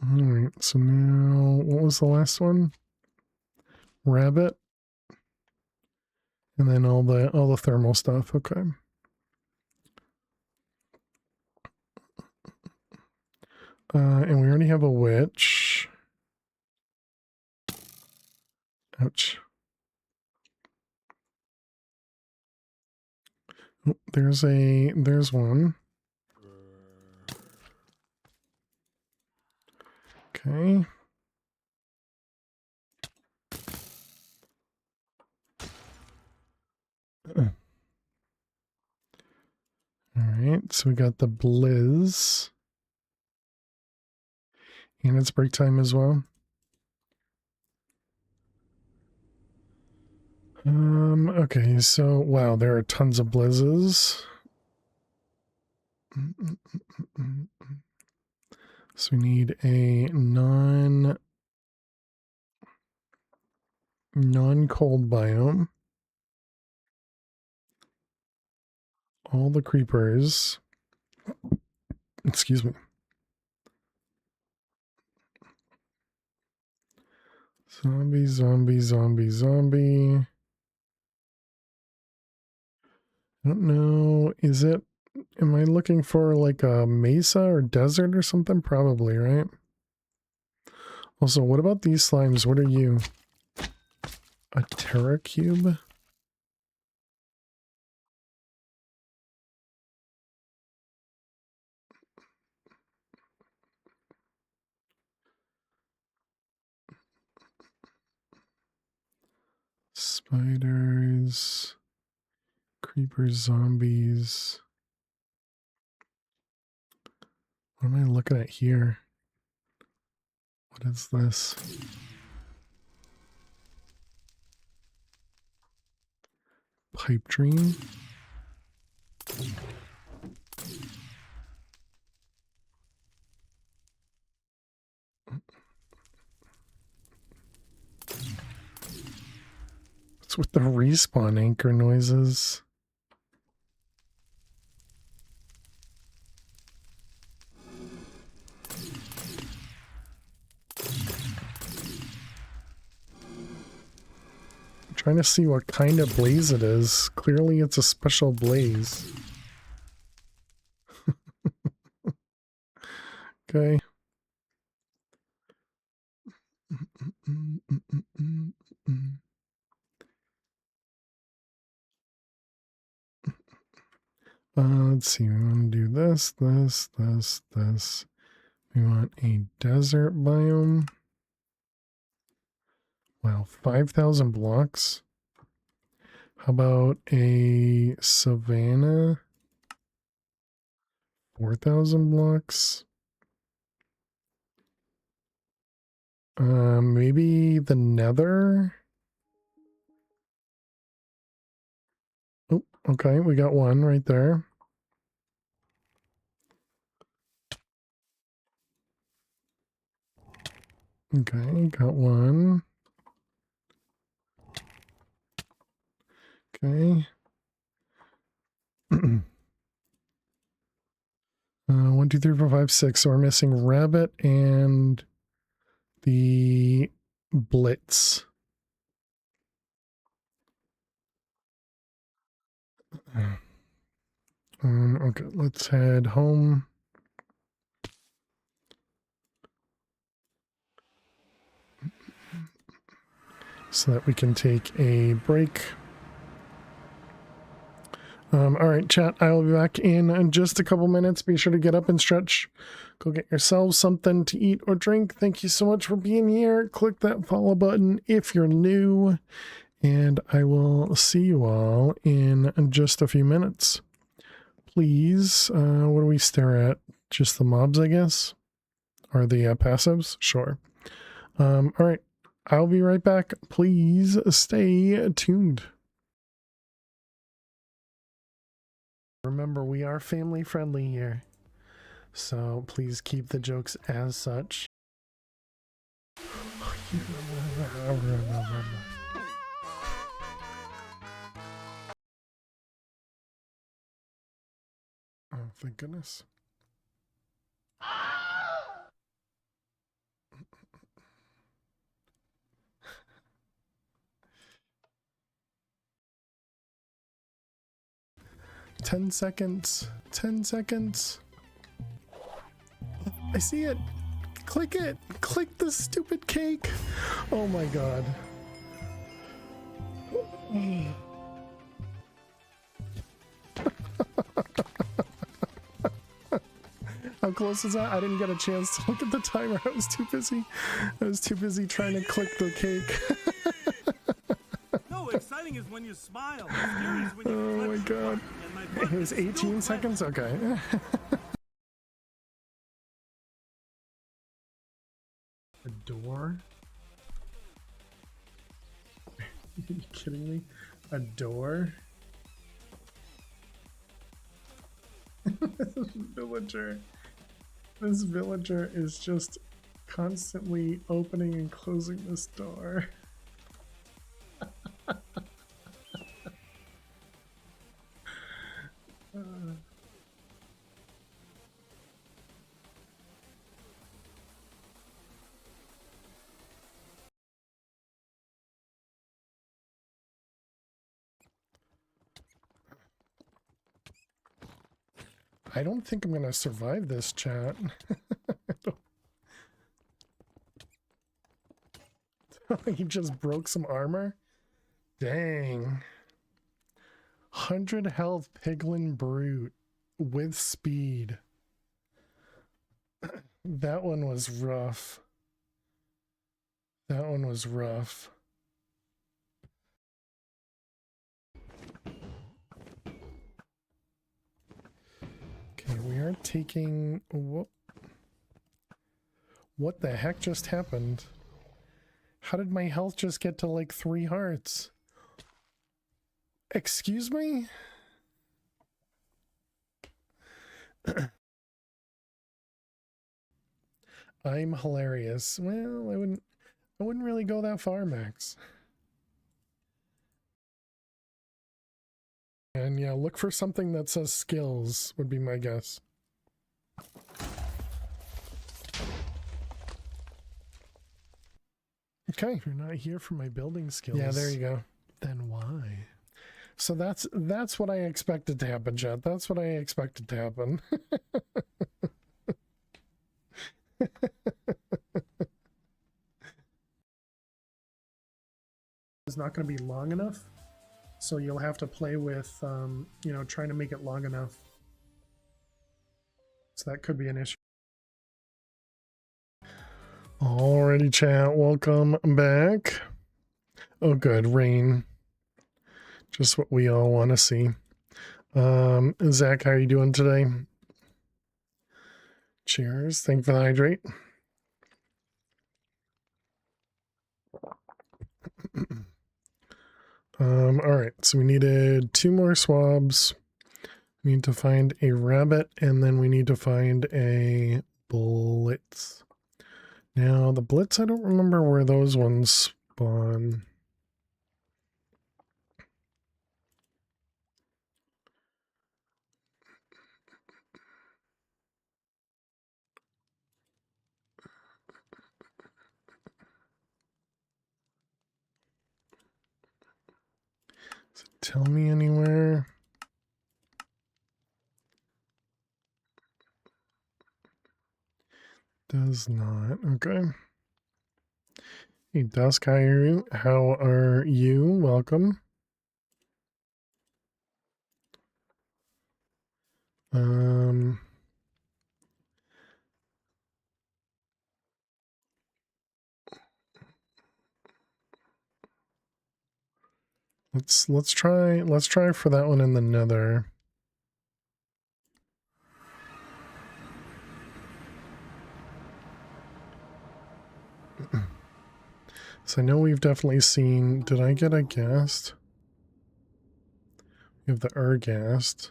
All right, so now what was the last one? Rabbit. And then all the thermal stuff. Okay. And we already have a witch. Ouch. Oh, there's one. Okay. All right, so we got the Blizz. And it's break time as well. Okay, so wow, there are tons of Blizzes. So we need a non-cold biome. All the creepers. Excuse me. Zombie, zombie, zombie, zombie. I don't know. Is it... Am I looking for like a mesa or desert or something? Probably, right? Also, what about these slimes? What are you? A Terra cube? Spiders, creepers, zombies. What am I looking at here? What is this? Pipe dream? What's with the respawn anchor noises? I'm trying to see what kind of blaze it is. Clearly it's a special blaze. Okay. Let's see, we want to do this, this. We want a desert biome. Wow, 5,000 blocks. How about a savanna? 4,000 blocks. Maybe the nether? Oh, okay, we got one right there. Okay, got one. Okay. 1, 2, 3, 4, 5, 6. So we're missing rabbit and the blitz. Okay, let's head home. So that we can take a break. All right, chat, I will be back in just a couple minutes. Be sure to get up and stretch. Go get yourselves something to eat or drink. Thank you so much for being here. Click that follow button if you're new. And I will see you all in just a few minutes. Please, what do we stare at? Just the mobs, I guess? Or the passives? Sure. All right, I'll be right back. Please stay tuned. Remember, we are family friendly here, so please keep the jokes as such. Oh, thank goodness. Ten seconds. 10 seconds. I see it. Click it. Click the stupid cake. Oh my god. How close is that? I didn't get a chance to look at the timer. I was too busy. Trying to click the cake. No, exciting is when you smile. Scary is when you Oh my god. It was 18 seconds? Okay. A door? Are you kidding me? A door? Villager. This villager is just constantly opening and closing this door. I don't think I'm gonna survive this, chat. He just broke some armor? Dang. 100 health Piglin Brute with speed. That one was rough. That one was rough. Okay, we are taking... What the heck just happened? How did my health just get to like 3 hearts? Excuse me? I'm hilarious. Well, I wouldn't really go that far, Max. And yeah, look for something that says skills would be my guess. Okay. If you're not here for my building skills. Yeah, there you go. Then why? So that's what I expected to happen, Jet. That's what I expected to happen. It's not going to be long enough, so you'll have to play with, you know, trying to make it long enough. So that could be an issue. Alrighty, chat. Welcome back. Oh, good. Rain. Just what we all want to see. Zach, how are you doing today? Cheers. Thank you for the hydrate. All right. So we needed 2 more swabs. We need to find a rabbit, and then we need to find a blitz. Now, the blitz, I don't remember where those ones spawn. Does it tell me anywhere? Does not. Okay. Hey, Dusk, how are you? Welcome. Let's try for that one in the nether. So I know we've definitely seen, did I get a ghast? We have the Urghast.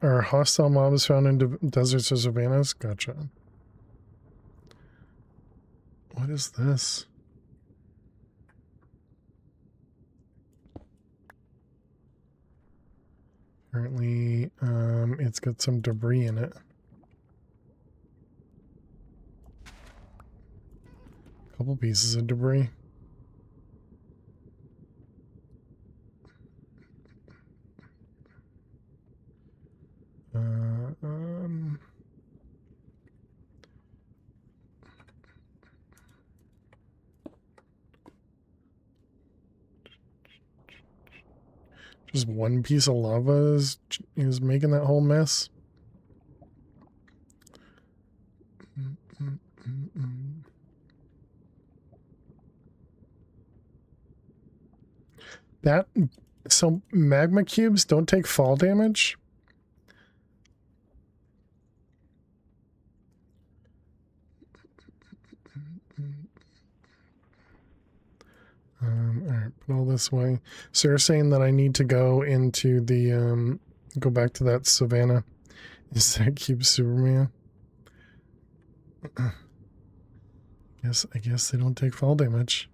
Are hostile mobs found in deserts or savannas? Gotcha. What is this? Apparently, it's got some debris in it. A couple pieces of debris. Just one piece of lava is making that whole mess. So magma cubes don't take fall damage? Alright, put all this away. So you're saying that I need to go into the, go back to that savannah. Is that Cube Superman? I guess they don't take fall damage.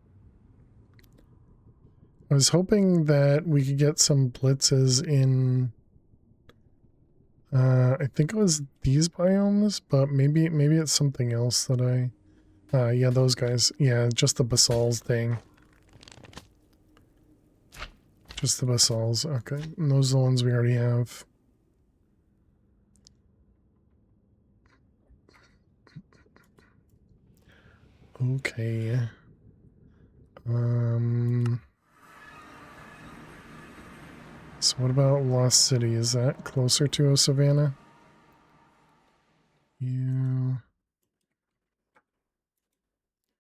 I was hoping that we could get some blitzes in, I think it was these biomes, but maybe it's something else that yeah, those guys. Yeah, just the basals thing. Just the basals. Okay, and those are the ones we already have. Okay. So what about Lost City? Is that closer to a savannah? You...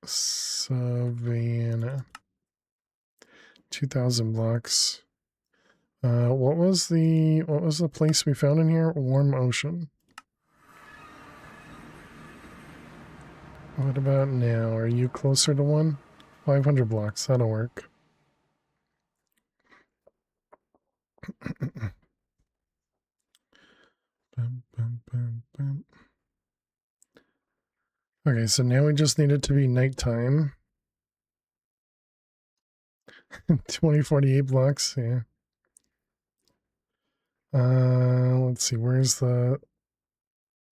Savannah. 2,000 blocks. What was the place we found in here? Warm Ocean. What about now? Are you closer to one? 500 blocks. That'll work. Bum, bum, bum, bum. Okay, so now we just need it to be nighttime. 2048 blocks, yeah. Let's see, where's the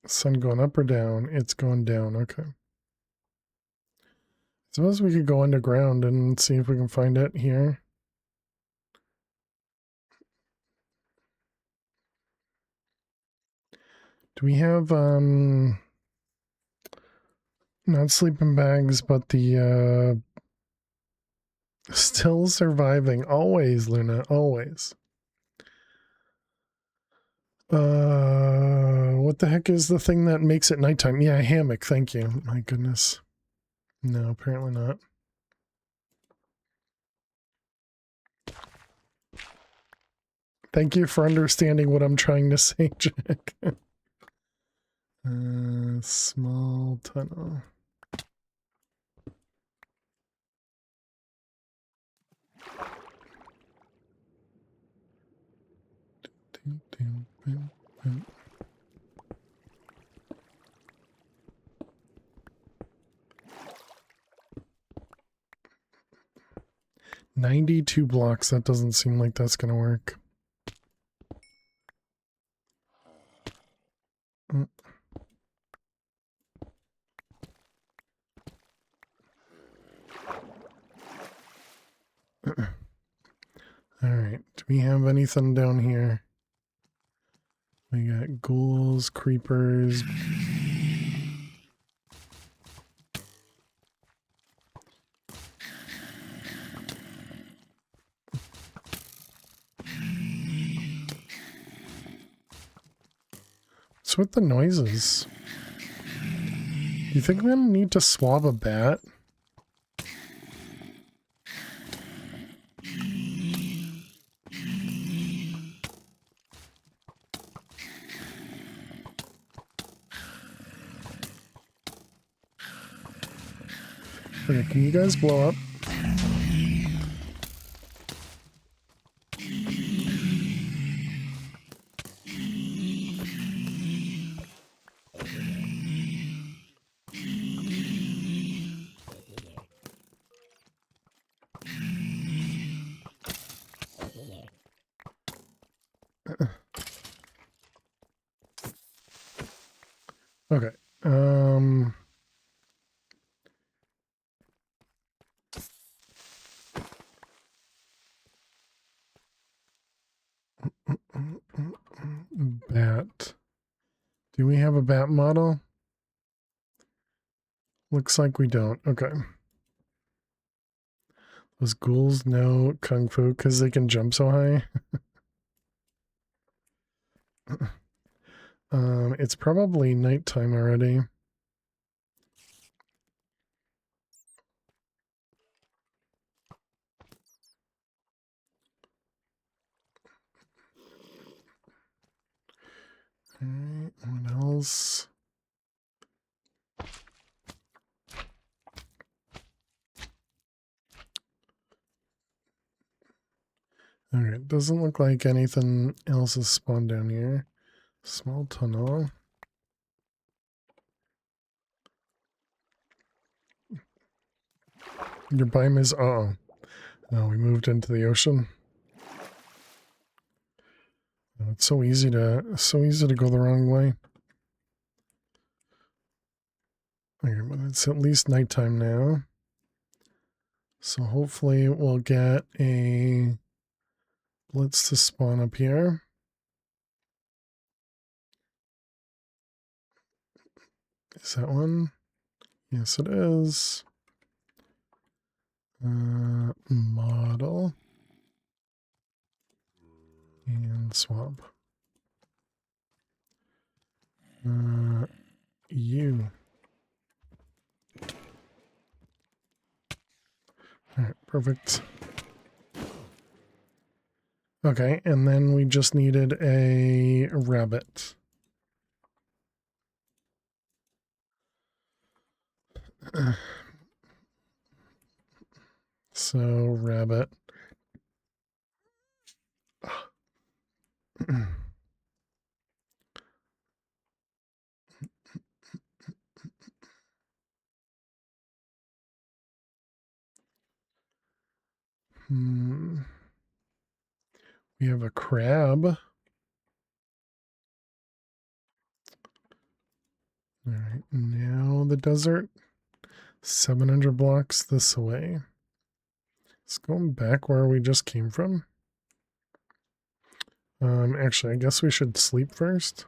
sun going, up or down? It's going down, okay. Suppose we could go underground and see if we can find it here. Do we have, not sleeping bags, but the, still surviving. Always, Luna, always. What the heck is the thing that makes it nighttime? Yeah, a hammock, thank you. My goodness. No, apparently not. Thank you for understanding what I'm trying to say, Jack. Small tunnel. Dum, dum, dum, 92 blocks. That doesn't seem like that's gonna work. Alright, do we have anything down here? We got ghouls, creepers. What's with the noises? Do you think we're gonna need to swab a bat? Okay, can you guys blow up? Okay. Bat. Do we have a bat model? Looks like we don't. Okay. Those ghouls know kung fu because they can jump so high. It's probably nighttime already. Alright, what else? Okay, doesn't look like anything else is spawned down here. Small tunnel. Your biome is oh. No, we moved into the ocean. Oh, it's so easy to go the wrong way. Okay, but it's at least nighttime now. So hopefully we'll get a blitz to spawn up here. Is that one? Yes, it is. Model. And swap. You. Alright, perfect. Okay, and then we just needed a rabbit. So, rabbit. We have a crab. All right, now the desert. 700 blocks this way. Let's go back where we just came from. Actually, I guess we should sleep first.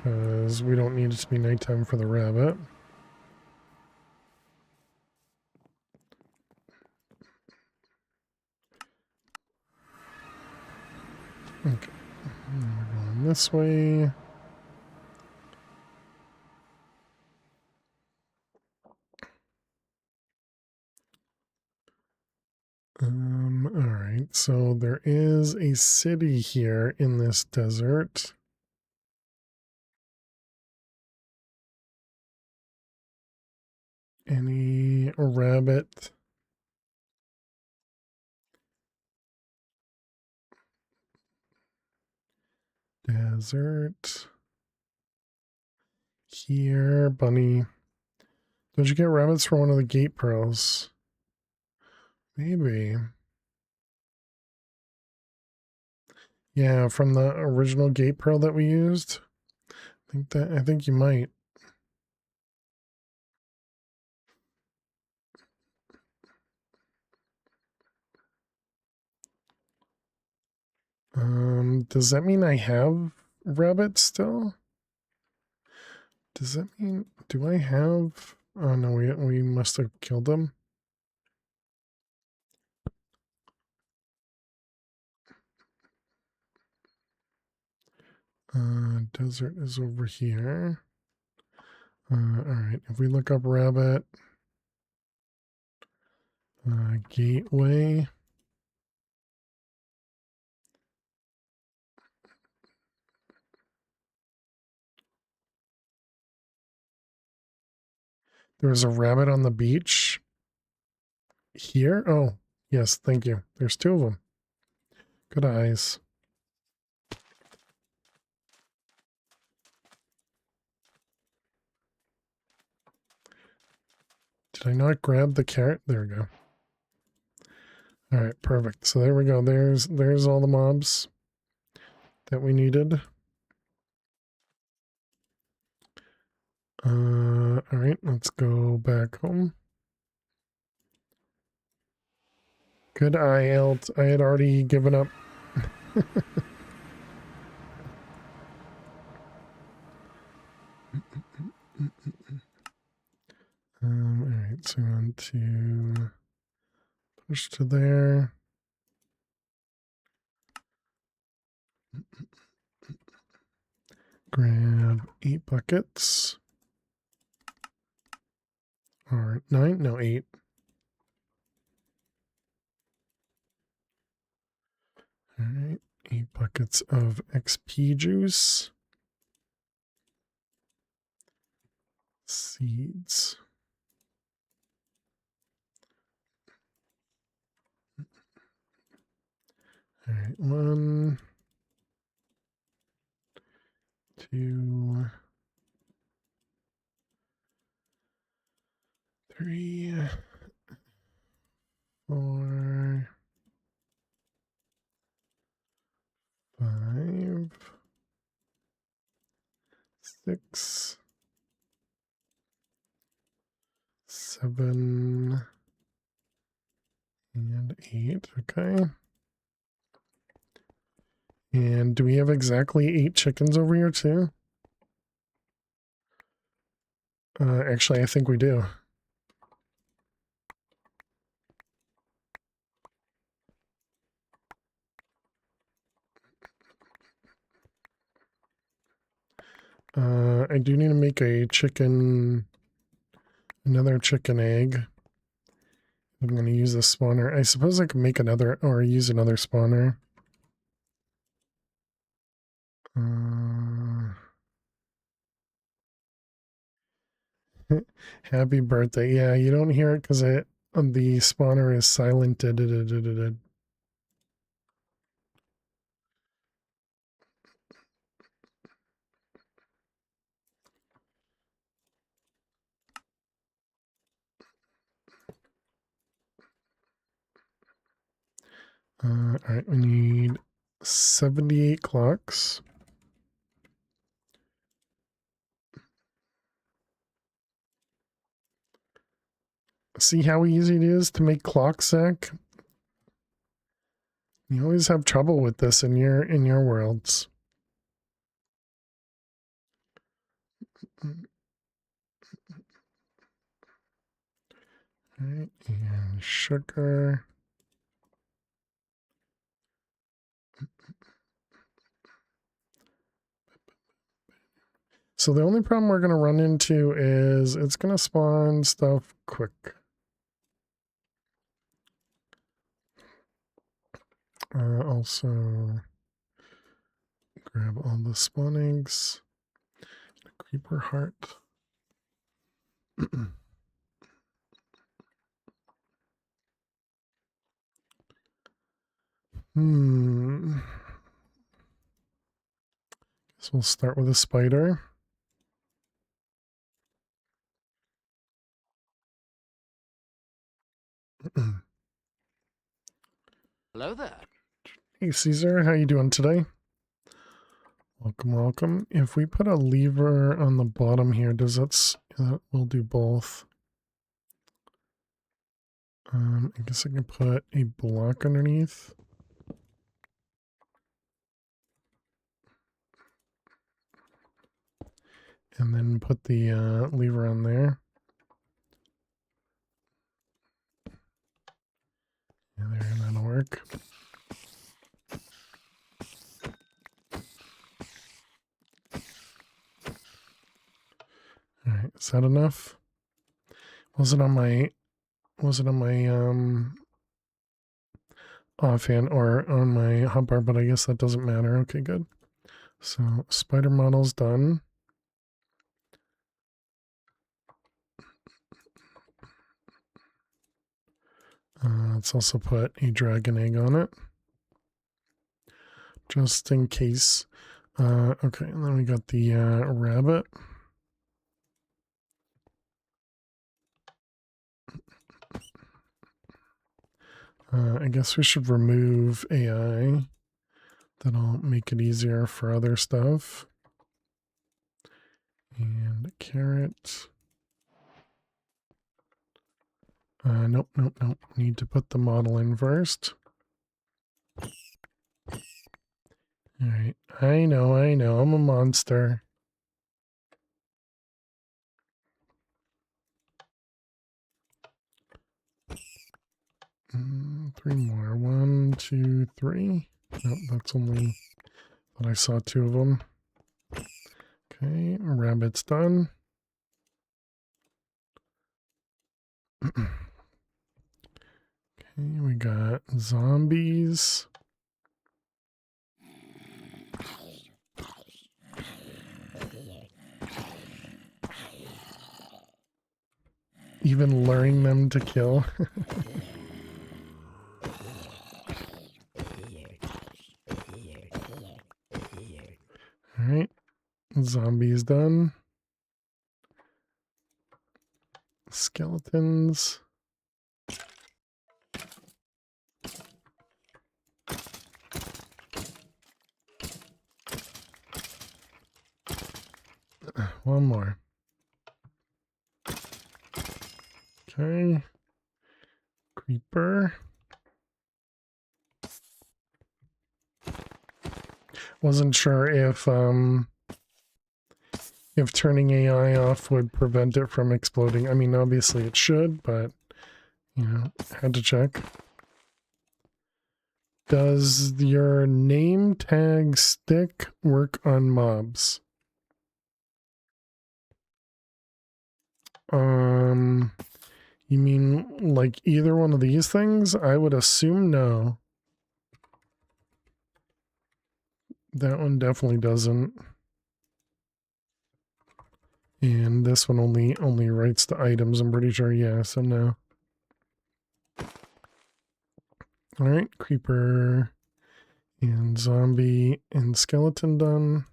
Because we don't need it to be nighttime for the rabbit. Okay, we're going this way. All right, so there is a city here in this desert. Any rabbit? Desert. Here, bunny. Did you get rabbits for one of the gate pearls? Maybe. Yeah, from the original gate pearl that we used. I think you might. Does that mean I have rabbits still? Does that mean, do I have, oh no, we must have killed them. Desert is over here. All right, if we look up rabbit, gateway. There was a rabbit on the beach here. Oh, yes, thank you. There's two of them. Good eyes. Did I not grab the carrot? There we go. All right, perfect. So there we go. There's all the mobs that we needed. All right, let's go back home. Good eye, Elt. I had already given up. All right, so we want to push to there. Grab 8 buckets. Or 9? No, 8. All right, 8 buckets of XP juice. Seeds. All right, 1, 2, 3, 4, 5, 6, 7, and 8. Okay. And do we have exactly 8 chickens over here too? Actually, I think we do. I do need to make a chicken, another chicken egg. I'm going to use a spawner. I suppose I can make another, or use another spawner. Happy birthday. Yeah, you don't hear it because the spawner is silent. All right, we need 78 clocks. See how easy it is to make clocks, Zach? You always have trouble with this in your worlds. All right, and sugar. So the only problem we're going to run into is it's going to spawn stuff quick. Also, grab all the spawn eggs. Creeper heart. Guess we'll start with a spider. Hello there. Hey Caesar, how you doing today? Welcome, welcome. If we put a lever on the bottom here, does that we'll do both. I guess I can put a block underneath. And then put the lever on there. Yeah, there, that'll work. All right, is that enough? Was it on my offhand or on my hotbar? But I guess that doesn't matter. Okay, good. So spider model's done. Let's also put a dragon egg on it, just in case. Okay, and then we got the rabbit. I guess we should remove AI. That'll make it easier for other stuff. And a carrot. Nope. Need to put the model in first. Alright, I know, I'm a monster. Three more. 1, 2, 3. Nope, that's only that I saw 2 of them. Okay, rabbit's done. Okay, we got zombies. Even luring them to kill. Zombies done. Skeletons. One more. Okay. Creeper. Wasn't sure if turning AI off would prevent it from exploding. I mean, obviously it should, but you know, had to check. Does your name tag stick work on mobs? You mean like either one of these things? I would assume no. That one definitely doesn't. And this one only writes the items, I'm pretty sure, yeah, so no. Alright, creeper and zombie and skeleton done.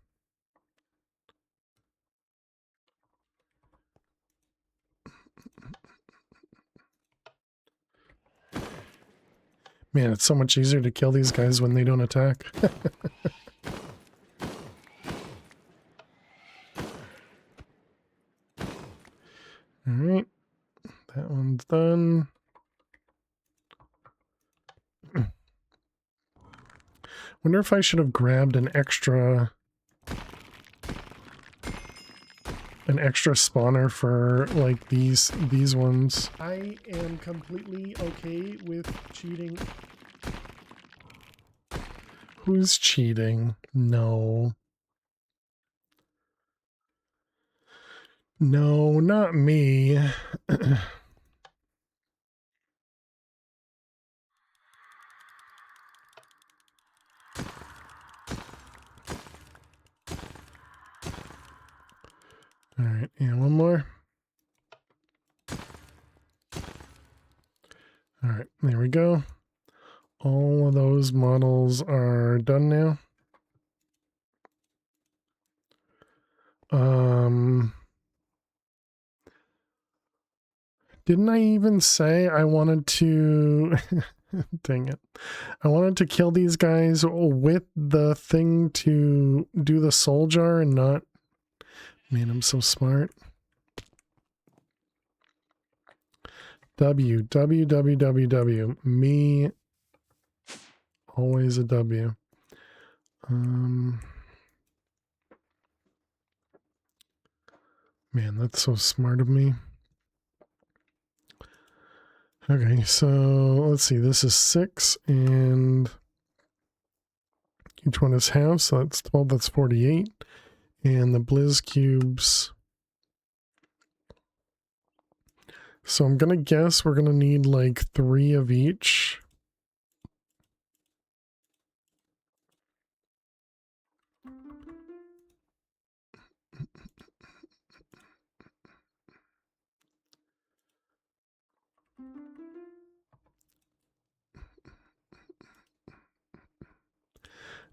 Man, it's so much easier to kill these guys when they don't attack. Alright, that one's done. Wonder if I should have grabbed an extra spawner for like these ones. I am completely okay with cheating. Who's cheating? No. No, not me. Alright, and one more. Alright, there we go. All of those models are done now. Didn't I even say I wanted to... Dang it. I wanted to kill these guys with the thing to do the soul jar and not... Man, I'm so smart. W, W, W, W, W. Me. Always a W. Man, that's so smart of me. Okay, so let's see. This is 6, and each one is half, so that's 12, that's 48. And the Blizz cubes. So I'm gonna guess we're gonna need like 3 of each.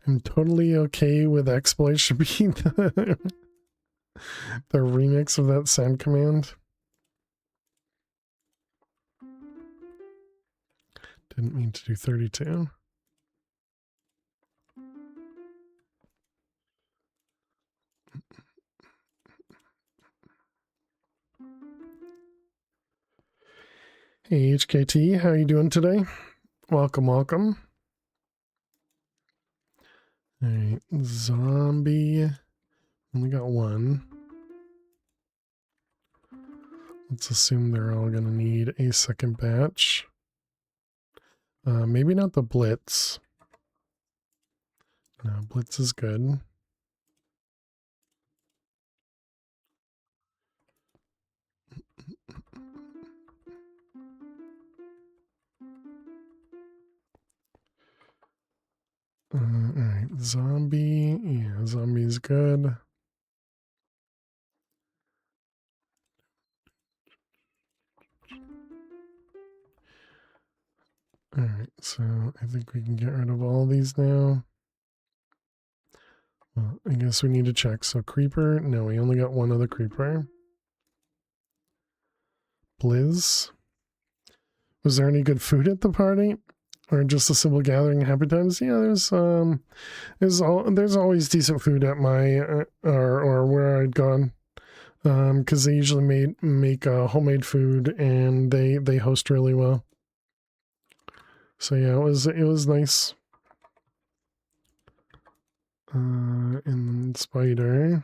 I'm totally okay with exploit should be the remix of that send command. Didn't mean to do 32. Hey HKT, how you doing today? Welcome, welcome. Alright, zombie. Only got 1. Let's assume they're all gonna need a second batch. Maybe not the Blitz. No, Blitz is good. Alright, zombie. Yeah, zombie's good. Alright, so I think we can get rid of all these now. Well, I guess we need to check. So creeper, no, we only got one other creeper. Blizz. Was there any good food at the party? Or just a simple gathering of happy times? Yeah, there's always decent food at my or where I'd gone. Because they usually make homemade food and they host really well. So yeah, it was nice. And spider.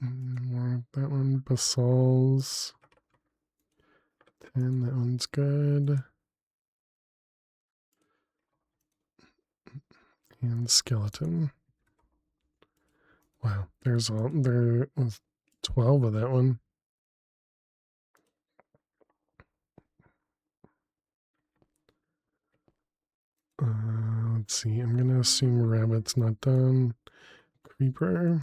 More of that one. Basal's 10. That one's good. And skeleton. Wow, there was 12 of that one. Let's see. I'm gonna assume rabbit's not done. Creeper.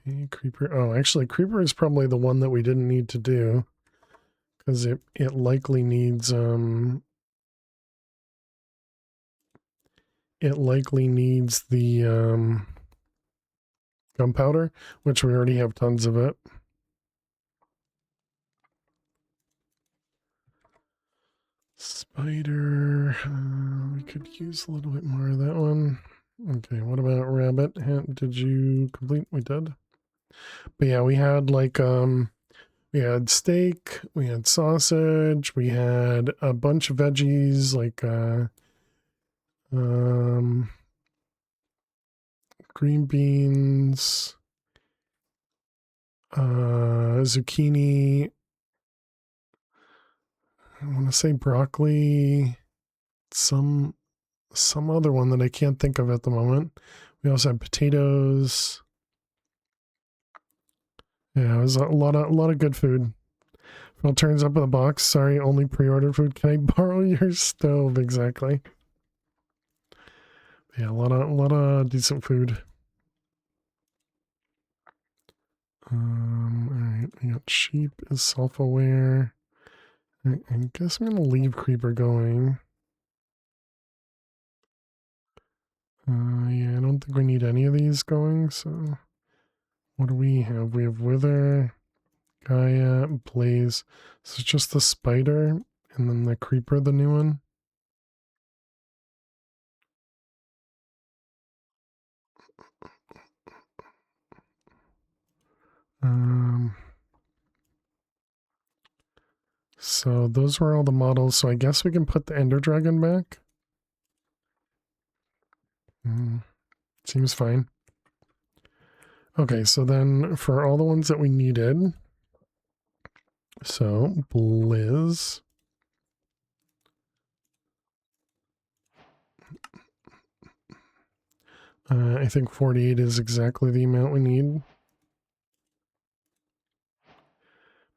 Okay, creeper. Oh, actually, creeper is probably the one that we didn't need to do because it likely needs the gunpowder, which we already have tons of it. Spider, we could use a little bit more of that one. Okay, what about rabbit? Did you complete? We did. But yeah, we had like we had steak, we had sausage, we had a bunch of veggies like green beans, zucchini, I want to say broccoli, some other one that I can't think of at the moment. We also had potatoes. Yeah, it was a lot of good food. Phil turns up with a box. Sorry, only pre-order food. Can I borrow your stove? Exactly. Yeah, a lot of decent food. All right, we got sheep is self-aware. I guess I'm gonna leave creeper going. Yeah, I don't think we need any of these going. So, what do we have? We have wither, Gaia, blaze. So it's just the spider and then the creeper, the new one. So those were all the models. So I guess we can put the Ender Dragon back. Seems fine. Okay, so then for all the ones that we needed. So Blizz. I think 48 is exactly the amount we need.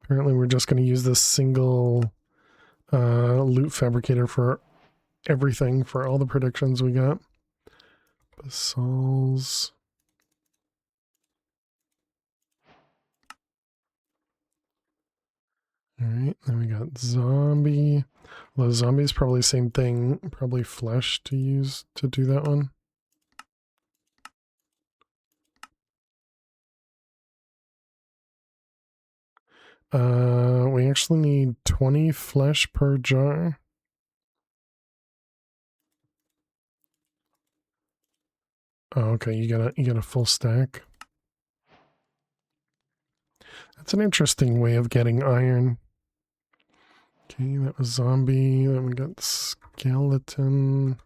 Apparently we're just going to use this single loot fabricator for everything, for all the predictions we got. Basal's. Alright, then we got zombie. Although zombie is probably the same thing. Probably flesh to use to do that one. We actually need 20 flesh per jar. Oh, okay, you got a full stack. That's an interesting way of getting iron. Okay, that was zombie. Then we got skeleton.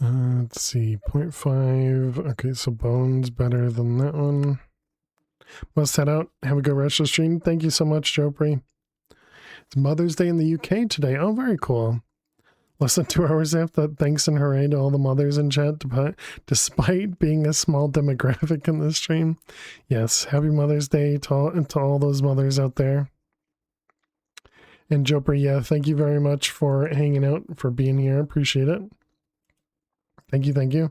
Let's see, 0.5. Okay, so bone's better than that one. Must head out. Have a good rest of the stream. Thank you so much, Jopri. It's Mother's Day in the UK today. Oh, very cool. Less than 2 hours after. Thanks and hooray to all the mothers in chat, despite being a small demographic in this stream. Yes, happy Mother's Day to all those mothers out there. And Jopri, yeah, thank you very much for hanging out, for being here. Appreciate it. Thank you, thank you.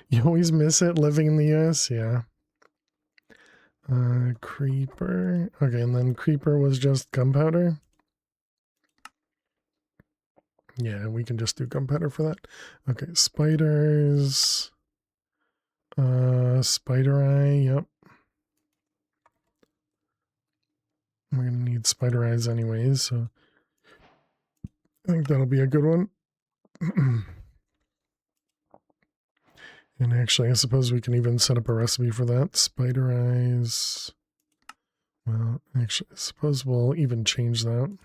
You always miss it living in the US? Yeah. Creeper. Okay, and then creeper was just gunpowder. Yeah, we can just do gunpowder for that. Okay, spiders. Spider eye, yep. We're gonna need spider eyes anyways, so I think that'll be a good one. And actually, I suppose we can even set up a recipe for that. Spider eyes. Well, actually, I suppose we'll even change that.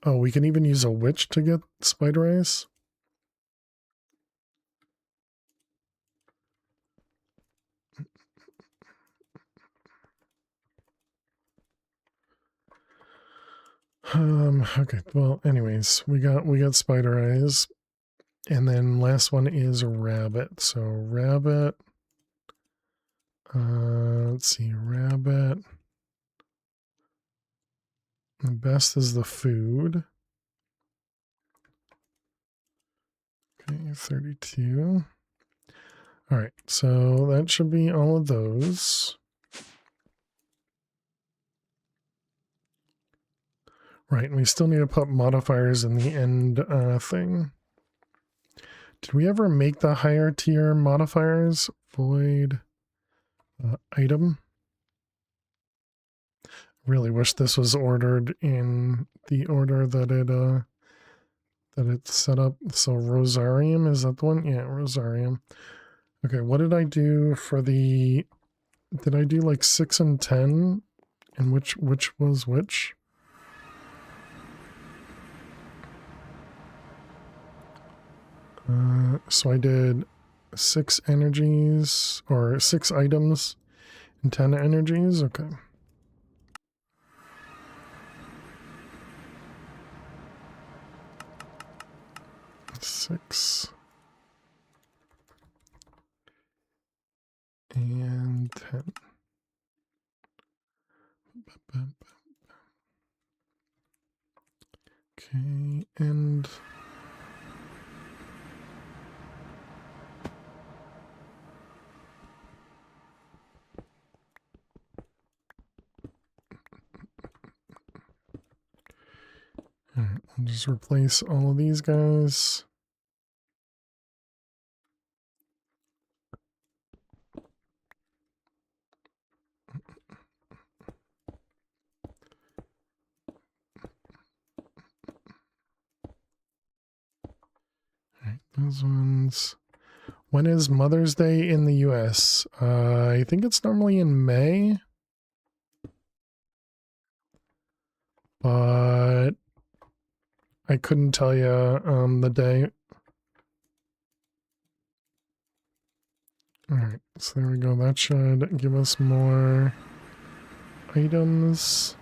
Oh, we can even use a witch to get spider eyes. Okay, well, anyways, we got spider eyes. And then last one is rabbit. So rabbit. Let's see, rabbit. The best is the food. Okay, 32. All right, so that should be all of those. Right, and we still need to put modifiers in the end thing. Did we ever make the higher tier modifiers? Void item. Really wish this was ordered in the order that it's set up. So Rosarium, is that the one? Yeah, Rosarium. Okay, what did I do for the... Did I do like 6 and 10? And which was which? So I did 6 energies, or 6 items and 10 energies. Okay. Six and 10. Okay, and all right, I'll just replace all of these guys. All right, those ones. When is Mother's Day in the US? I think it's normally in May. But I couldn't tell you the day. All right, so there we go. That should give us more items.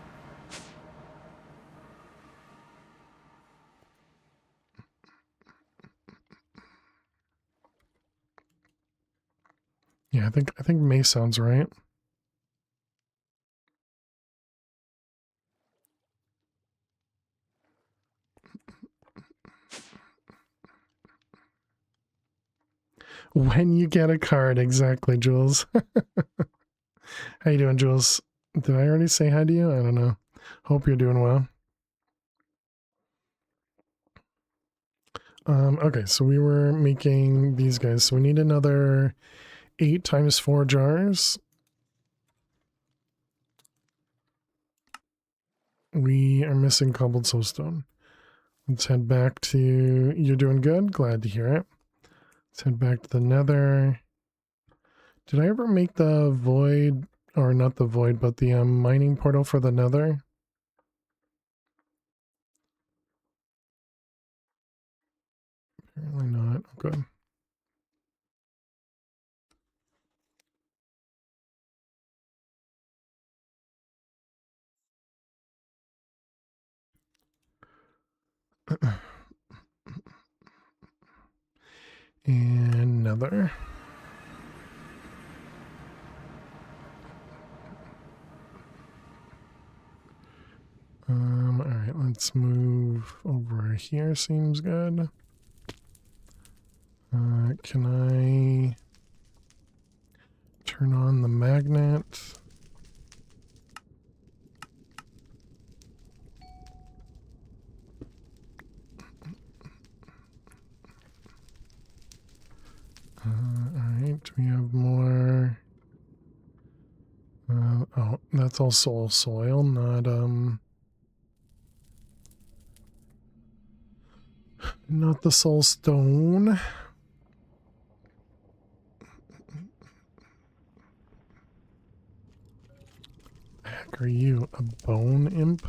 Yeah, I think May sounds right. When you get a card, exactly, Jules. How you doing, Jules? Did I already say hi to you? I don't know. Hope you're doing well. Okay, so we were making these guys. So we need another 8 times 4 jars. We are missing cobbled soulstone. Let's head back to... You're doing good? Glad to hear it. Let's head back to the nether. Did I ever make the void... Or not the void, but the mining portal for the nether? Apparently not. Okay. And nether. Alright, let's move over here. Seems good. Can I turn on the magnet? Oh, that's all soil, not the soul stone. Heck are you, a bone imp?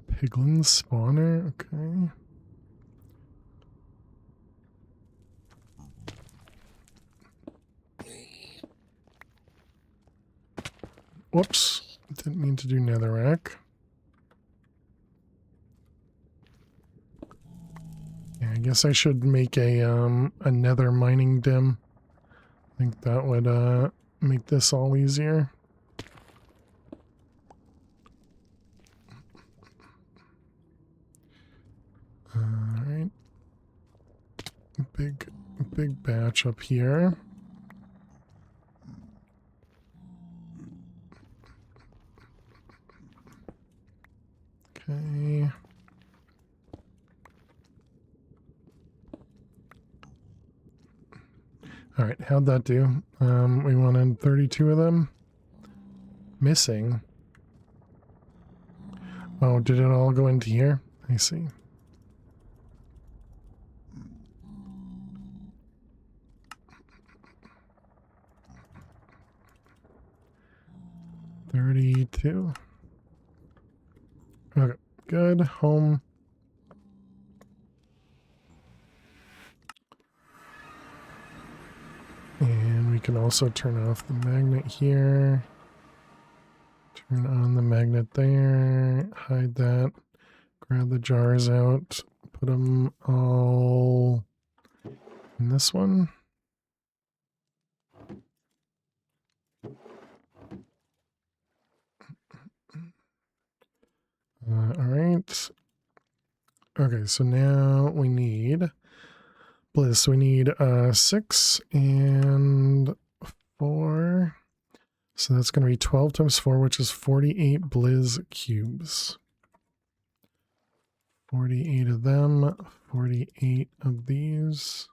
A piglin spawner, okay. Whoops, didn't mean to do netherrack. Yeah, I guess I should make a nether mining dim. I think that would make this all easier. Alright. Big batch up here. Okay. All right, how'd that do? We wanted 32 of them. Missing. Oh, did it all go into here? I see. $32. Okay, good. Home. And we can also turn off the magnet here. Turn on the magnet there. Hide that. Grab the jars out. Put them all in this one. All right. Okay, so now we need bliss. We need 6 and 4. So that's going to be 12 times 4, which is 48 blizz cubes. 48 of them, 48 of these.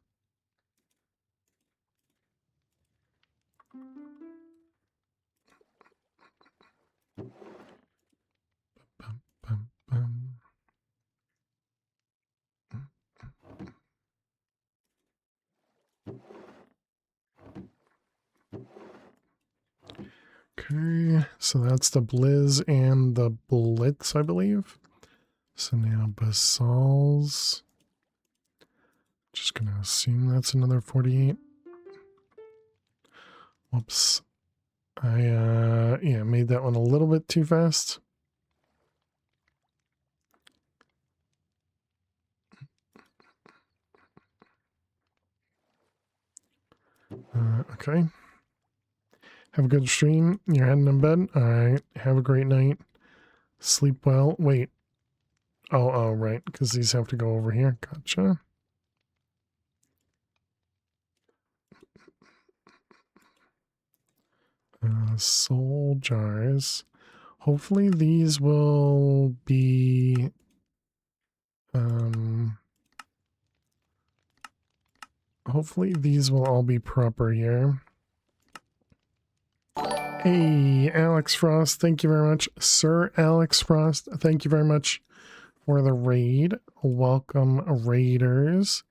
Bum, bum, bum. Okay, so that's the blizz and the blitz, I believe. So now basal's. Just gonna assume that's another 48. Whoops. I yeah, made that one a little bit too fast. Okay. Have a good stream. You're heading to bed. All right. Have a great night. Sleep well. Wait. Oh, right. Because these have to go over here. Gotcha. Soul jars. Hopefully these will be hopefully these will all be proper here. Hey, Alex Frost, thank you very much. Sir Alex Frost, thank you very much for the raid. Welcome, raiders.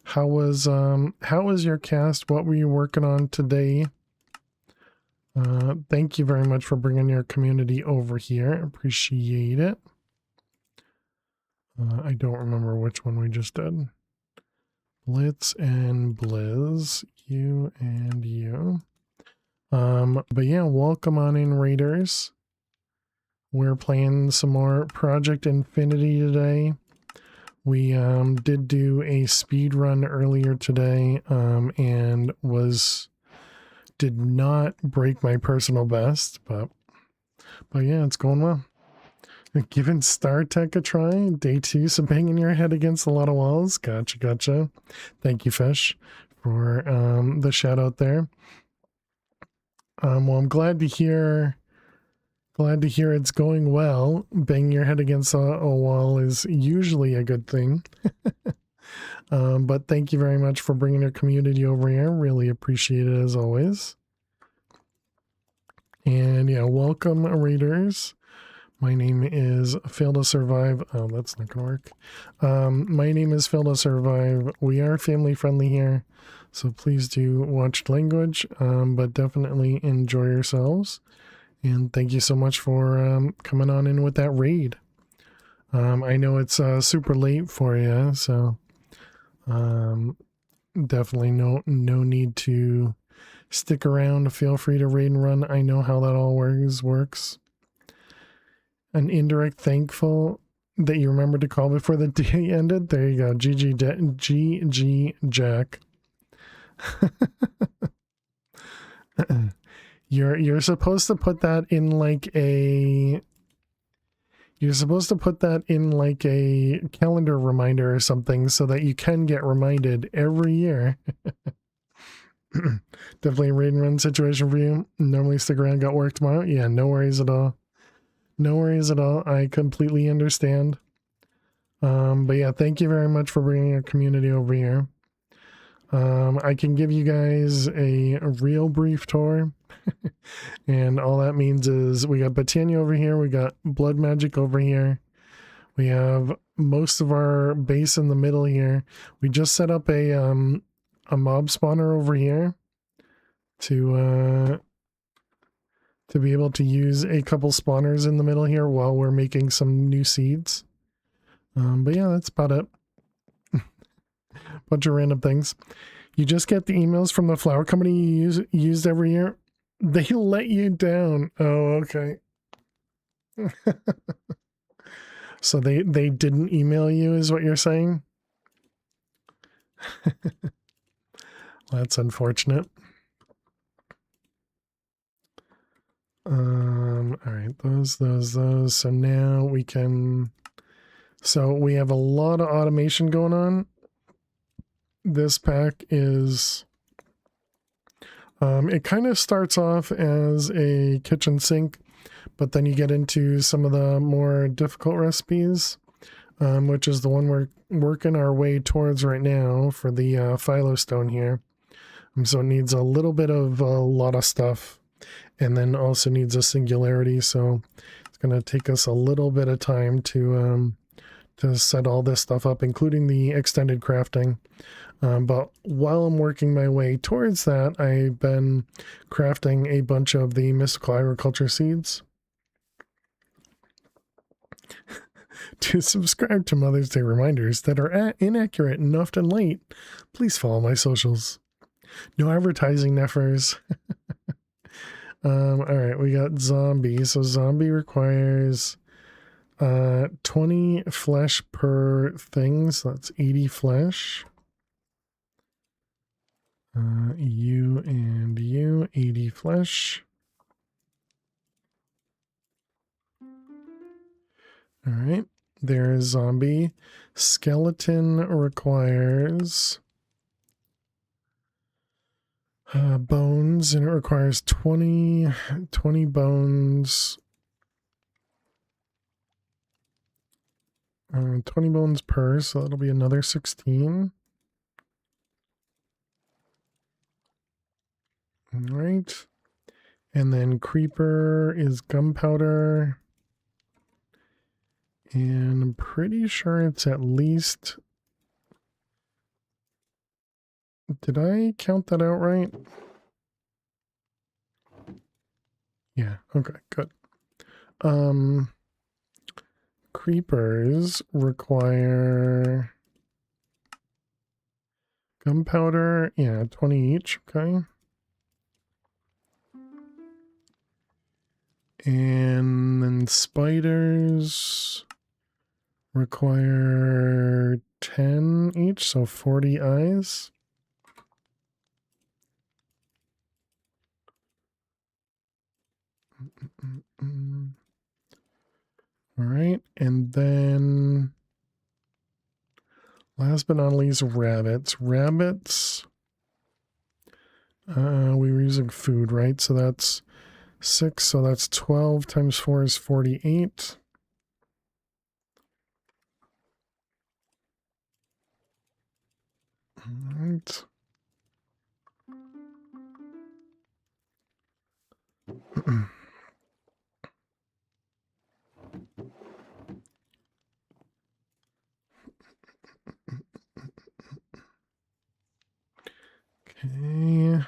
How was your cast? What were you working on today? Thank you very much for bringing your community over here. Appreciate it. I don't remember which one we just did. Blitz and Blizz, you and you. But yeah, welcome on in, raiders. We're playing some more Project Infinity today. We did do a speed run earlier today, and did not break my personal best, but yeah, it's going well. Giving StarTech a try, day 2, so banging your head against a lot of walls. Gotcha. Thank you, Fish, for the shout out there. Well, I'm glad to hear it's going well. Banging your head against a wall is usually a good thing. But thank you very much for bringing your community over here. Really appreciate it as always. And yeah, welcome readers. My name is Fail to Survive. Oh, that's not gonna work. My name is Fail to Survive. We are family friendly here, so please do watch language, but definitely enjoy yourselves. And thank you so much for coming on in with that raid. I know it's super late for you, so definitely no need to stick around. Feel free to raid and run. I know how that all works. An indirect thankful that you remembered to call before the day ended. There you go. GG Jack. You're supposed to put that in like a calendar reminder or something so that you can get reminded every year. Definitely a raid and run situation for you. Normally stick around, got work tomorrow. Yeah, no worries at all. No worries at all. I completely understand. But yeah, thank you very much for bringing your community over here. I can give you guys a real brief tour. And all that means is we got Botania over here. We got Blood Magic over here. We have most of our base in the middle here. We just set up a mob spawner over here to be able to use a couple spawners in the middle here while we're making some new seeds. But yeah, that's about it. Bunch of random things. You just get the emails from the flower company you used every year. They let you down. Oh, okay. So they didn't email you is what you're saying? Well, that's unfortunate. All right, those. So now we can, so we have a lot of automation going on. This pack is, it kind of starts off as a kitchen sink, but then you get into some of the more difficult recipes, which is the one we're working our way towards right now for the phyllo stone here. So it needs a little bit of a lot of stuff, and then also needs a singularity. So it's going to take us a little bit of time to set all this stuff up, including the extended crafting. But while I'm working my way towards that, I've been crafting a bunch of the mystical agriculture seeds. To subscribe to Mother's Day reminders that are inaccurate and often late, please follow my socials. No advertising, Neffers. All right, we got zombie. So zombie requires 20 flesh per thing, so that's 80 flesh. You and you, 80 flesh. All right, there's zombie. Skeleton requires bones, and it requires 20 bones. 20 bones per, so that'll be another 16. All right. And then creeper is gunpowder. And I'm pretty sure it's at least... Did I count that out right? Yeah, okay, good. Creepers require gunpowder, yeah, 20 each, okay. And then spiders require 10 each, so 40 eyes. All right, and then last but not least, rabbits. Rabbits, we were using food, right? So that's 6, so that's 12 times 4 is 48. Alright. Okay.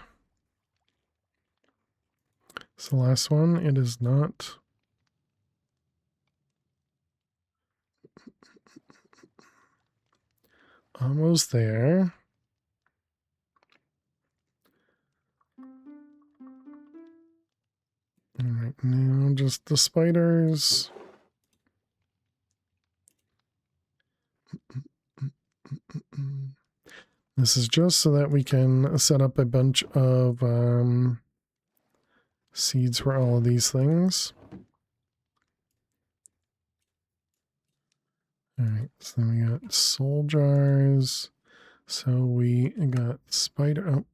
So the last one, it is not. Almost there. All right, now just the spiders. This is just so that we can set up a bunch of seeds for all of these things. All right, so then we got soul jars. So we got spider. Oh.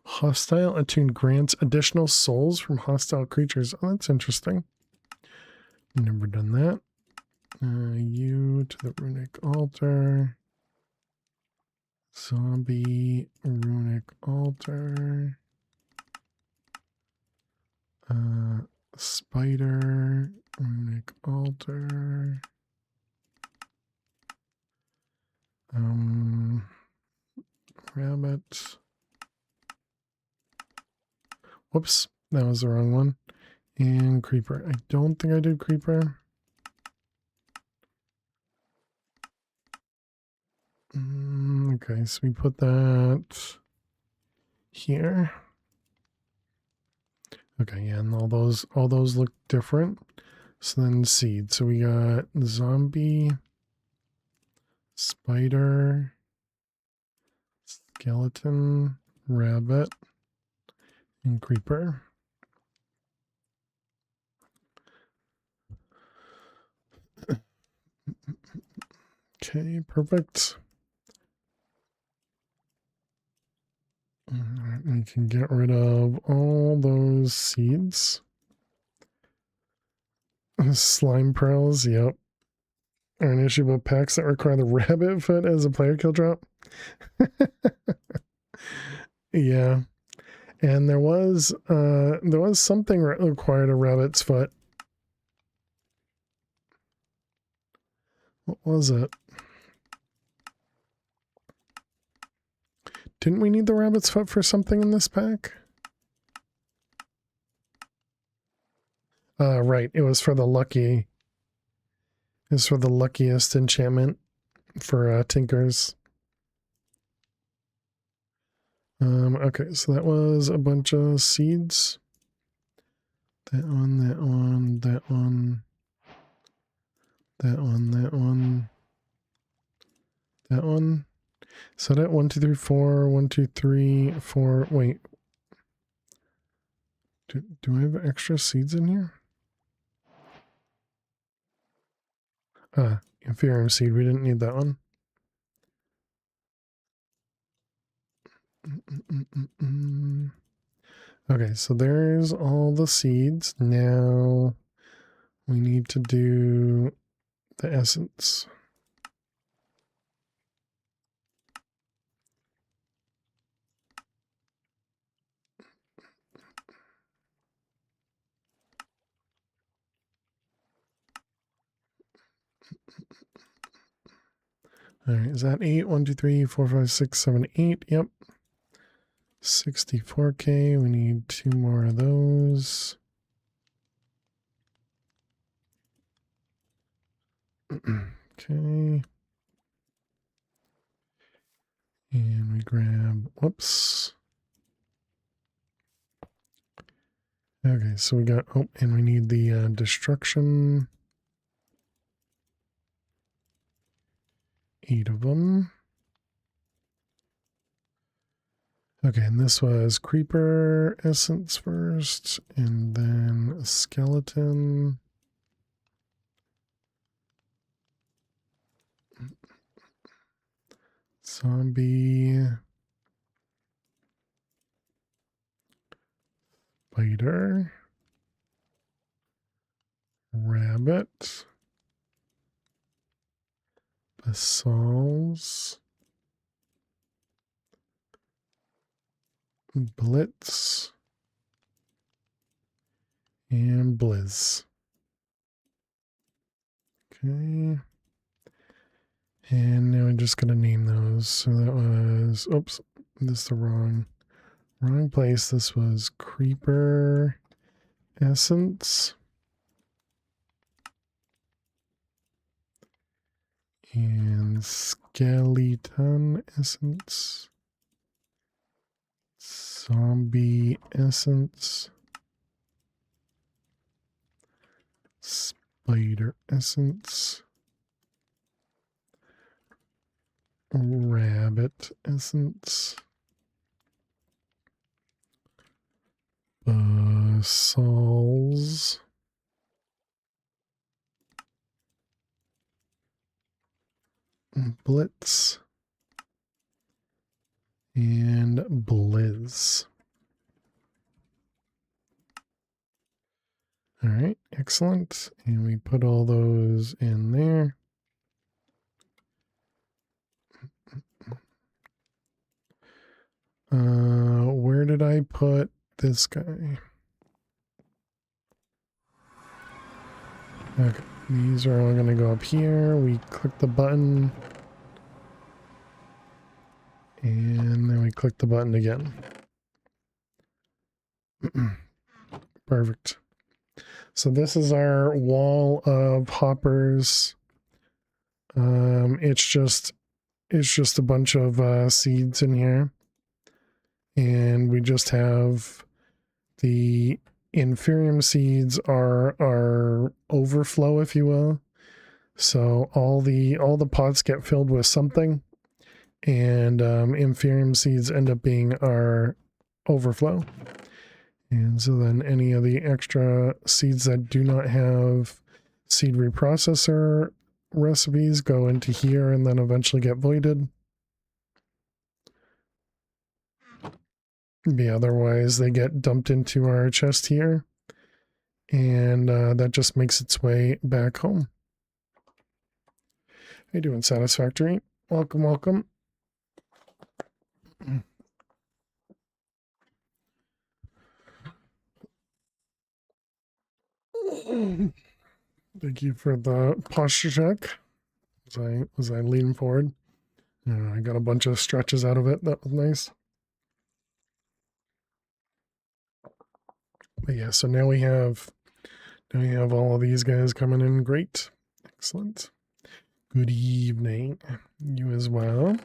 Hostile attuned grants additional souls from hostile creatures. Oh, that's interesting. Never done that. You to the runic altar. Zombie runic altar. Spider runic altar. Rabbit. Whoops, that was the wrong one. And creeper. I don't think I did creeper. Okay, so we put that here. Okay, yeah, and all those look different. So then seed. So we got zombie, spider, skeleton, rabbit, and creeper. Okay, perfect. All right, we can get rid of all those seeds. Slime pearls, yep. Are an issue about packs that require the rabbit foot as a player kill drop. Yeah. And there was something that required a rabbit's foot. What was it? Didn't we need the rabbit's foot for something in this pack? Right. It was for the lucky. It was for the luckiest enchantment for Tinkers. Okay, so that was a bunch of seeds. That one, that one, that one. That one, that one. That one. So that 1, 2, 3, 4, 1, 2, 3, 4. Wait. Do I have extra seeds in here? Inferior seed. We didn't need that one. Okay, so there's all the seeds. Now we need to do the essence. All right, is that 8? 1, 2, 3, 4, 5, 6, 7, 8. Yep. 64K. We need 2 more of those. Okay. And we grab, whoops. Okay, so we got, oh, and we need the destruction. 8 of them. Okay, and this was creeper essence first, and then a skeleton. Zombie. Spider. Rabbit. basalts, blitz, and blizz. Okay. And now I'm just going to name those. So that was, oops, this is the wrong place. This was Creeper Essence. And Skeleton Essence. Zombie Essence. Spider Essence. Rabbit Essence. Basal's. Blitz. And Blizz. All right, excellent. And we put all those in there. Where did I put this guy? Okay, these are all going to go up here. We click the button. And then we click the button again. Perfect. So this is our wall of hoppers. It's just a bunch of seeds in here. And we just have the inferium seeds are our overflow, if you will. So all the pots get filled with something, and inferium seeds end up being our overflow. And so then any of the extra seeds that do not have seed reprocessor recipes go into here and then eventually get voided. Yeah, otherwise they get dumped into our chest here, and that just makes its way back home. How you doing, Satisfactory? Welcome, welcome. Thank you for the posture check. Was I leaning forward? I got a bunch of stretches out of it. That was nice. But yeah, so now we have all of these guys coming in. Great. Excellent. Good evening. You as well.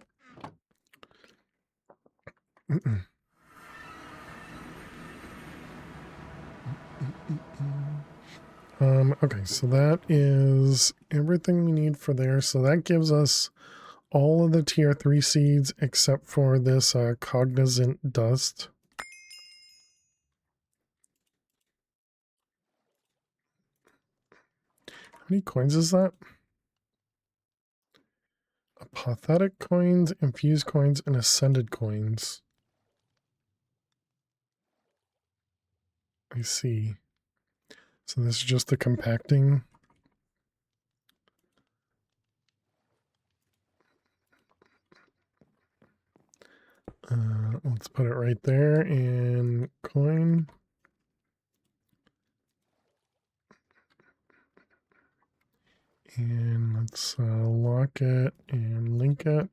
Okay, so that is everything we need for there. So that gives us all of the tier 3 seeds except for this cognizant dust. How many coins is that? Apathetic coins, infused coins, and ascended coins. I see. So this is just the compacting. Let's put it right there in coin. And let's lock it and link it.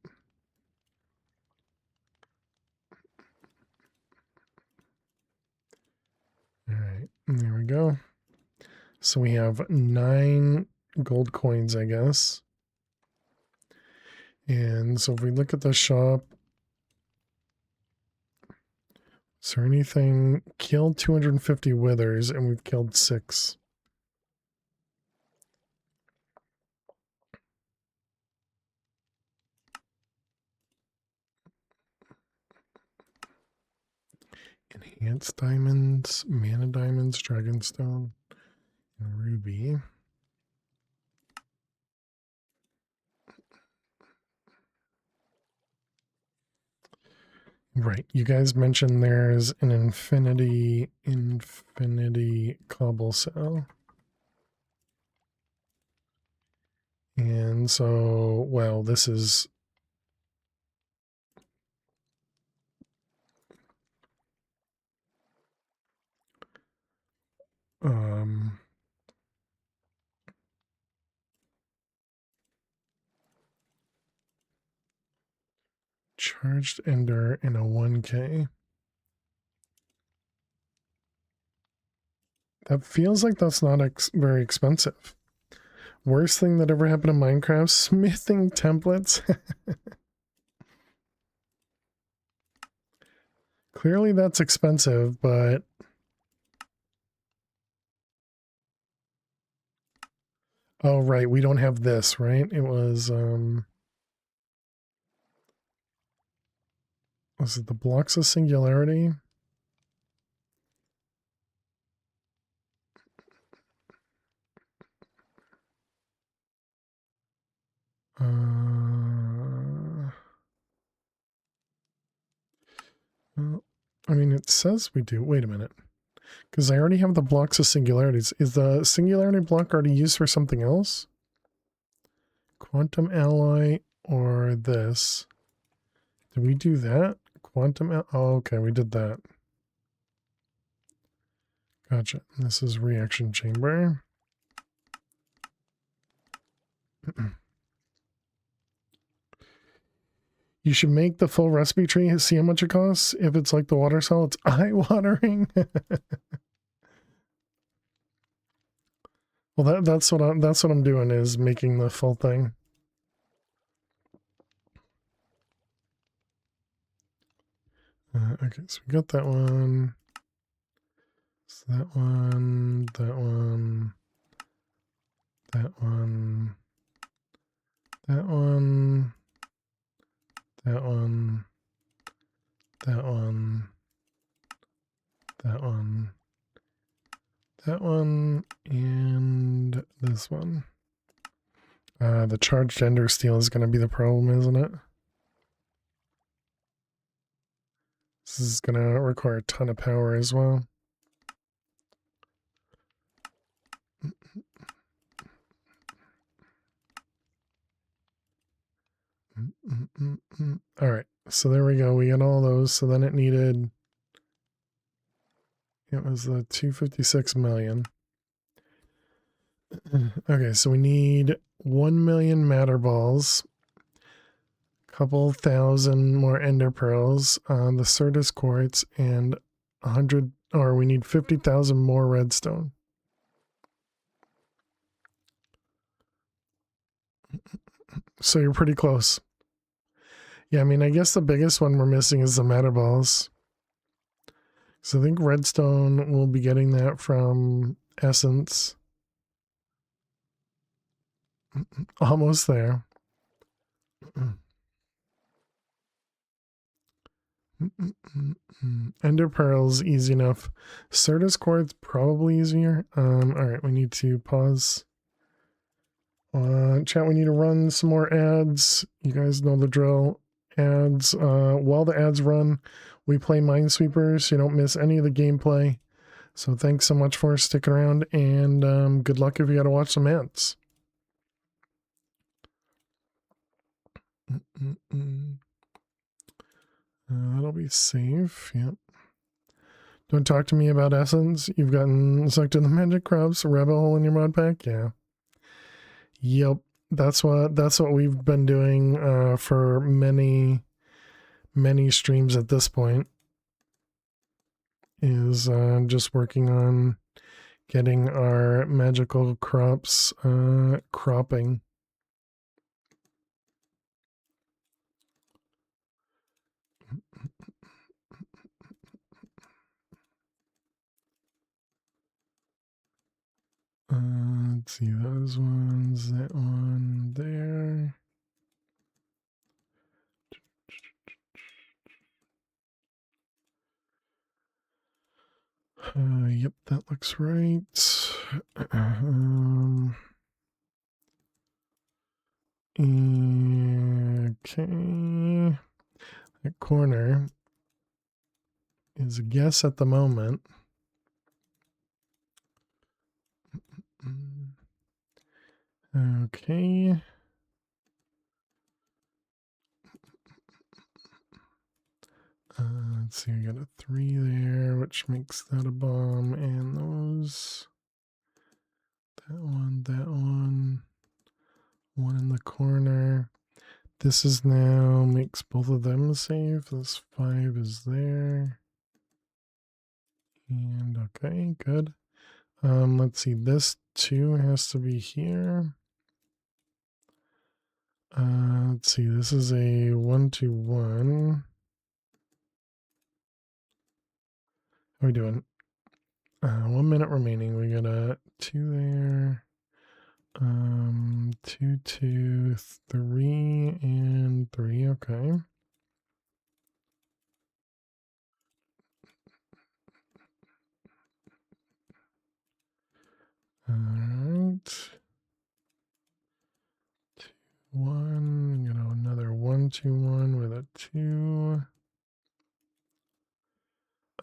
All right, there we go. So we have 9 gold coins, I guess. And so if we look at the shop, is there anything? Killed 250 withers, and we've killed 6. Enhanced diamonds, mana diamonds, dragonstone, and ruby. Right, you guys mentioned there's an infinity cobble cell. And so, well, this is charged ender in a 1K. That feels like that's not very expensive. Worst thing that ever happened in Minecraft, smithing templates. Clearly that's expensive, but oh right, we don't have this, right? It was it the blocks of singularity? Well, I mean, it says we do. Wait a minute. Because I already have the blocks of singularities. Is the singularity block already used for something else? Quantum alloy or this? Did we do that? Oh, okay, we did that. Gotcha. This is reaction chamber. You should make the full recipe tree. See how much it costs. If it's like the water cell, it's eye-watering. Well, that's what I'm doing, is making the full thing. Okay, so we got that one. So that one, that one, that one, that one, that one, that one, that one, that one, and this one. The charged ender steel is going to be the problem, isn't it? This is going to require a ton of power as well. All right, so there we go. We got all those. So then it was the 256 million. Okay, so we need 1 million matter balls, couple thousand more ender pearls, the Certus quartz, and 100, or we need 50,000 more redstone. So you're pretty close. Yeah, I mean, I guess the biggest one we're missing is the matter balls. So I think redstone will be getting that from Essence. Almost there. Ender pearls, easy enough. Certus quartz, probably easier. All right, we need to pause. Chat, we need to run some more ads. You guys know the drill. Ads. While the ads run, we play Minesweeper, so you don't miss any of the gameplay. So thanks so much for sticking around, and good luck if you got to watch some ads. That'll be safe. Yep. Don't talk to me about Essence. You've gotten sucked in the magic crops, rabbit hole in your mod pack. Yeah. Yep. That's what we've been doing for many streams at this point. Is just working on getting our magical crops cropping. Let's see, those ones, that one there. Yep, that looks right. Okay. That corner is a guess at the moment. Okay. Let's see, we got a 3 there, which makes that a bomb, and those. That one. One in the corner. This is now makes both of them safe. This 5 is there. And okay, good. Let's see, this 2 has to be here. Let's see, this is a 1-2-1. How are we doing? 1 minute remaining. We got a 2 there. 2, 2, 3, and 3. Okay. All right. 2, 1. You know, another 1-2-1 with a 2.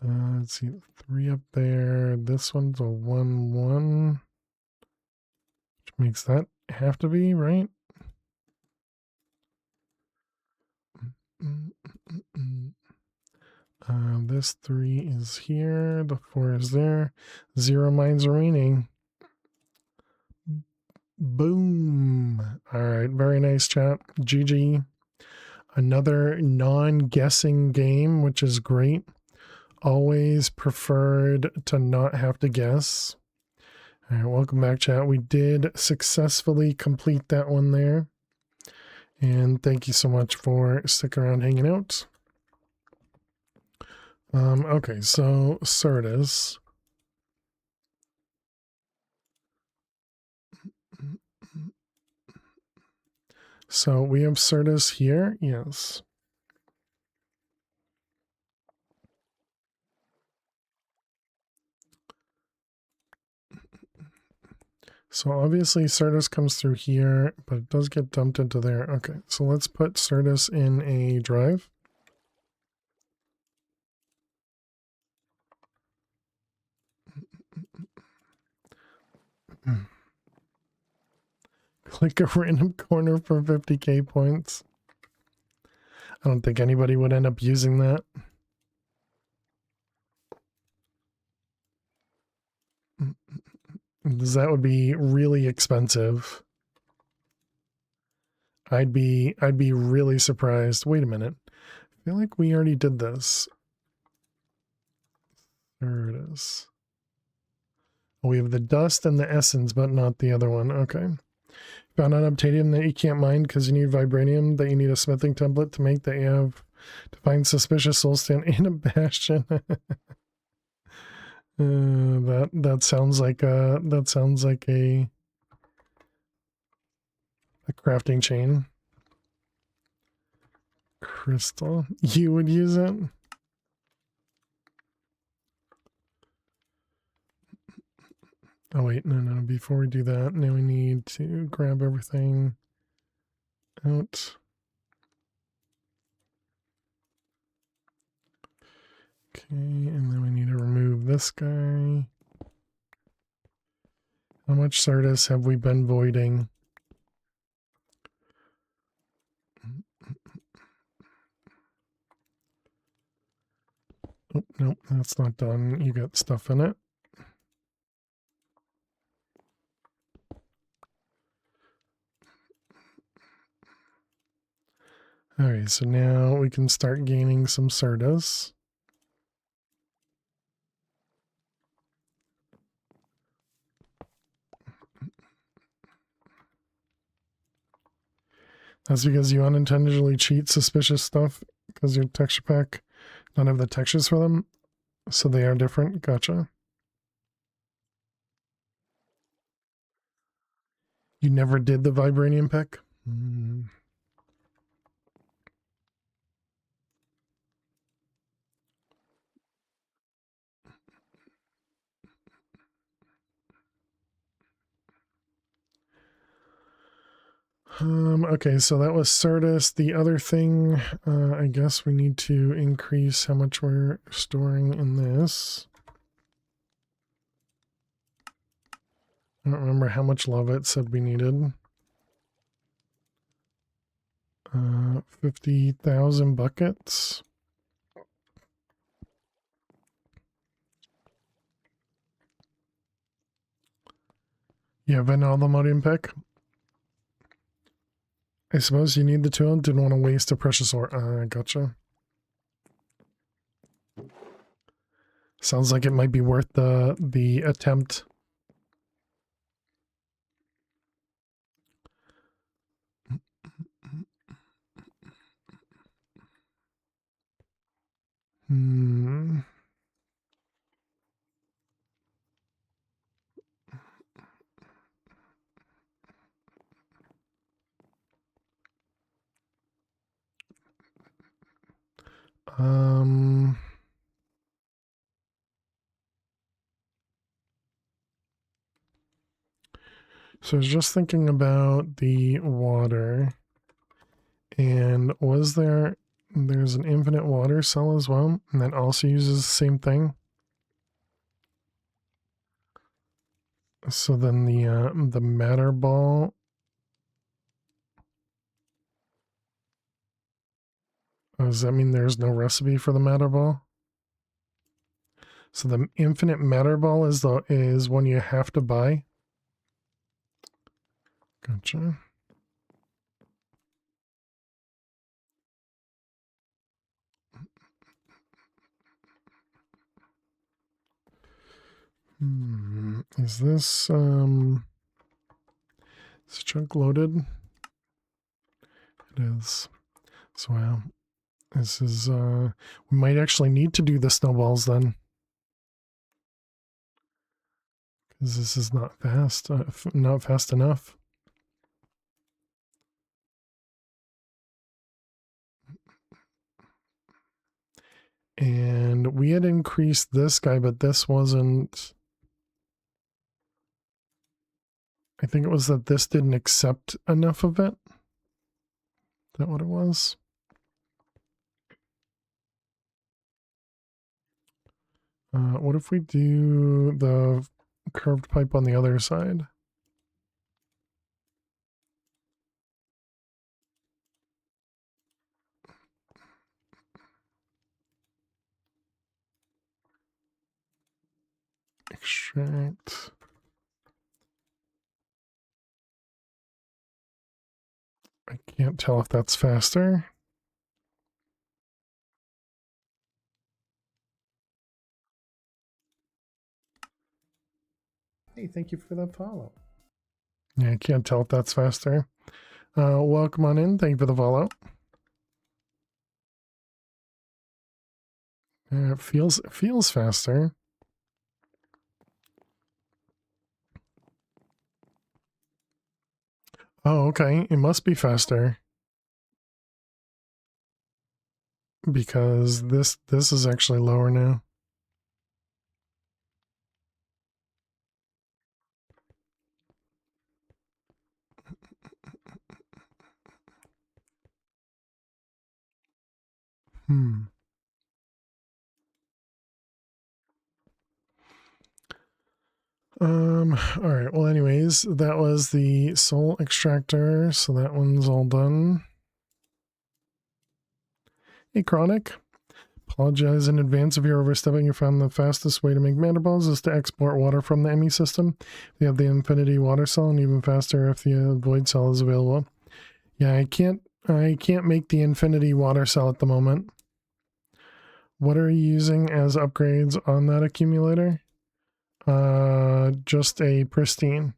Let's see, 3 up there. This one's a 1-1, which makes that have to be right. This 3 is here. The 4 is there. 0 mines remaining. Boom. All right. Very nice, chat. GG. Another non-guessing game, which is great. Always preferred to not have to guess. All right. Welcome back, chat. We did successfully complete that one there. And thank you so much for sticking around hanging out. Okay, so Certus. So we have Certus here, yes. So obviously Certus comes through here, but it does get dumped into there. Okay, so let's put Certus in a drive. Click a random corner for 50k points. I don't think anybody would end up using that. Because that would be really expensive. I'd be really surprised. Wait a minute. I feel like we already did this. There it is. We have the dust and the essence, but not the other one. Okay. Found unobtainium that you can't mine because you need vibranium, that you need a smithing template to make, that you have to find suspicious soul stand and a bastion. That sounds like a crafting chain. Crystal. You would use it? Oh wait, no. Before we do that, now we need to grab everything out. Okay, and then we need to remove this guy. How much Certus have we been voiding? Oh, nope, that's not done. You got stuff in it. Alright, so now we can start gaining some Certus. That's because you unintentionally cheat suspicious stuff because your texture pack don't have the textures for them, so they are different. Gotcha. You never did the vibranium pick? Okay, so that was Certus. The other thing, I guess we need to increase how much we're storing in this. I don't remember how much love it said we needed. 50,000 buckets. You have an Aldomodium pick? I suppose you need the tool. Didn't want to waste a precious ore. Gotcha. Sounds like it might be worth the attempt. Hmm. Um. So I was just thinking about the water, and there's an infinite water cell as well, and that also uses the same thing. So then the matter ball. Does that mean there's no recipe for the matter ball? So the infinite matter ball is one you have to buy. Gotcha. Is this chunk loaded? It is. So this is we might actually need to do the snowballs then. Because this is not fast, not fast enough. And we had increased this guy, but this wasn't. I think it was that this didn't accept enough of it. Is that what it was? What if we do the curved pipe on the other side? Extract. I can't tell if that's faster. Hey, thank you for that follow. Yeah, I can't tell if that's faster. Welcome on in. Thank you for the follow. It feels faster. Oh, okay. It must be faster. Because this is actually lower now. All right. Well, anyways, that was the soul extractor, so that one's all done. Hey, Chronic. Apologize in advance if you're overstepping. You found the fastest way to make matter balls is to export water from the ME system. We have the infinity water cell, and even faster if the void cell is available. Yeah, I can't make the infinity water cell at the moment. What are you using as upgrades on that accumulator? Just a pristine.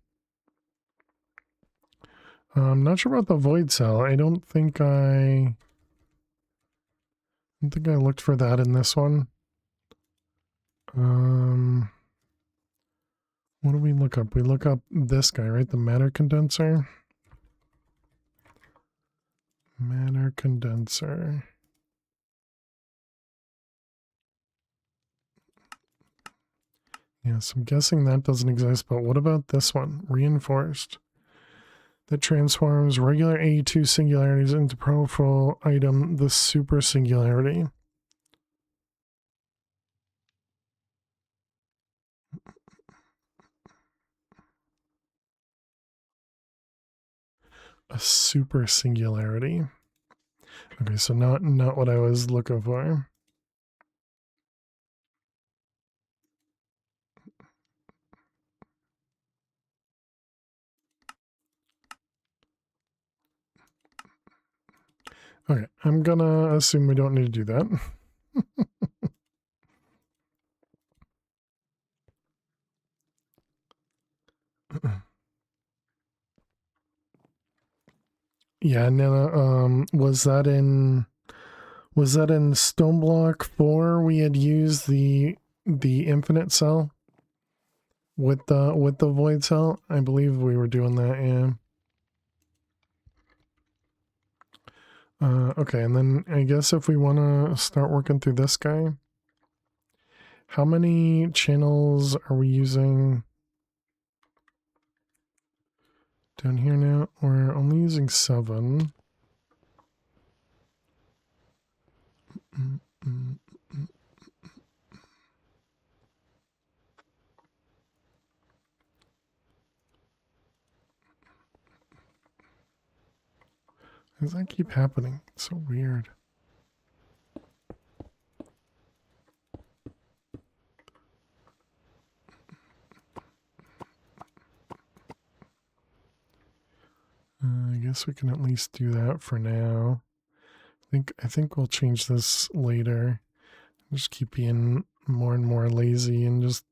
I'm not sure about the void cell. I don't think I looked for that in this one. What do we look up? We look up this guy, right? The matter condenser. Matter condenser. Yes, I'm guessing that doesn't exist, but what about this one? Reinforced. That transforms regular A2 singularities into powerful item, the super singularity. A super singularity. Okay, so not what I was looking for. Okay, I'm gonna assume we don't need to do that. Yeah, Nana, was that in Stoneblock 4 we had used the infinite cell with the void cell? I believe we were doing that, yeah. Okay, and then I guess if we want to start working through this guy, how many channels are we using down here now? We're only using 7. Mm, mm, mm. Why does that keep happening? It's so weird. I guess we can at least do that for now. I think we'll change this later. Just keep being more and more lazy and just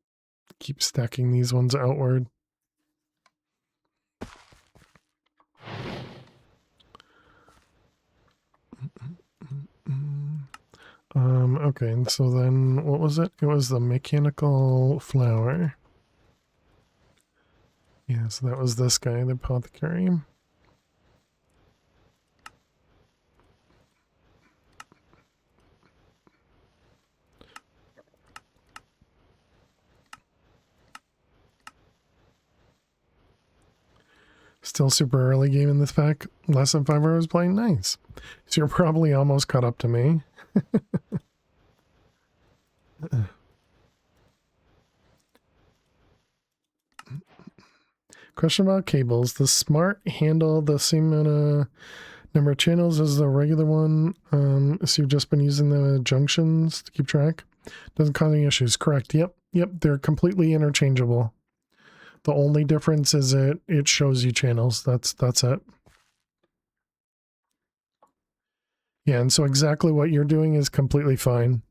keep stacking these ones outward. Okay, and so then what was it? It was the mechanical flower. Yeah, so that was this guy, the apothecary. Still super early game in this pack. Less than 5 hours playing. Nice. So you're probably almost caught up to me. Question about cables. The smart handle the same amount of number of channels as the regular one. So you've just been using the junctions to keep track. Doesn't cause any issues. Correct. Yep. They're completely interchangeable. The only difference is it shows you channels. That's it. Yeah, and so exactly what you're doing is completely fine.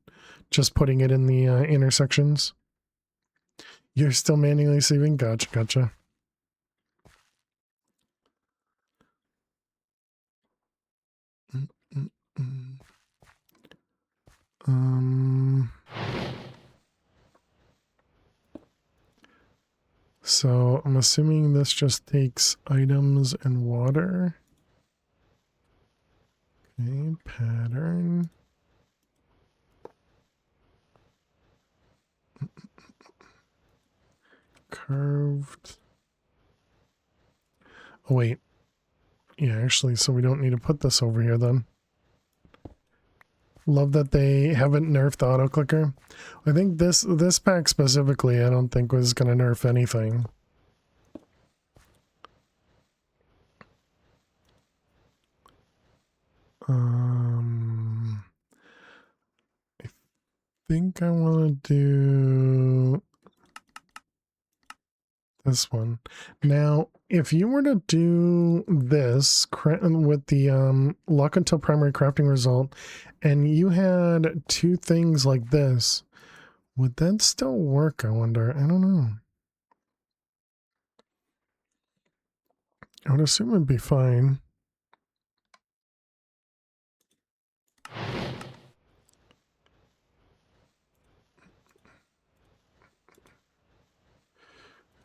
Just putting it in the intersections. You're still manually saving? Gotcha. Mm, mm, mm. So I'm assuming this just takes items and water. Okay, pattern. Curved. Oh, wait. Yeah, actually, so we don't need to put this over here then. Love that they haven't nerfed the auto clicker. I think this pack specifically, I don't think was going to nerf anything. I think I want to do this one. Now, if you were to do this with the lock until primary crafting result, and you had 2 things like this, would that still work, I wonder? I don't know. I would assume it'd be fine.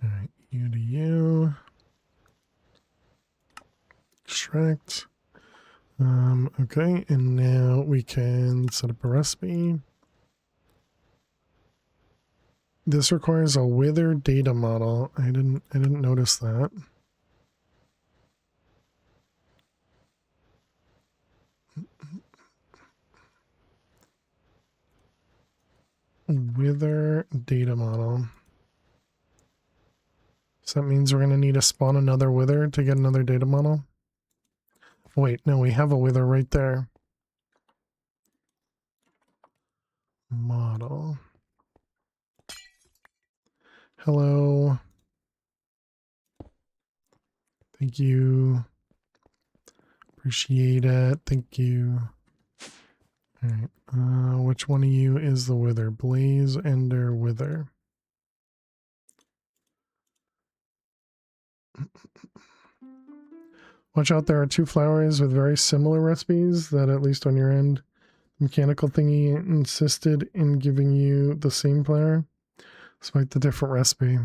Alright, U to U. Extract. Okay, and now we can set up a recipe. This requires a wither data model. I didn't notice that. Wither data model. So that means we're going to need to spawn another wither to get another data model. Wait, no, we have a wither right there. Model. Hello. Thank you. Appreciate it. Thank you. All right. Which one of you is the Wither? Blaze, Ender, Wither. Watch out, there are two flowers with very similar recipes that, at least on your end, mechanical thingy insisted in giving you the same flower, despite the different recipe.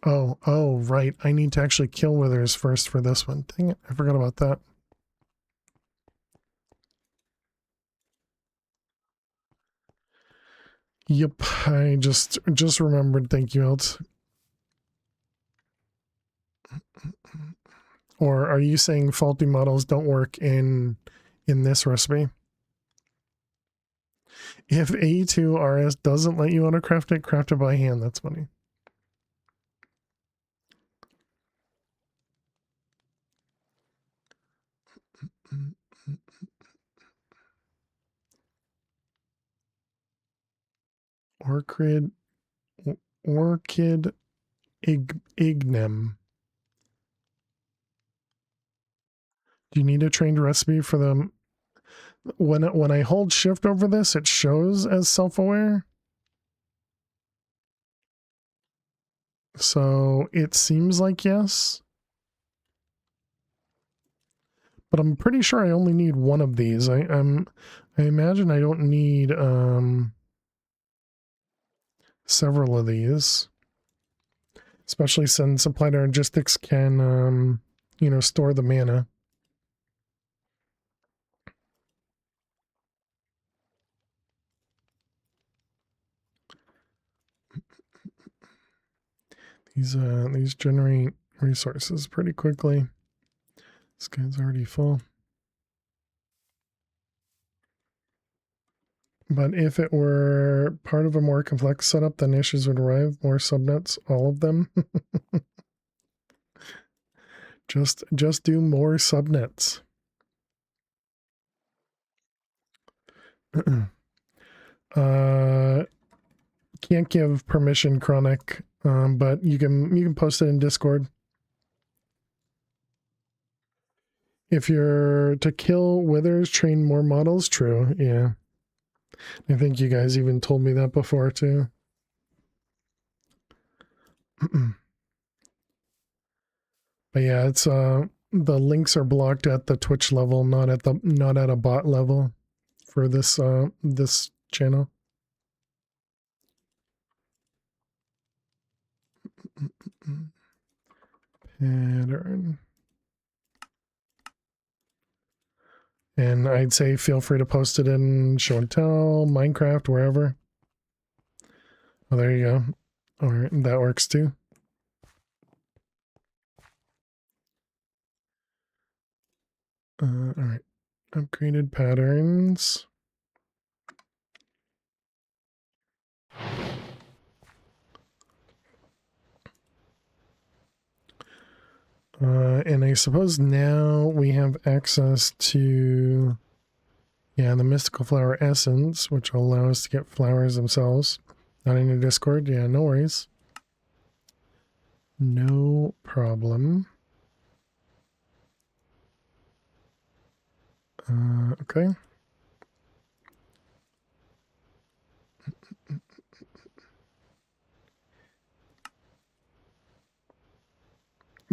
Oh, right. I need to actually kill withers first for this one. Dang it, I forgot about that. Yep, I just remembered. Thank you, Elt. Or are you saying faulty models don't work in this recipe? If A2RS doesn't let you autocraft it, craft it by hand. That's funny. Orchid ignem. Do you need a trained recipe for them? When I hold shift over this, it shows as self-aware. So it seems like yes. But I'm pretty sure I only need one of these. I imagine I don't need several of these. Especially since applied logistics can store the mana. These generate resources pretty quickly. This guy's already full. But if it were part of a more complex setup, then issues would arrive. More subnets, all of them. just do more subnets. Can't give permission, Chronic, but you can post it in Discord. If you're to kill withers, train more models. True, yeah. I think you guys even told me that before too. But yeah, it's the links are blocked at the Twitch level, not at a bot level for this this channel. Pattern. And I'd say feel free to post it in Show and Tell, Minecraft, wherever. Oh, there you go. All right, that works too. All right, upgraded patterns. And I suppose now we have access to, yeah, the mystical flower essence, which will allow us to get flowers themselves. Not in your Discord, yeah, no worries. No problem. Okay.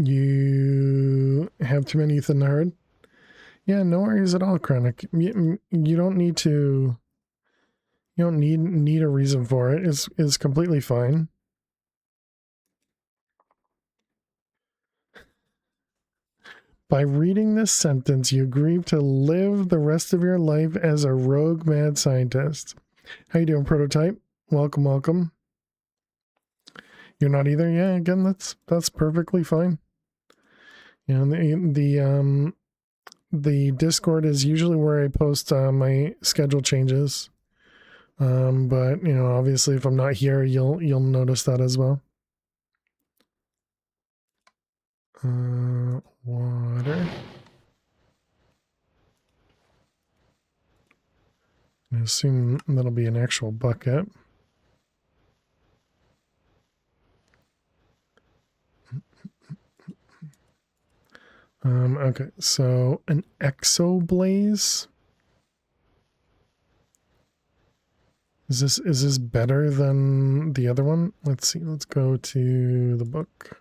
You have too many thin hard? Yeah, no worries at all, Chronic. You don't need to. You don't need a reason for it. It's completely fine. By reading this sentence, you agree to live the rest of your life as a rogue mad scientist. How you doing, Prototype? Welcome, welcome. You're not either? Yeah, again, that's perfectly fine. You know, the Discord is usually where I post my schedule changes. But you know, obviously if I'm not here, you'll notice that as well. Water. I assume that'll be an actual bucket. Okay, so an exoblaze. Is this better than the other one? Let's see. Let's go to the book.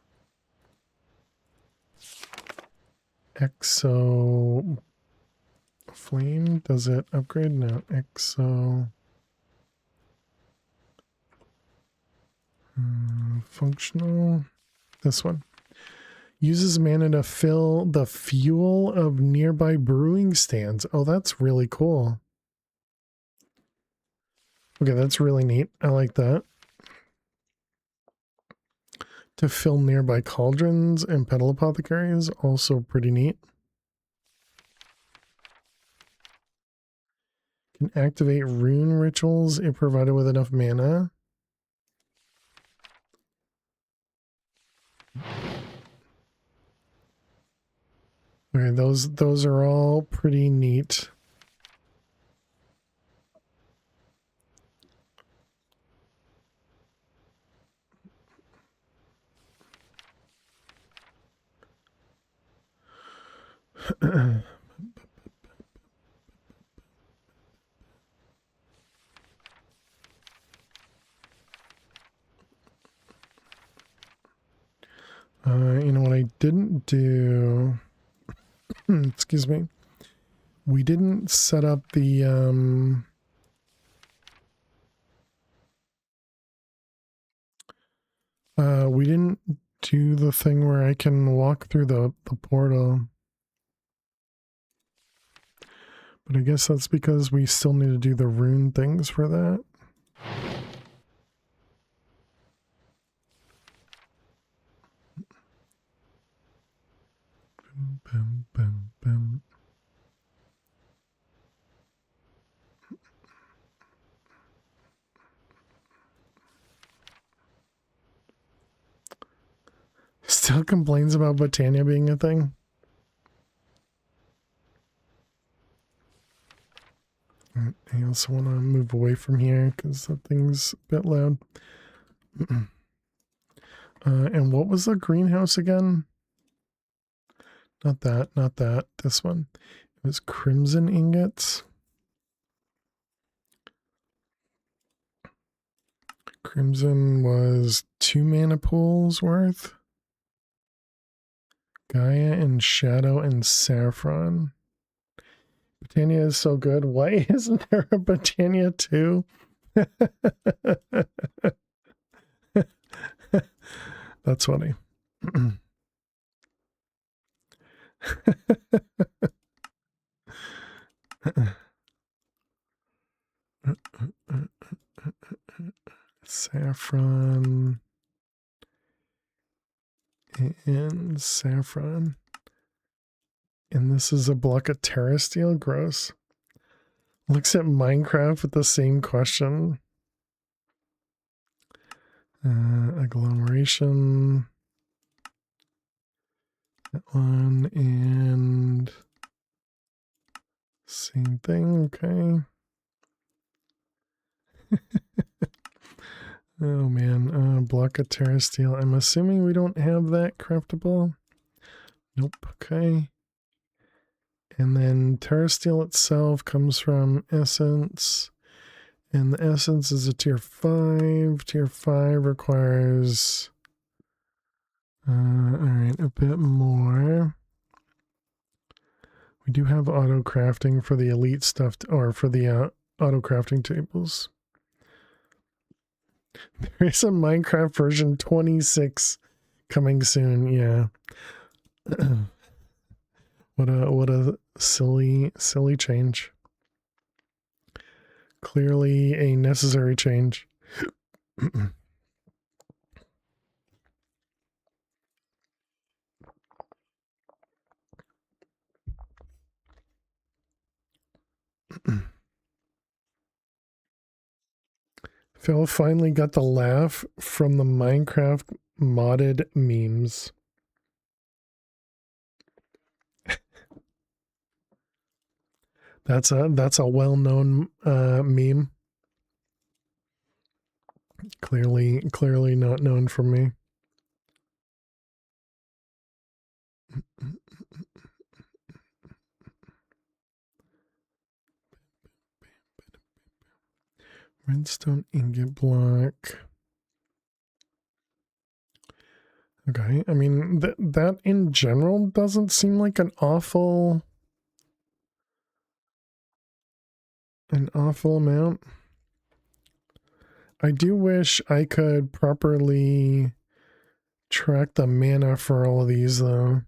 Exo flame. Does it upgrade? No. Exo functional. This one uses mana to fill the fuel of nearby brewing stands. Oh, that's really cool. Okay, that's really neat. I like that. To fill nearby cauldrons and petal apothecaries, also pretty neat. Can activate rune rituals if provided with enough mana. Okay, those are all pretty neat. You know what I didn't do? Excuse me. We didn't set up the we didn't do the thing where I can walk through the portal. But I guess that's because we still need to do the rune things for that. Boom, boom, boom. Still complains about Botania being a thing. I also want to move away from here because that thing's a bit loud. And what was the greenhouse again? Not that, not that. This one. It was crimson ingots. Crimson was 2 mana pools worth. Gaia and Shadow and Saffron. Botania is so good. Why isn't there a Botania 2? That's funny. Saffron and saffron. And this is a block of Terra Steel. Gross. Looks at Minecraft with the same question. Agglomeration. That one and same thing. Okay. Oh man, block of Terra Steel. I'm assuming we don't have that craftable. Nope. Okay. And then Terra Steel itself comes from Essence. And the Essence is a tier 5. Tier 5 requires alright, a bit more. We do have auto crafting for the elite stuff, or for the auto crafting tables. There is a Minecraft version 26 coming soon. Yeah. What a silly change. Clearly a necessary change. Phil finally got the laugh from the Minecraft modded memes. That's a well-known meme. Clearly not known from me. Redstone ingot block. Okay, I mean, that in general doesn't seem like an awful amount. I do wish I could properly track the mana for all of these, though.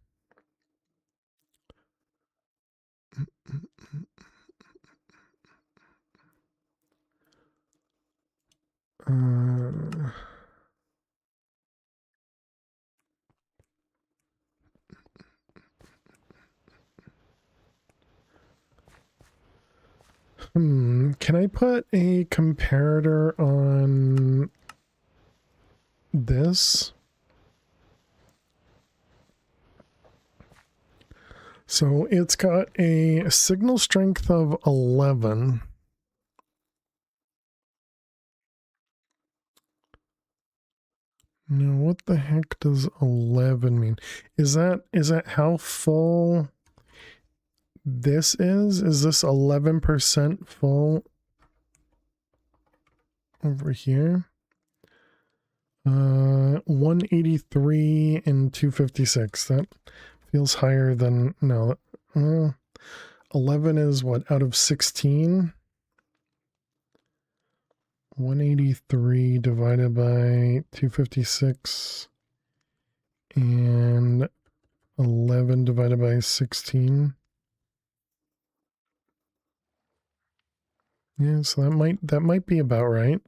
Uh, can I put a comparator on this? So it's got a signal strength of 11. Now, what the heck does 11 mean? Is that how full this is? Is this 11% full over here? 183 and 256. That feels higher than, no, 11 is what, out of 16? 183 divided by 256 and 11 divided by 16. Yeah, so that might be about right.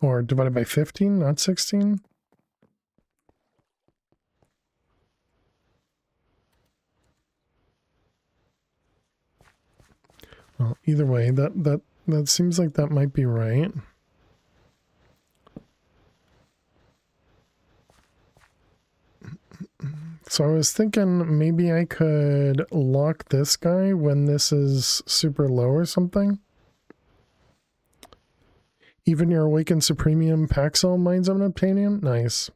Or divided by 15, not 16. Well, either way, that seems like that might be right. So I was thinking maybe I could lock this guy when this is super low or something. Even your Awakened Supremium Paxel mines of Obtanium? Nice.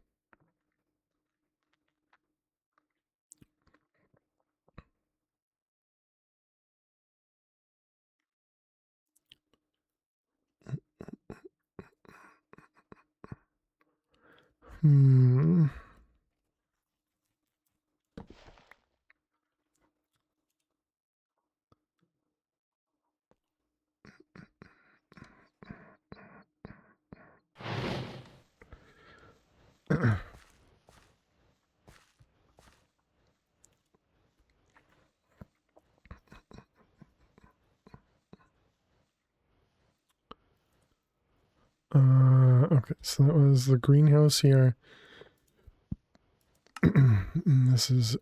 Okay, so that was the greenhouse here. This is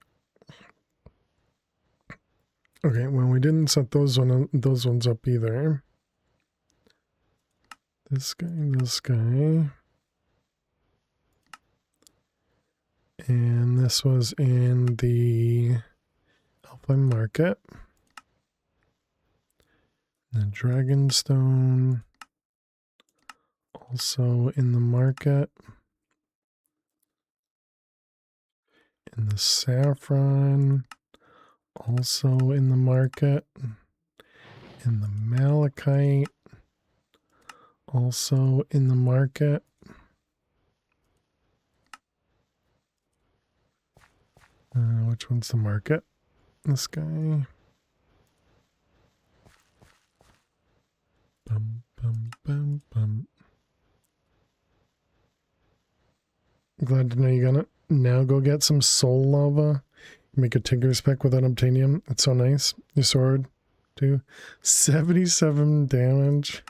okay. Well, we didn't set those ones up either. This guy, and this was in the Alpine Market. The Dragonstone, also in the market. And the Saffron, also in the market. And the Malachite, also in the market. Which one's the market? This guy. Bum, bum, bum, bum. Glad to know you're gonna now go get some soul lava. Make a Tinker spec with unobtainium. It's so nice. Your sword, too. 77 damage.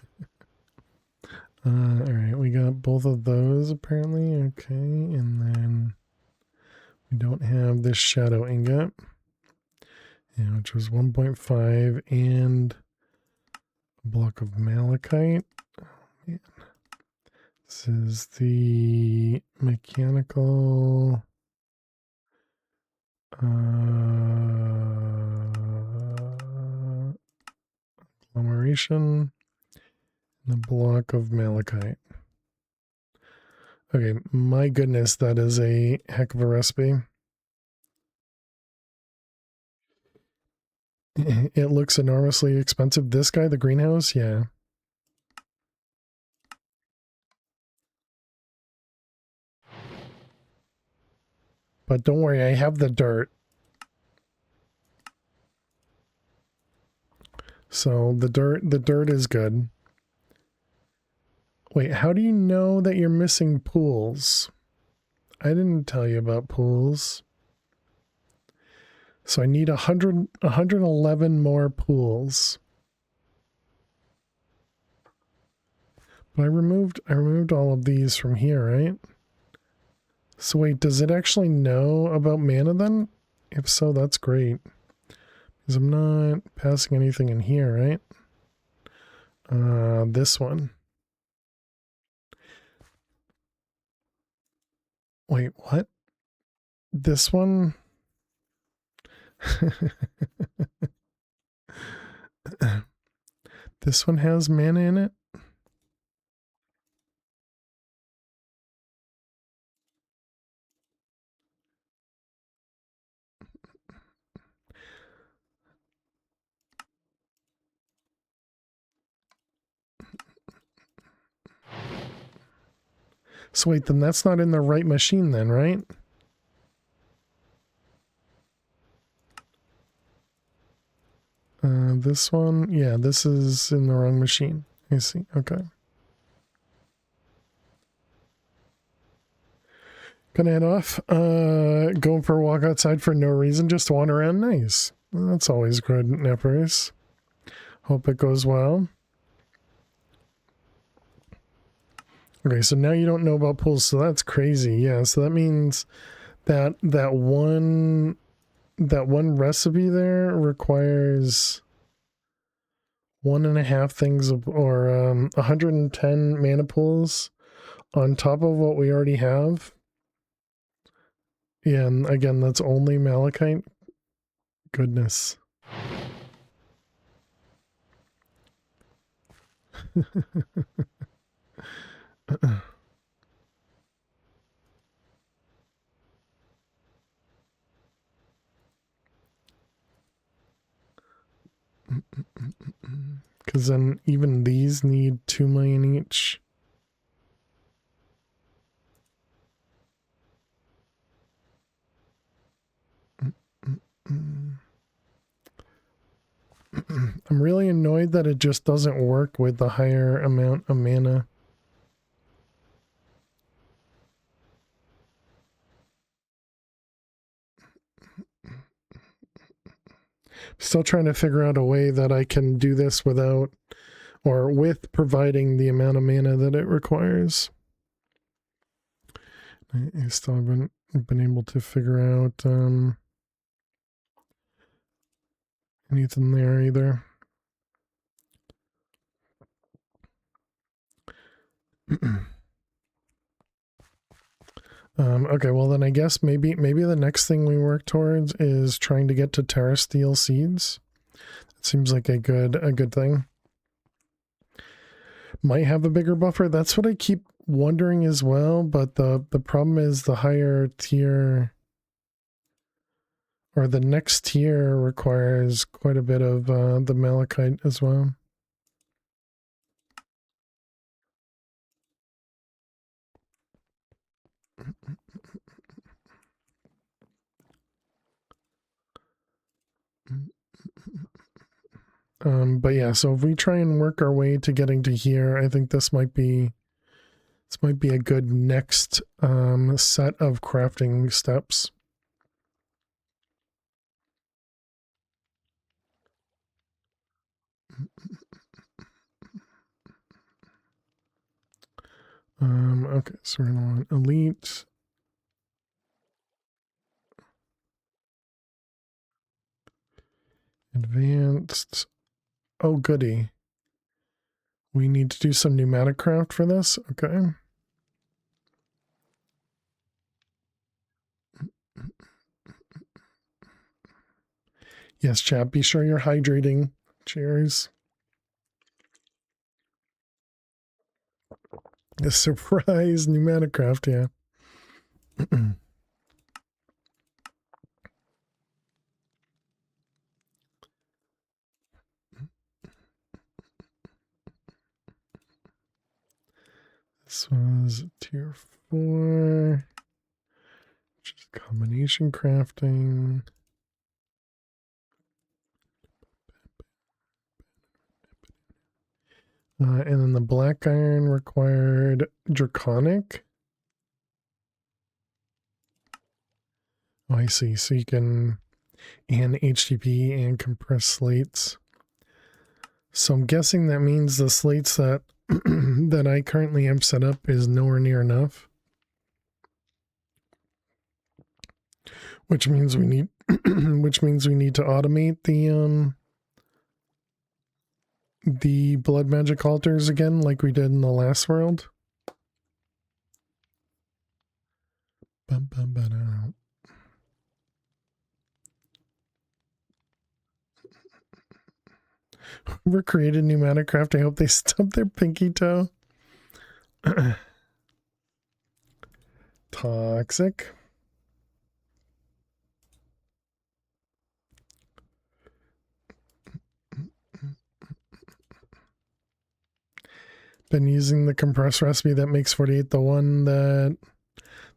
Alright, we got both of those apparently. Okay, and then we don't have this shadow ingot. Yeah, which was 1.5 and a block of malachite. Oh, man. This is the mechanical agglomeration and a block of malachite. Okay, my goodness, that is a heck of a recipe. It looks enormously expensive. This guy, the greenhouse, yeah. But don't worry, I have the dirt. So the dirt is good. Wait, how do you know that you're missing pools? I didn't tell you about pools. So I need 111 more pools. But I removed all of these from here, right? So wait, does it actually know about mana then? If so, that's great. Because I'm not passing anything in here, right? This one. Wait, what? This one? This one has mana in it? So wait, then that's not in the right machine then, right? This one, yeah, this is in the wrong machine. I see, okay. Gonna head off, going for a walk outside for no reason, just to wander around. Nice. Well, that's always good, Neppers. Hope it goes well. Okay, so now you don't know about pools, so that's crazy. Yeah, so that means that one recipe there requires 1.5 things of, or 110 mana pools on top of what we already have. Yeah, and again, that's only malachite. Goodness. Because then even these need 2 million each. I'm really annoyed that it just doesn't work with the higher amount of mana. Still trying to figure out a way that I can do this without, or with providing the amount of mana that it requires. I still haven't been able to figure out anything there either. Okay, well then I guess maybe the next thing we work towards is trying to get to Terra Steel seeds. It seems like a good thing. Might have a bigger buffer. That's what I keep wondering as well, but the problem is the higher tier, or the next tier, requires quite a bit of the malachite as well. But yeah, so if we try and work our way to getting to here, I think this might be a good next set of crafting steps. Okay, so we're gonna want elite. Advanced. Oh, goody. We need to do some pneumatic craft for this. Okay. Yes, chat. Be sure you're hydrating. Cheers. A surprise pneumatic craft, yeah. This was tier 4, which is combination crafting. And then the black iron required draconic. Oh, I see. So you can, and HTP and compress slates. So I'm guessing that means the slates that that I currently have set up is nowhere near enough. Which means we need which means we need to automate the blood magic altars again, like we did in the last world. Whoever created pneumatic craft, I hope they stub their pinky toe. Toxic. Been using the compressed recipe that makes 48, the one that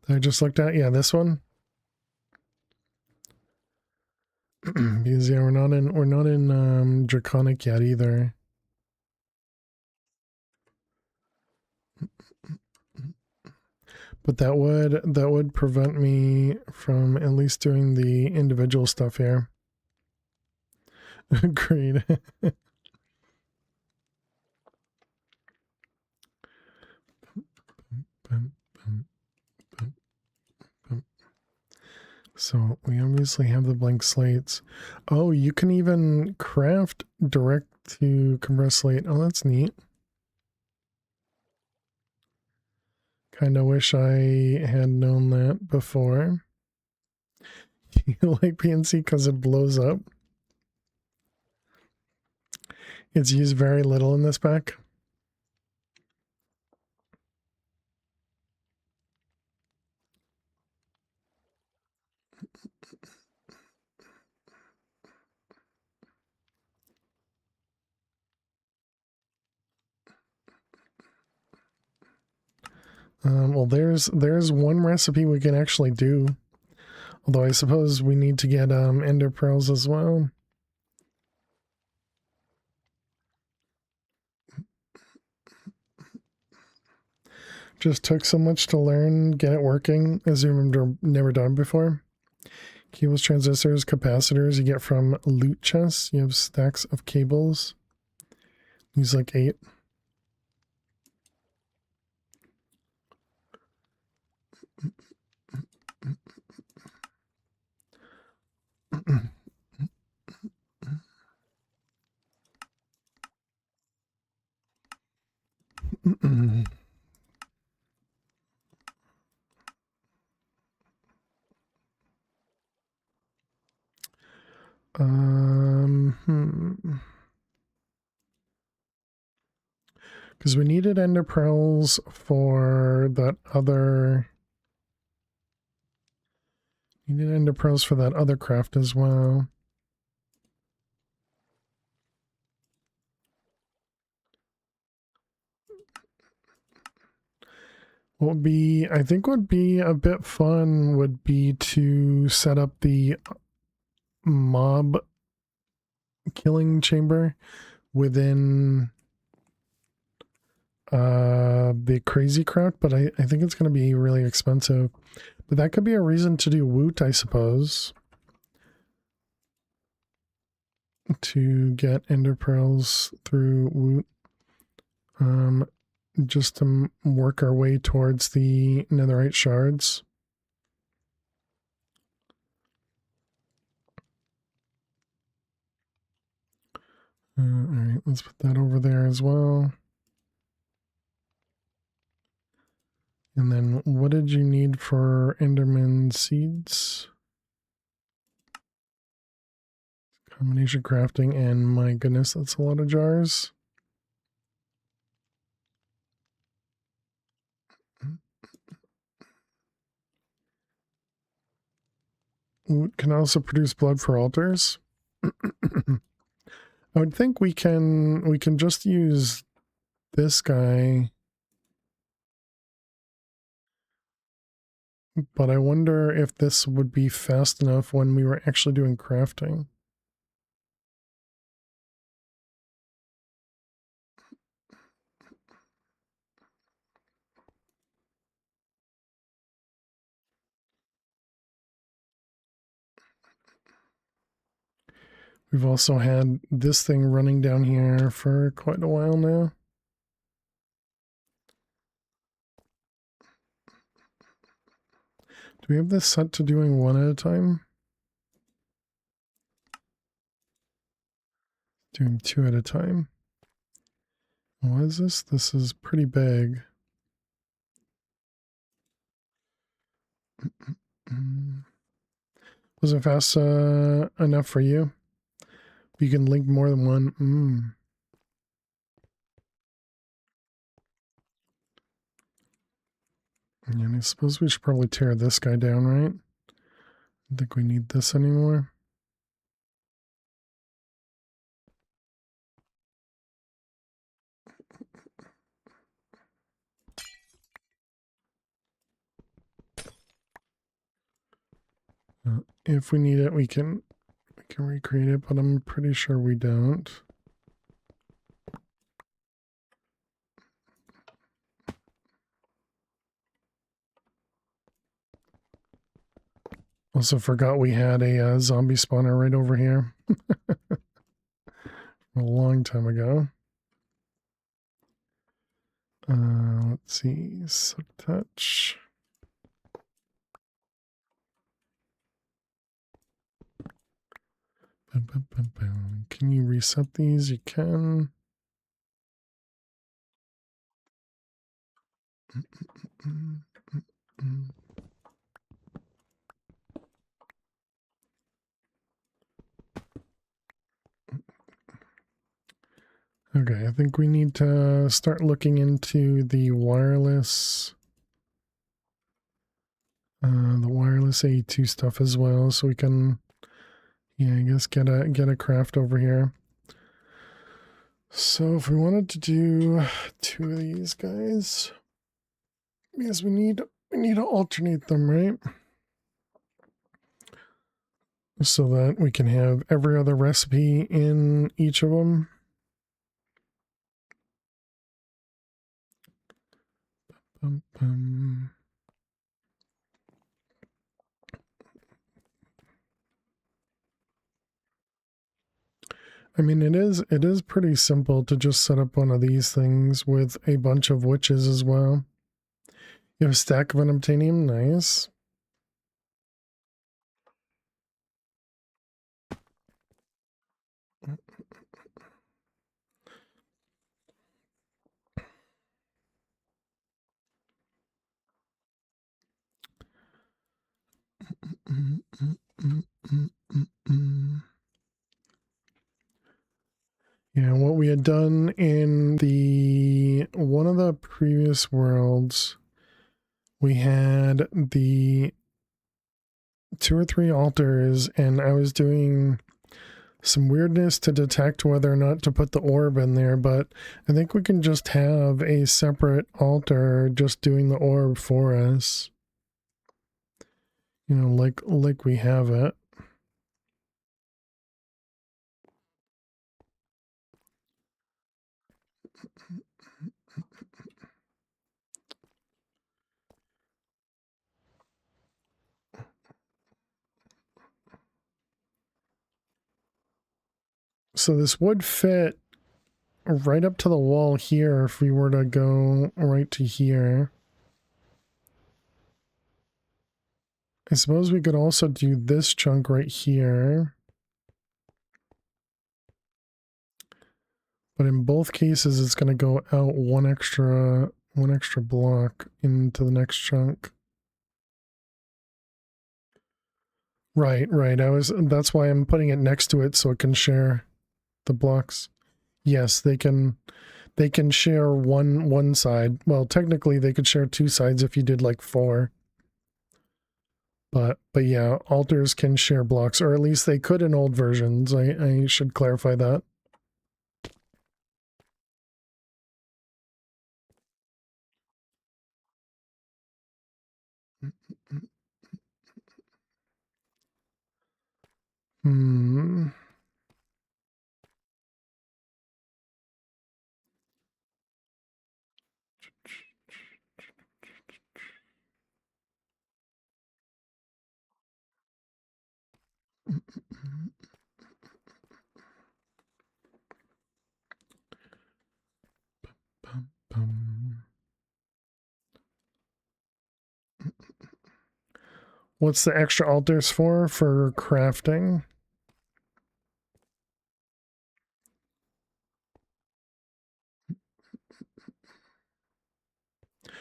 I just looked at. Yeah, this one. Because yeah, we're not in draconic yet either. But that would prevent me from at least doing the individual stuff here. Agreed. So we obviously have the blank slates. Oh, you can even craft direct to compressed slate. Oh, that's neat. Kind of wish I had known that before. You like PNC because it blows up. It's used very little in this pack. Well, there's one recipe we can actually do. Although I suppose we need to get ender pearls as well. Just took so much to learn, get it working, as you remember, never done before. Cables, transistors, capacitors you get from loot chests. You have stacks of cables. Use like 8. Because we needed ender pearls for that other. Needed ender pearls for that other craft as well. What would be, I think would be a bit fun would be to set up the mob killing chamber within the crazy craft, but I think it's going to be really expensive. But that could be a reason to do woot, I suppose. To get ender pearls through woot. Just to work our way towards the netherite shards. Alright, let's put that over there as well. And then what did you need for Enderman seeds? Combination crafting, and my goodness, that's a lot of jars. Can also produce blood for altars. I would think we can just use this guy but I wonder if this would be fast enough when we were actually doing crafting. We've also had this thing running down here for quite a while now. Do we have this set to doing one at a time? Doing two at a time. What is this? This is pretty big. Was it fast enough for you? You can link more than one. And I suppose we should probably tear this guy down, right? I don't think we need this anymore. If we need it, we can recreate it, but I'm pretty sure we don't. Also forgot we had a zombie spawner right over here. A long time ago. Let's see, subtouch. Can you reset these? You can. Okay, I think we need to start looking into the wireless A2 stuff as well, so we can, yeah, I guess get a craft over here. So if we wanted to do two of these guys, because we need to alternate them, right? So that we can have every other recipe in each of them. I mean, it is pretty simple to just set up one of these things with a bunch of witches as well. You have a stack of unobtainium, nice. Yeah, what we had done in the one of the previous worlds, we had the 2 or 3 altars, and I was doing some weirdness to detect whether or not to put the orb in there, but I think we can just have a separate altar just doing the orb for us. You know, like we have it. So this would fit right up to the wall here if we were to go right to here. I suppose we could also do this chunk right here. But in both cases, it's going to go out one extra block into the next chunk. Right. That's why I'm putting it next to it so it can share the blocks. Yes, they can share one side. Well, technically they could share 2 sides if you did like 4. But yeah, altars can share blocks, or at least they could in old versions. I should clarify that. Hmm. What's the extra altars for? For crafting?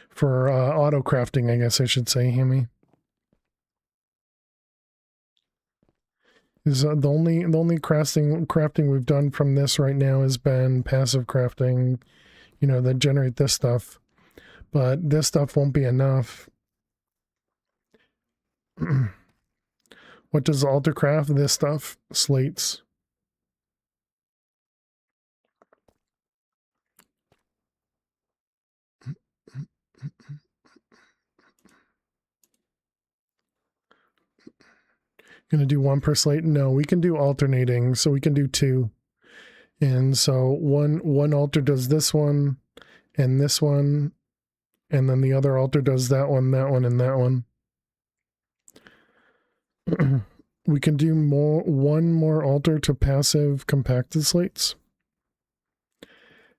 For auto crafting, I guess I should say, Hammy. Is the only crafting we've done from this right now has been passive crafting, you know, that generate this stuff. But this stuff won't be enough. What does altar craft? This stuff. Slates. Gonna do one per slate? No, we can do alternating, so we can do two. And so one altar does this one, and this one, and then the other altar does that one, and that one. We can do one more altar to passive compacted slates.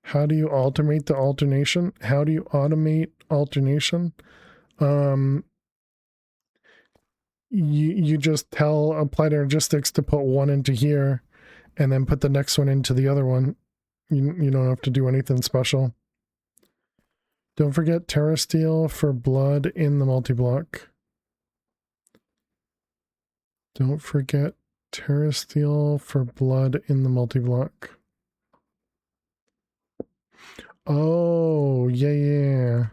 How do you automate the alternation? How do you automate alternation? You just tell Applied Energistics to put one into here and then put the next one into the other one. You don't have to do anything special. Don't forget Terrasteel for blood in the multi-block. Don't forget Terrasteel for blood in the multi-block. Oh, yeah.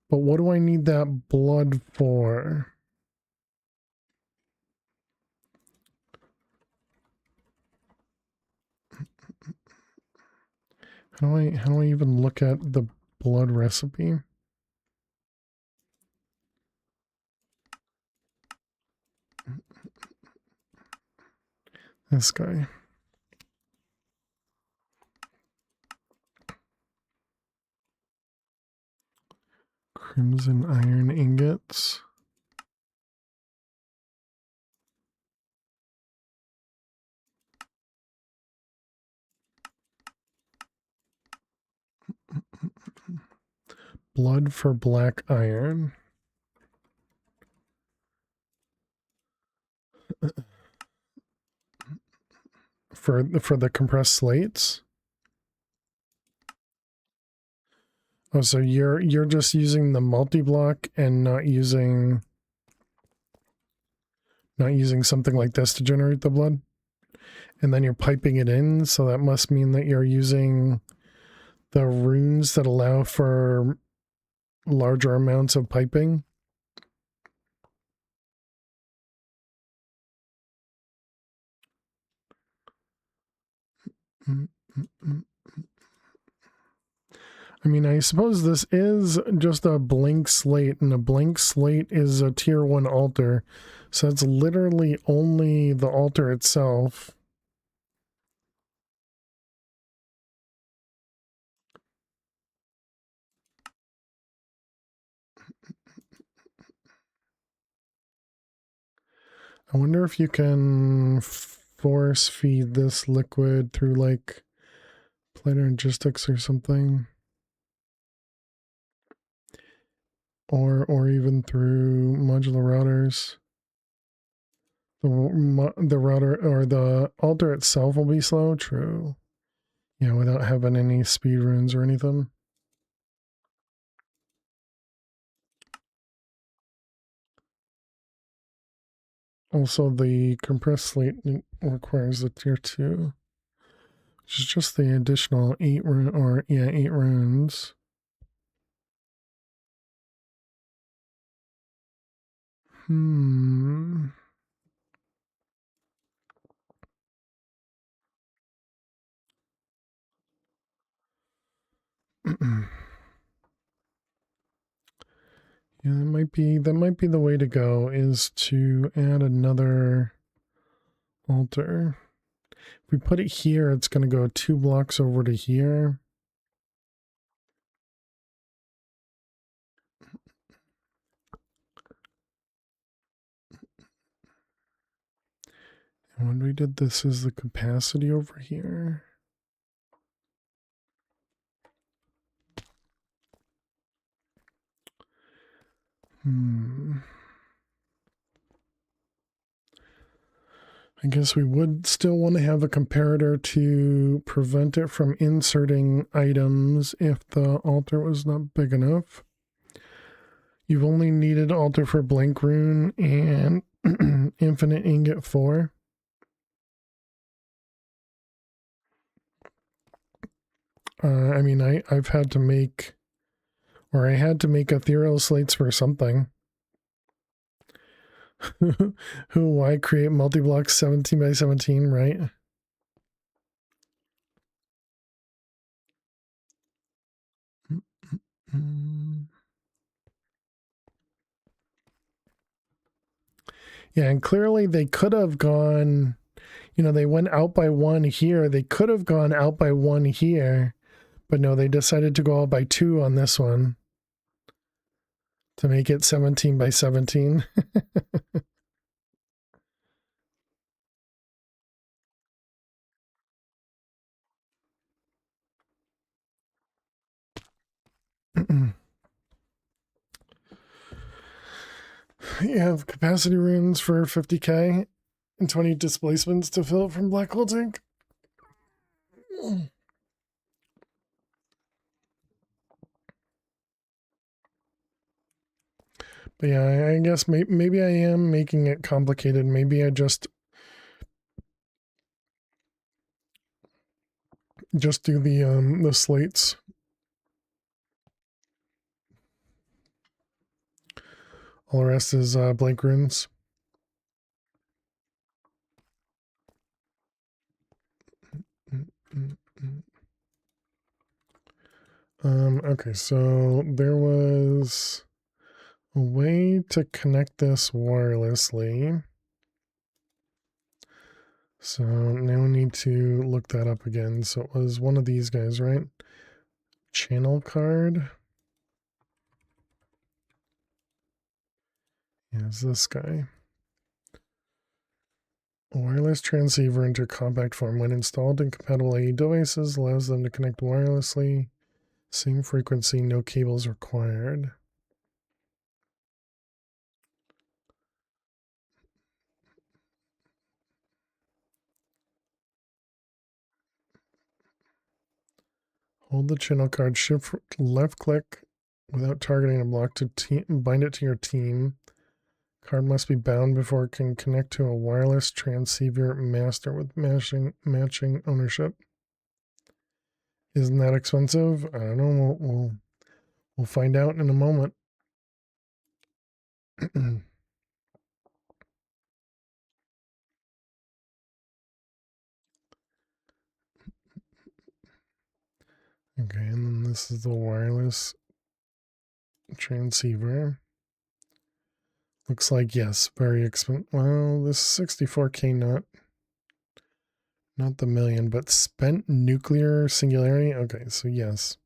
But what do I need that blood for? How do I even look at the blood recipe? This guy. Crimson iron ingots. Blood for black iron. For the compressed slates. Oh, so you're just using the multi-block and not using something like this to generate the blood? And then you're piping it in, so that must mean that you're using the runes that allow for larger amounts of piping. I mean, I suppose this is just a blank slate, and a blank slate is a tier 1 altar. So it's literally only the altar itself. I wonder if you can force feed this liquid through like planar logistics or something. Or even through modular routers. The router or the altar itself will be slow, true. Yeah, without having any speed runes or anything. Also, the compressed slate requires a tier 2, which is just the additional 8 runes. Yeah, that might be the way to go, is to add another altar. If we put it here, it's going to go 2 blocks over to here. And when we did this, is the capacity over here? I guess we would still want to have a comparator to prevent it from inserting items if the altar was not big enough. You've only needed altar for blank rune and infinite ingot 4. I mean, I've had to make, or I had to make ethereal slates for something. Why create multi-blocks 17 by 17, right? Yeah, and clearly they could have gone, they went out by 1 here. They could have gone out by 1 here, but no, they decided to go out by 2 on this one to make it 17 by 17. You have capacity runes for 50k and 20 displacements to fill it from black hole tank. But yeah, I guess maybe I am making it complicated. Maybe I just do the slates. All the rest is blank runes. Okay, so there was a way to connect this wirelessly. So now we need to look that up again. So it was one of these guys, right? Channel card. Yeah, it's this guy. A wireless transceiver into compact form, when installed in compatible AE devices, allows them to connect wirelessly. Same frequency, no cables required. Hold the channel card, shift left click without targeting a block to bind it to your team. Card must be bound before it can connect to a wireless transceiver master with matching ownership. Isn't that expensive? I don't know. We'll find out in a moment. Okay, and then this is the wireless transceiver. Looks like, yes, very expensive. Well, this 64k, not the million, but spent nuclear singularity. Okay, so yes.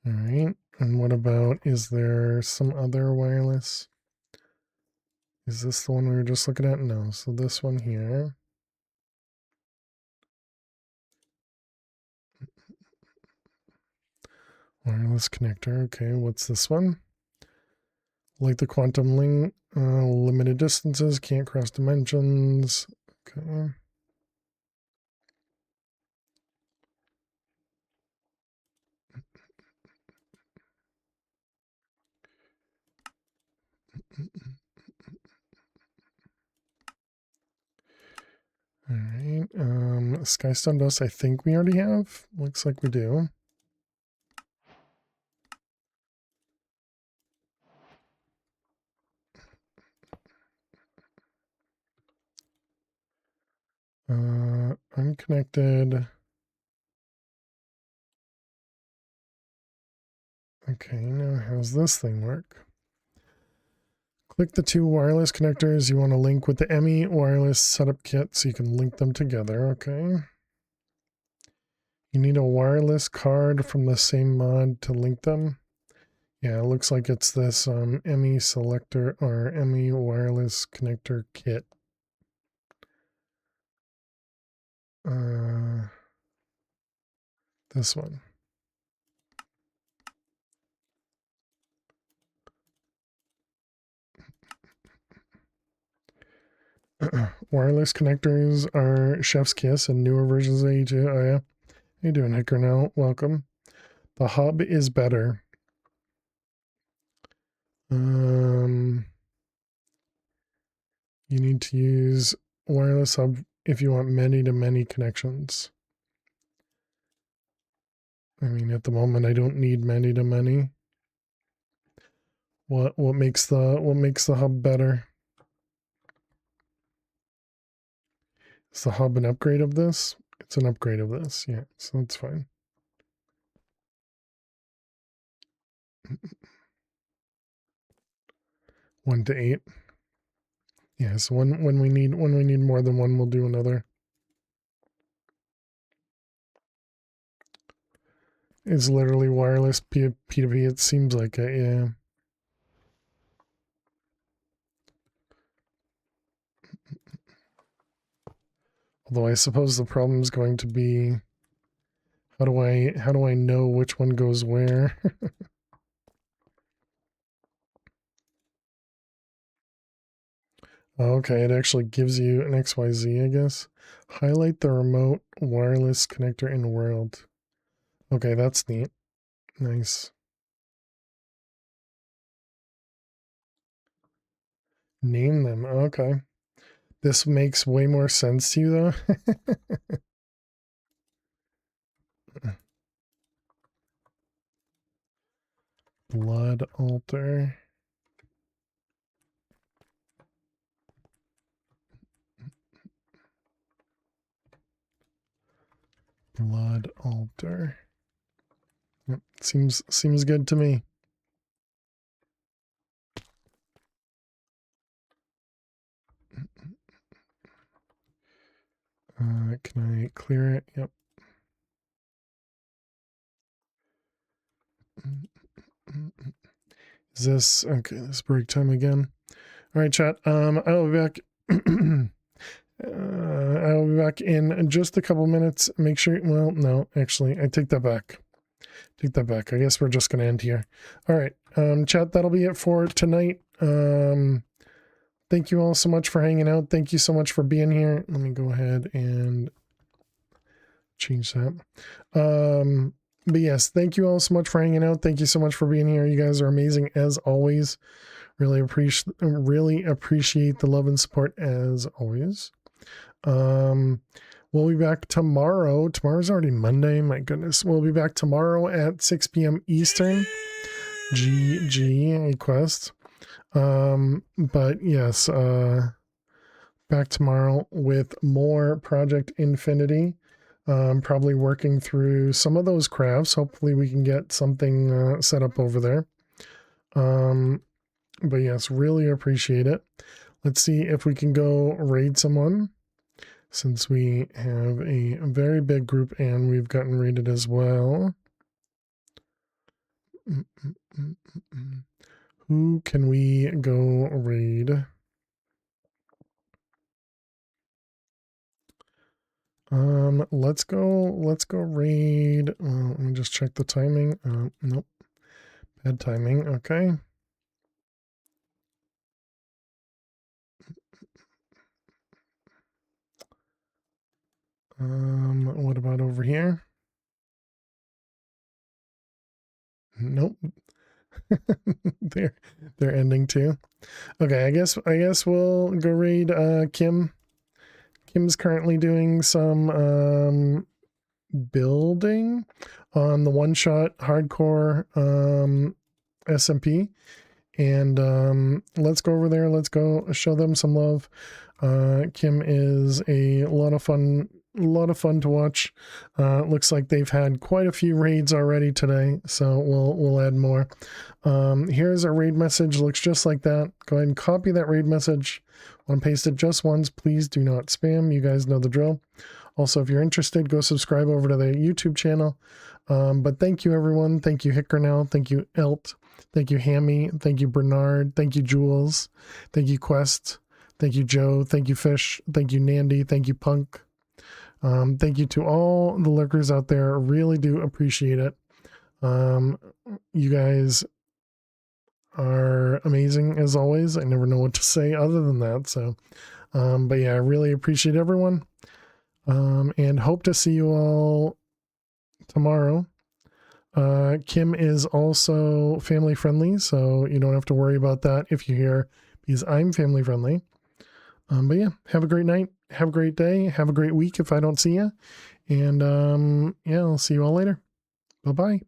All right. And what about, is there some other wireless? Is this the one we were just looking at? No. So this one here. Wireless connector. Okay, what's this one? Like the quantum link, limited distances, can't cross dimensions. Okay. All right. Skystone dust, I think we already have. Looks like we do. Unconnected. Okay, now how's this thing work? Click the two wireless connectors you want to link with the ME wireless setup kit so you can link them together. Okay. You need a wireless card from the same mod to link them. Yeah, it looks like it's this ME selector or ME wireless connector kit. This one. Wireless connectors are Chef's Kiss and newer versions of A2. Oh yeah. How you doing, Hicker now? Welcome. The hub is better. You need to use wireless hub if you want many-to-many connections. I mean, at the moment, I don't need many-to-many. What makes the hub better? Is the hub an upgrade of this? It's an upgrade of this, yeah, so that's fine. One to 8. Yeah, so when we need more than one, we'll do another. It's literally wireless P2P. It seems like it, yeah. Although I suppose the problem is going to be how do I know which one goes where? Okay, it actually gives you an XYZ, I guess. Highlight the remote wireless connector in world. Okay, that's neat. Nice. Name them. Okay. This makes way more sense to you, though. Blood altar. Blood altar. Yep, seems good to me. Can I clear it? Yep. Is this okay? This break time again. All right, chat. I'll be back. I'll be back in just a couple minutes. Make sure. Well, no, actually, I take that back. Take that back. I guess we're just gonna end here. All right, chat. That'll be it for tonight. Thank you all so much for hanging out. Thank you so much for being here. Let me go ahead and change that. But yes, thank you all so much for hanging out. Thank you so much for being here. You guys are amazing as always. Really appreciate the love and support as always. We'll be back tomorrow. Tomorrow's already Monday. My goodness. We'll be back tomorrow at 6 p.m. Eastern. GG quest. But yes, back tomorrow with more Project Infinity. Probably working through some of those crafts. Hopefully we can get something set up over there. But yes, really appreciate it. Let's see if we can go raid someone, since we have a very big group and we've gotten raided as well. Who can we go raid? Let's go raid. Well, let me just check the timing. Nope. Bad timing. Okay. What about over here? Nope. they're ending too. Okay, I guess we'll go raid Kim. Kim's currently doing some building on the one-shot hardcore SMP, and let's go over there. Let's go show them some love. Kim is a lot of fun a lot of fun to watch. Looks like they've had quite a few raids already today, so we'll add more. Here's a raid message, looks just like that. Go ahead and copy that raid message. Want to paste it just once, please do not spam. You guys know the drill. Also, if you're interested, go subscribe over to the YouTube channel. But thank you, everyone. Thank you, Hickernell. Thank you, Elt. Thank you, Hammy. Thank you, Bernard. Thank you, Jules. Thank you, Quest. Thank you, Joe. Thank you, Fish. Thank you, Nandy. Thank you, Punk. Thank you to all the lurkers out there. Really do appreciate it. You guys are amazing as always. I never know what to say other than that. So, but yeah, I really appreciate everyone. And hope to see you all tomorrow. Kim is also family friendly, so you don't have to worry about that if you're here, because I'm family friendly. But yeah, have a great night. Have a great day. Have a great week if I don't see you. And yeah, I'll see you all later. Bye-bye.